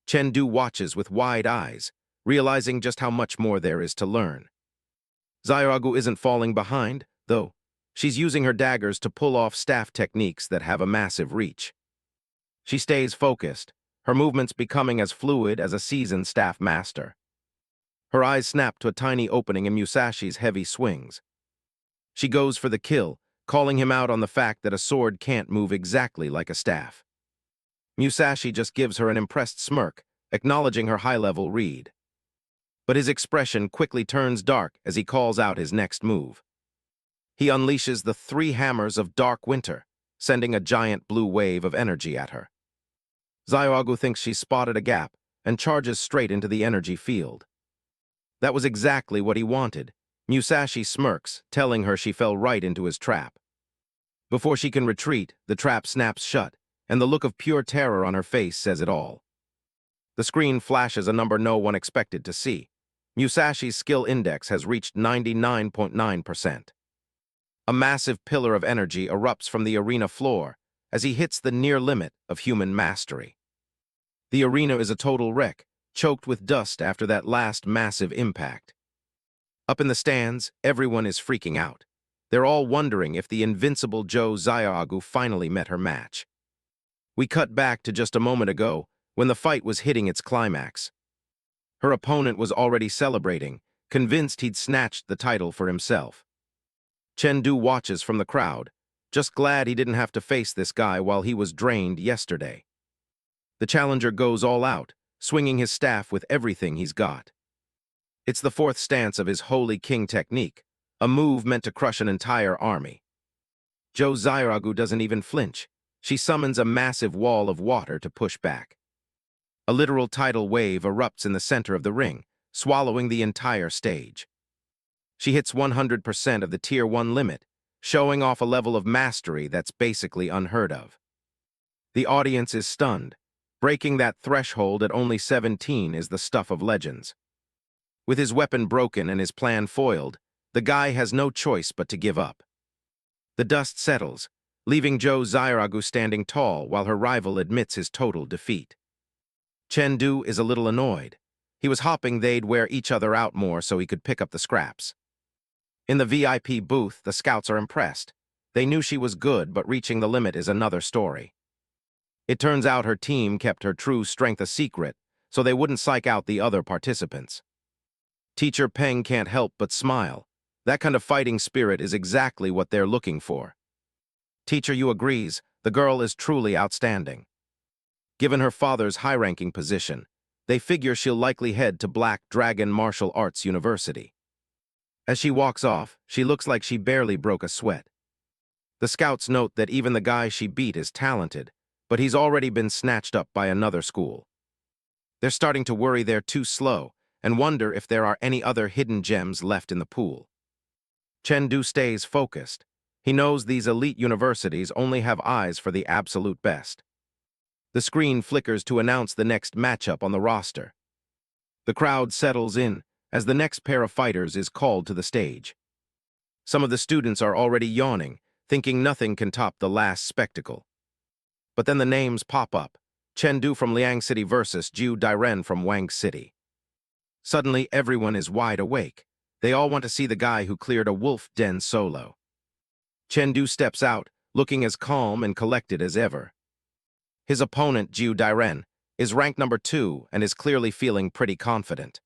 Chen watches with wide eyes, realizing just how much more there is to learn. Zyaogu isn't falling behind, though. She's using her daggers to pull off staff techniques that have a massive reach. She stays focused, her movements becoming as fluid as a seasoned staff master. Her eyes snap to a tiny opening in Musashi's heavy swings. She goes for the kill, calling him out on the fact that a sword can't move exactly like a staff. Musashi just gives her an impressed smirk, acknowledging her high-level read. But his expression quickly turns dark as he calls out his next move. He unleashes the 3 hammers of Dark Winter, sending a giant blue wave of energy at her. Zyaogu thinks she's spotted a gap and charges straight into the energy field. That was exactly what he wanted. Musashi smirks, telling her she fell right into his trap. Before she can retreat, the trap snaps shut, and the look of pure terror on her face says it all. The screen flashes a number no one expected to see. Musashi's skill index has reached 99.9%. A massive pillar of energy erupts from the arena floor as he hits the near limit of human mastery. The arena is a total wreck, choked with dust after that last massive impact. Up in the stands, everyone is freaking out. They're all wondering if the invincible Jo Zyaogu finally met her match. We cut back to just a moment ago when the fight was hitting its climax. Her opponent was already celebrating, convinced he'd snatched the title for himself. Chen watches from the crowd, just glad he didn't have to face this guy while he was drained yesterday. The challenger goes all out, swinging his staff with everything he's got. It's the fourth stance of his Holy King technique, a move meant to crush an entire army. Jo Zairagu doesn't even flinch. She summons a massive wall of water to push back. A literal tidal wave erupts in the center of the ring, swallowing the entire stage. She hits 100% of the Tier 1 limit, showing off a level of mastery that's basically unheard of. The audience is stunned. Breaking that threshold at only 17 is the stuff of legends. With his weapon broken and his plan foiled, the guy has no choice but to give up. The dust settles, leaving Jo Zairagu standing tall while her rival admits his total defeat. Chen is a little annoyed. He was hoping they'd wear each other out more so he could pick up the scraps. In the VIP booth, the scouts are impressed. They knew she was good, but reaching the limit is another story. It turns out her team kept her true strength a secret, so they wouldn't psych out the other participants. Teacher Peng can't help but smile. That kind of fighting spirit is exactly what they're looking for. Teacher Yu agrees, the girl is truly outstanding. Given her father's high-ranking position, they figure she'll likely head to Black Dragon Martial Arts University. As she walks off, she looks like she barely broke a sweat. The scouts note that even the guy she beat is talented, but he's already been snatched up by another school. They're starting to worry they're too slow and wonder if there are any other hidden gems left in the pool. Chen stays focused. He knows these elite universities only have eyes for the absolute best. The screen flickers to announce the next matchup on the roster. The crowd settles in as the next pair of fighters is called to the stage. Some of the students are already yawning, thinking nothing can top the last spectacle. But then the names pop up. Chen from Liang City versus Jiu Dairen from Wang City. Suddenly, everyone is wide awake. They all want to see the guy who cleared a wolf den solo. Chen steps out, looking as calm and collected as ever. His opponent, Jiu Dairen, is ranked number 2 and is clearly feeling pretty confident.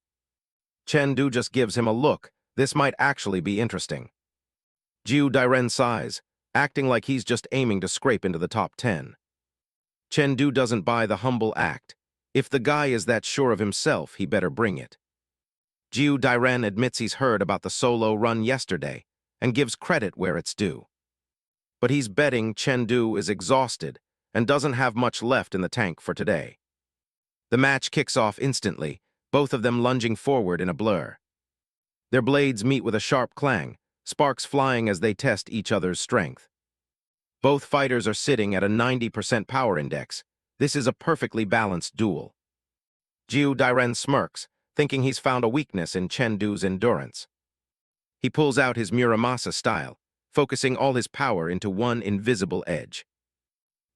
Chen just gives him a look. This might actually be interesting. Jiu Dairen sighs, acting like he's just aiming to scrape into the top 10. Chen doesn't buy the humble act. If the guy is that sure of himself, he better bring it. Jiu Dairen admits he's heard about the solo run yesterday and gives credit where it's due. But he's betting Chen is exhausted and doesn't have much left in the tank for today. The match kicks off instantly, both of them lunging forward in a blur. Their blades meet with a sharp clang, sparks flying as they test each other's strength. Both fighters are sitting at a 90% power index. This is a perfectly balanced duel. Jiu Dairen smirks, thinking he's found a weakness in Chen endurance. He pulls out his Muramasa style, focusing all his power into one invisible edge.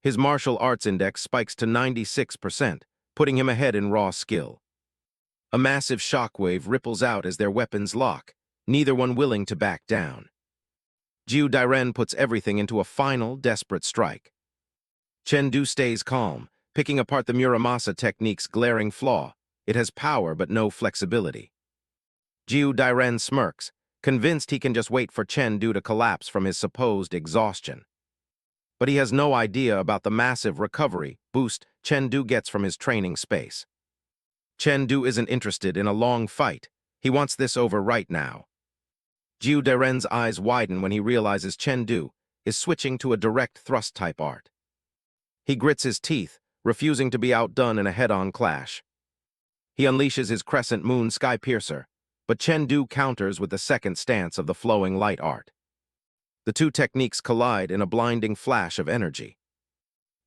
His martial arts index spikes to 96%, putting him ahead in raw skill. A massive shockwave ripples out as their weapons lock, neither one willing to back down. Jiu Dairen puts everything into a final, desperate strike. Chen stays calm, picking apart the Muramasa technique's glaring flaw. It has power but no flexibility. Jiu Dairen smirks, convinced he can just wait for Chen to collapse from his supposed exhaustion. But he has no idea about the massive recovery boost Chen gets from his training space. Chen isn't interested in a long fight. He wants this over right now. Jiu Dairen's eyes widen when he realizes Chen is switching to a direct thrust-type art. He grits his teeth, refusing to be outdone in a head-on clash. He unleashes his Crescent Moon Sky Piercer, but Chen counters with the second stance of the Flowing Light art. The two techniques collide in a blinding flash of energy.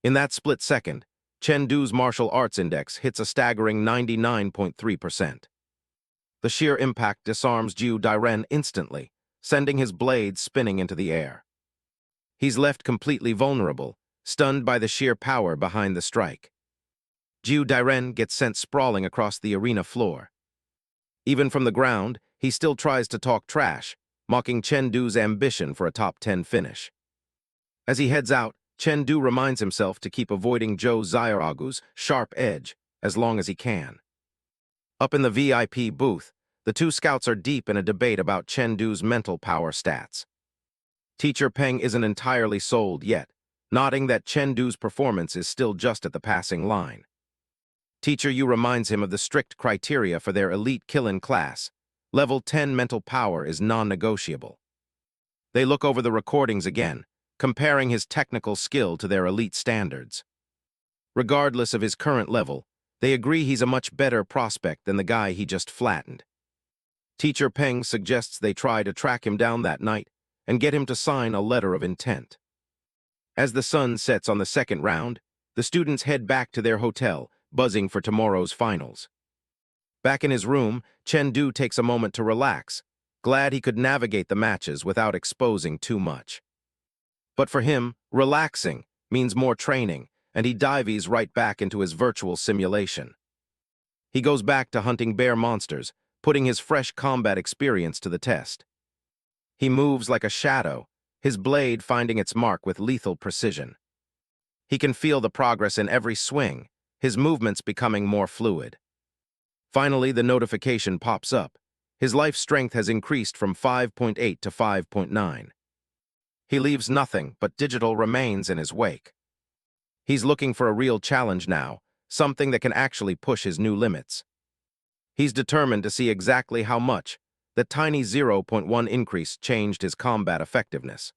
In that split second, Chen martial arts index hits a staggering 99.3%. The sheer impact disarms Jiu Dairen instantly, sending his blade spinning into the air. He's left completely vulnerable, stunned by the sheer power behind the strike. Jiu Dairen gets sent sprawling across the arena floor. Even from the ground, he still tries to talk trash, mocking Chen ambition for a top 10 finish. As he heads out, Chen reminds himself to keep avoiding Jo Zairagu's sharp edge as long as he can. Up in the VIP booth, the two scouts are deep in a debate about Chen mental power stats. Teacher Peng isn't entirely sold yet, nodding that Chen performance is still just at the passing line. Teacher Yu reminds him of the strict criteria for their elite kill-in class, Level 10 mental power is non-negotiable. They look over the recordings again, comparing his technical skill to their elite standards. Regardless of his current level, they agree he's a much better prospect than the guy he just flattened. Teacher Peng suggests they try to track him down that night and get him to sign a letter of intent. As the sun sets on the second round, the students head back to their hotel, buzzing for tomorrow's finals. Back in his room, Chen takes a moment to relax, glad he could navigate the matches without exposing too much. But for him, relaxing means more training, and he dives right back into his virtual simulation. He goes back to hunting bear monsters, putting his fresh combat experience to the test. He moves like a shadow, his blade finding its mark with lethal precision. He can feel the progress in every swing, his movements becoming more fluid. Finally, the notification pops up. His life strength has increased from 5.8 to 5.9. He leaves nothing but digital remains in his wake. He's looking for a real challenge now, something that can actually push his new limits. He's determined to see exactly how much the tiny 0.1 increase changed his combat effectiveness.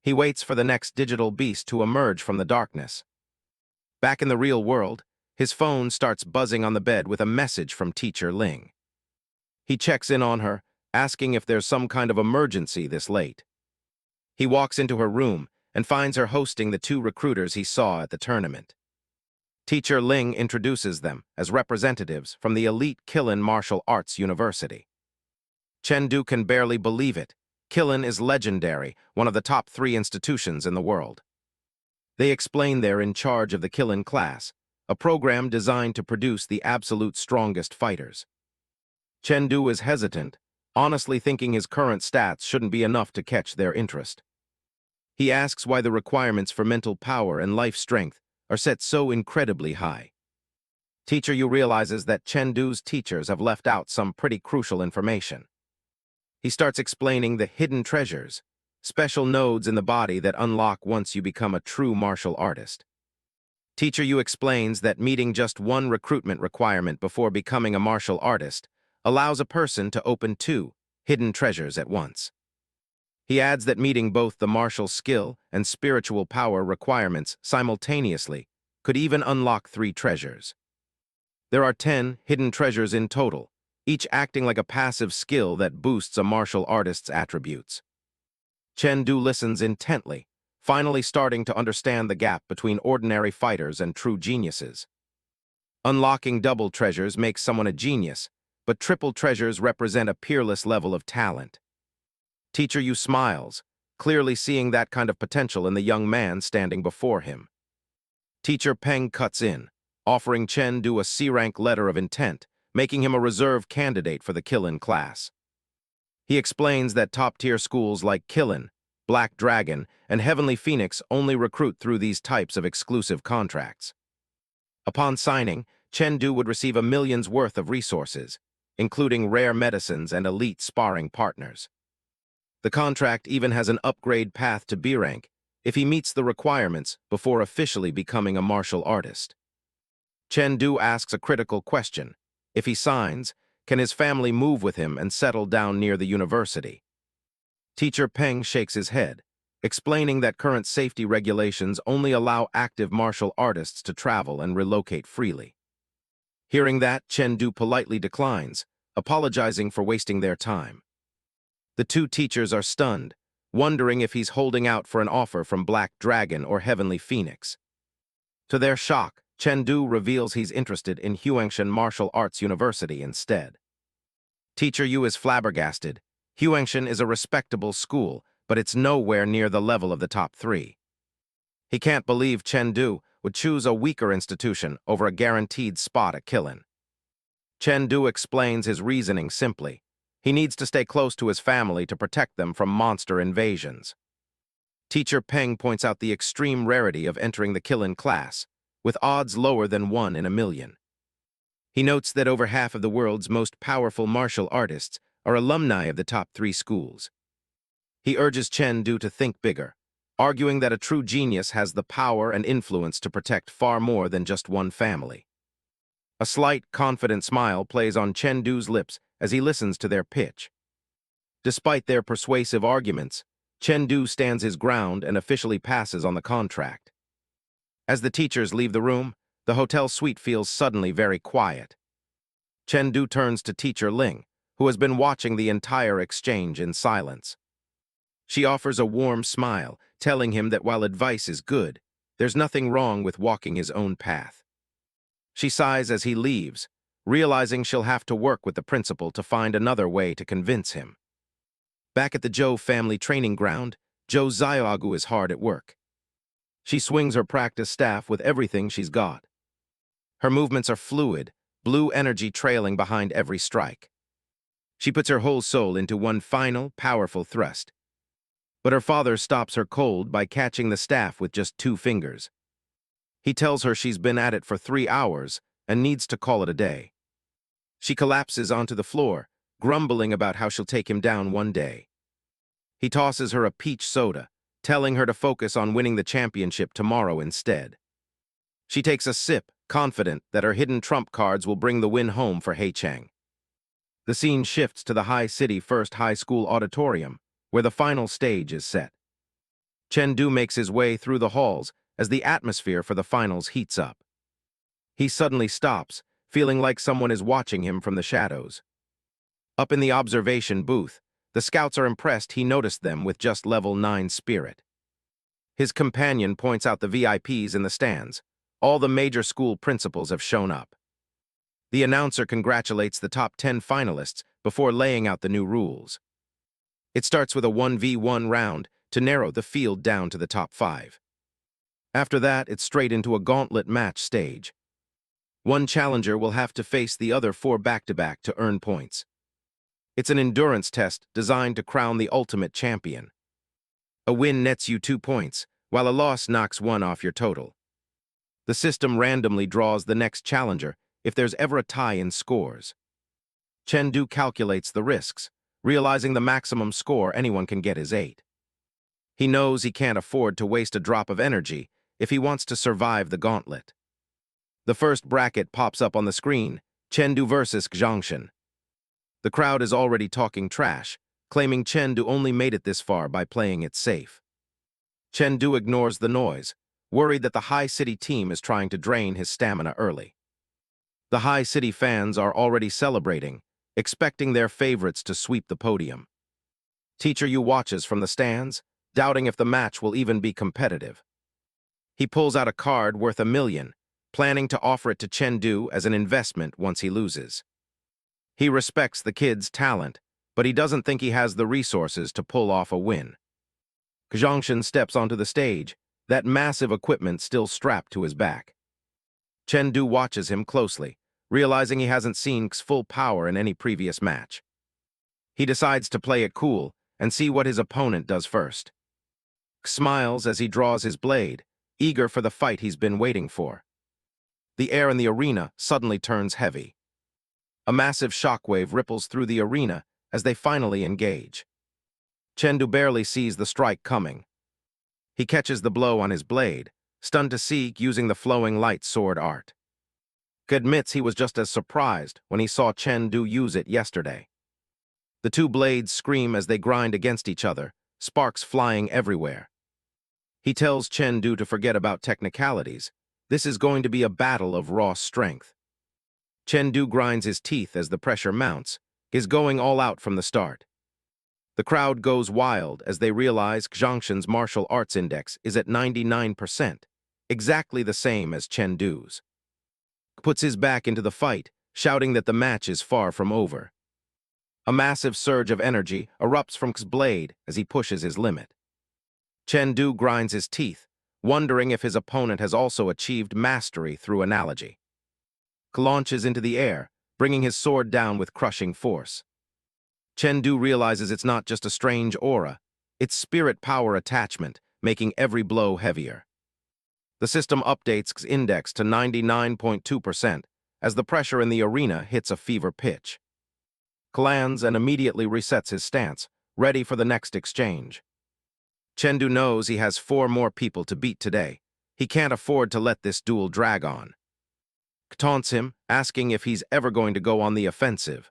He waits for the next digital beast to emerge from the darkness. Back in the real world, his phone starts buzzing on the bed with a message from Teacher Ling. He checks in on her, asking if there's some kind of emergency this late. He walks into her room and finds her hosting the two recruiters he saw at the tournament. Teacher Ling introduces them as representatives from the elite Qilin Martial Arts University. Chen can barely believe it. Qilin is legendary, one of the top 3 institutions in the world. They explain they're in charge of the Qilin class, a program designed to produce the absolute strongest fighters. Chen is hesitant, honestly thinking his current stats shouldn't be enough to catch their interest. He asks why the requirements for mental power and life strength are set so incredibly high. Teacher Yu realizes that Chen teachers have left out some pretty crucial information. He starts explaining the hidden treasures, special nodes in the body that unlock once you become a true martial artist. Teacher Yu explains that meeting just one recruitment requirement before becoming a martial artist allows a person to open 2 hidden treasures at once. He adds that meeting both the martial skill and spiritual power requirements simultaneously could even unlock 3 treasures. There are 10 hidden treasures in total, each acting like a passive skill that boosts a martial artist's attributes. Chen listens intently, finally starting to understand the gap between ordinary fighters and true geniuses. Unlocking double treasures makes someone a genius, but triple treasures represent a peerless level of talent. Teacher Yu smiles, clearly seeing that kind of potential in the young man standing before him. Teacher Peng cuts in, offering Chen a C-rank letter of intent, making him a reserve candidate for the Qilin class. He explains that top-tier schools like Qilin, Black Dragon, and Heavenly Phoenix only recruit through these types of exclusive contracts. Upon signing, Chen would receive $1 million's worth of resources, including rare medicines and elite sparring partners. The contract even has an upgrade path to B rank if he meets the requirements before officially becoming a martial artist. Chen asks a critical question. If he signs, can his family move with him and settle down near the university? Teacher Peng shakes his head, explaining that current safety regulations only allow active martial artists to travel and relocate freely. Hearing that, Chen politely declines, apologizing for wasting their time. The 2 teachers are stunned, wondering if he's holding out for an offer from Black Dragon or Heavenly Phoenix. To their shock, Chen reveals he's interested in Huangshan Martial Arts University instead. Teacher Yu is flabbergasted. Huangshan is a respectable school, but it's nowhere near the level of the top 3. He can't believe Chen would choose a weaker institution over a guaranteed spot at Qilin. Chen explains his reasoning simply. He needs to stay close to his family to protect them from monster invasions. Teacher Peng points out the extreme rarity of entering the Qilin class, with odds lower than 1 in 1 million. He notes that over half of the world's most powerful martial artists are alumni of the top 3 schools. He urges Chen to think bigger, arguing that a true genius has the power and influence to protect far more than just one family. A slight, confident smile plays on Chen lips as he listens to their pitch. Despite their persuasive arguments, Chen stands his ground and officially passes on the contract. As the teachers leave the room, the hotel suite feels suddenly very quiet. Chen turns to teacher Ling, who has been watching the entire exchange in silence. She offers a warm smile, telling him that while advice is good, there's nothing wrong with walking his own path. She sighs as he leaves, realizing she'll have to work with the principal to find another way to convince him. Back at the Zhou family training ground, Zhou Xiaogu is hard at work. She swings her practice staff with everything she's got. Her movements are fluid, blue energy trailing behind every strike. She puts her whole soul into one final, powerful thrust. But her father stops her cold by catching the staff with just 2 fingers. He tells her she's been at it for 3 hours and needs to call it a day. She collapses onto the floor, grumbling about how she'll take him down one day. He tosses her a peach soda, telling her to focus on winning the championship tomorrow instead. She takes a sip, confident that her hidden trump cards will bring the win home for Chang. The scene shifts to the High City First High School auditorium, where the final stage is set. Chen makes his way through the halls as the atmosphere for the finals heats up. He suddenly stops, feeling like someone is watching him from the shadows. Up in the observation booth, the scouts are impressed he noticed them with just level 9 spirit. His companion points out the VIPs in the stands. All the major school principals have shown up. The announcer congratulates the top 10 finalists before laying out the new rules. It starts with a 1v1 round to narrow the field down to the top 5. After that, it's straight into a gauntlet match stage. One challenger will have to face the other 4 back-to-back to earn points. It's an endurance test designed to crown the ultimate champion. A win nets you 2 points, while a loss knocks 1 off your total. The system randomly draws the next challenger if there's ever a tie in scores. Chen calculates the risks, realizing the maximum score anyone can get is 8. He knows he can't afford to waste a drop of energy if he wants to survive the gauntlet. The first bracket pops up on the screen, Chen versus Zhangshan. The crowd is already talking trash, claiming Chen only made it this far by playing it safe. Chen ignores the noise, worried that the High City team is trying to drain his stamina early. The High City fans are already celebrating, expecting their favorites to sweep the podium. Teacher Yu watches from the stands, doubting if the match will even be competitive. He pulls out a card worth $1 million, planning to offer it to Chen as an investment once he loses. He respects the kid's talent, but he doesn't think he has the resources to pull off a win. Zhangshan steps onto the stage, that massive equipment still strapped to his back. Chen watches him closely, realizing he hasn't seen X's full power in any previous match. He decides to play it cool and see what his opponent does first. X smiles as he draws his blade, eager for the fight he's been waiting for. The air in the arena suddenly turns heavy. A massive shockwave ripples through the arena as they finally engage. Chen barely sees the strike coming. He catches the blow on his blade, stunned to see using the flowing light sword art. He admits he was just as surprised when he saw Chen use it yesterday. The 2 blades scream as they grind against each other, sparks flying everywhere. He tells Chen to forget about technicalities. This is going to be a battle of raw strength. Chen grinds his teeth as the pressure mounts, is going all out from the start. The crowd goes wild as they realize Zhangshan's martial arts index is at 99%, exactly the same as Chen puts his back into the fight, shouting that the match is far from over. A massive surge of energy erupts from X's blade as he pushes his limit. Chen grinds his teeth, wondering if his opponent has also achieved mastery through analogy. X launches into the air, bringing his sword down with crushing force. Chen realizes it's not just a strange aura, it's spirit power attachment, making every blow heavier. The system updates X's index to 99.2% as the pressure in the arena hits a fever pitch. X lands and immediately resets his stance, ready for the next exchange. Chen knows he has 4 more people to beat today. He can't afford to let this duel drag on. X taunts him, asking if he's ever going to go on the offensive.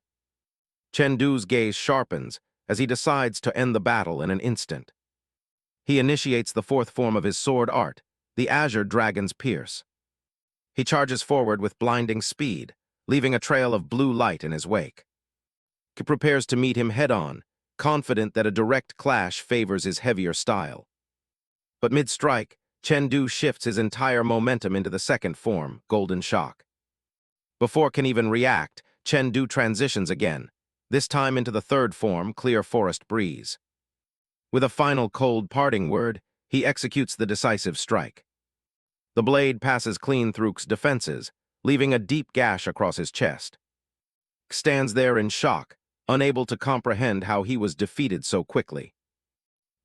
Chen Du's gaze sharpens as he decides to end the battle in an instant. He initiates the fourth form of his sword art, the Azure Dragon's Pierce. He charges forward with blinding speed, leaving a trail of blue light in his wake. He prepares to meet him head-on, confident that a direct clash favors his heavier style. But mid-strike, Chen Du shifts his entire momentum into the second form, Golden Shock. Before can even react, Chen Du transitions again, this time into the third form, Clear Forest Breeze. With a final cold parting word, he executes the decisive strike. The blade passes clean through X's defenses, leaving a deep gash across his chest. X stands there in shock, unable to comprehend how he was defeated so quickly.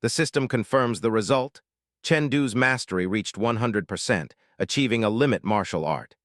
The system confirms the result. Chen Du's mastery reached 100%, achieving a limit martial art.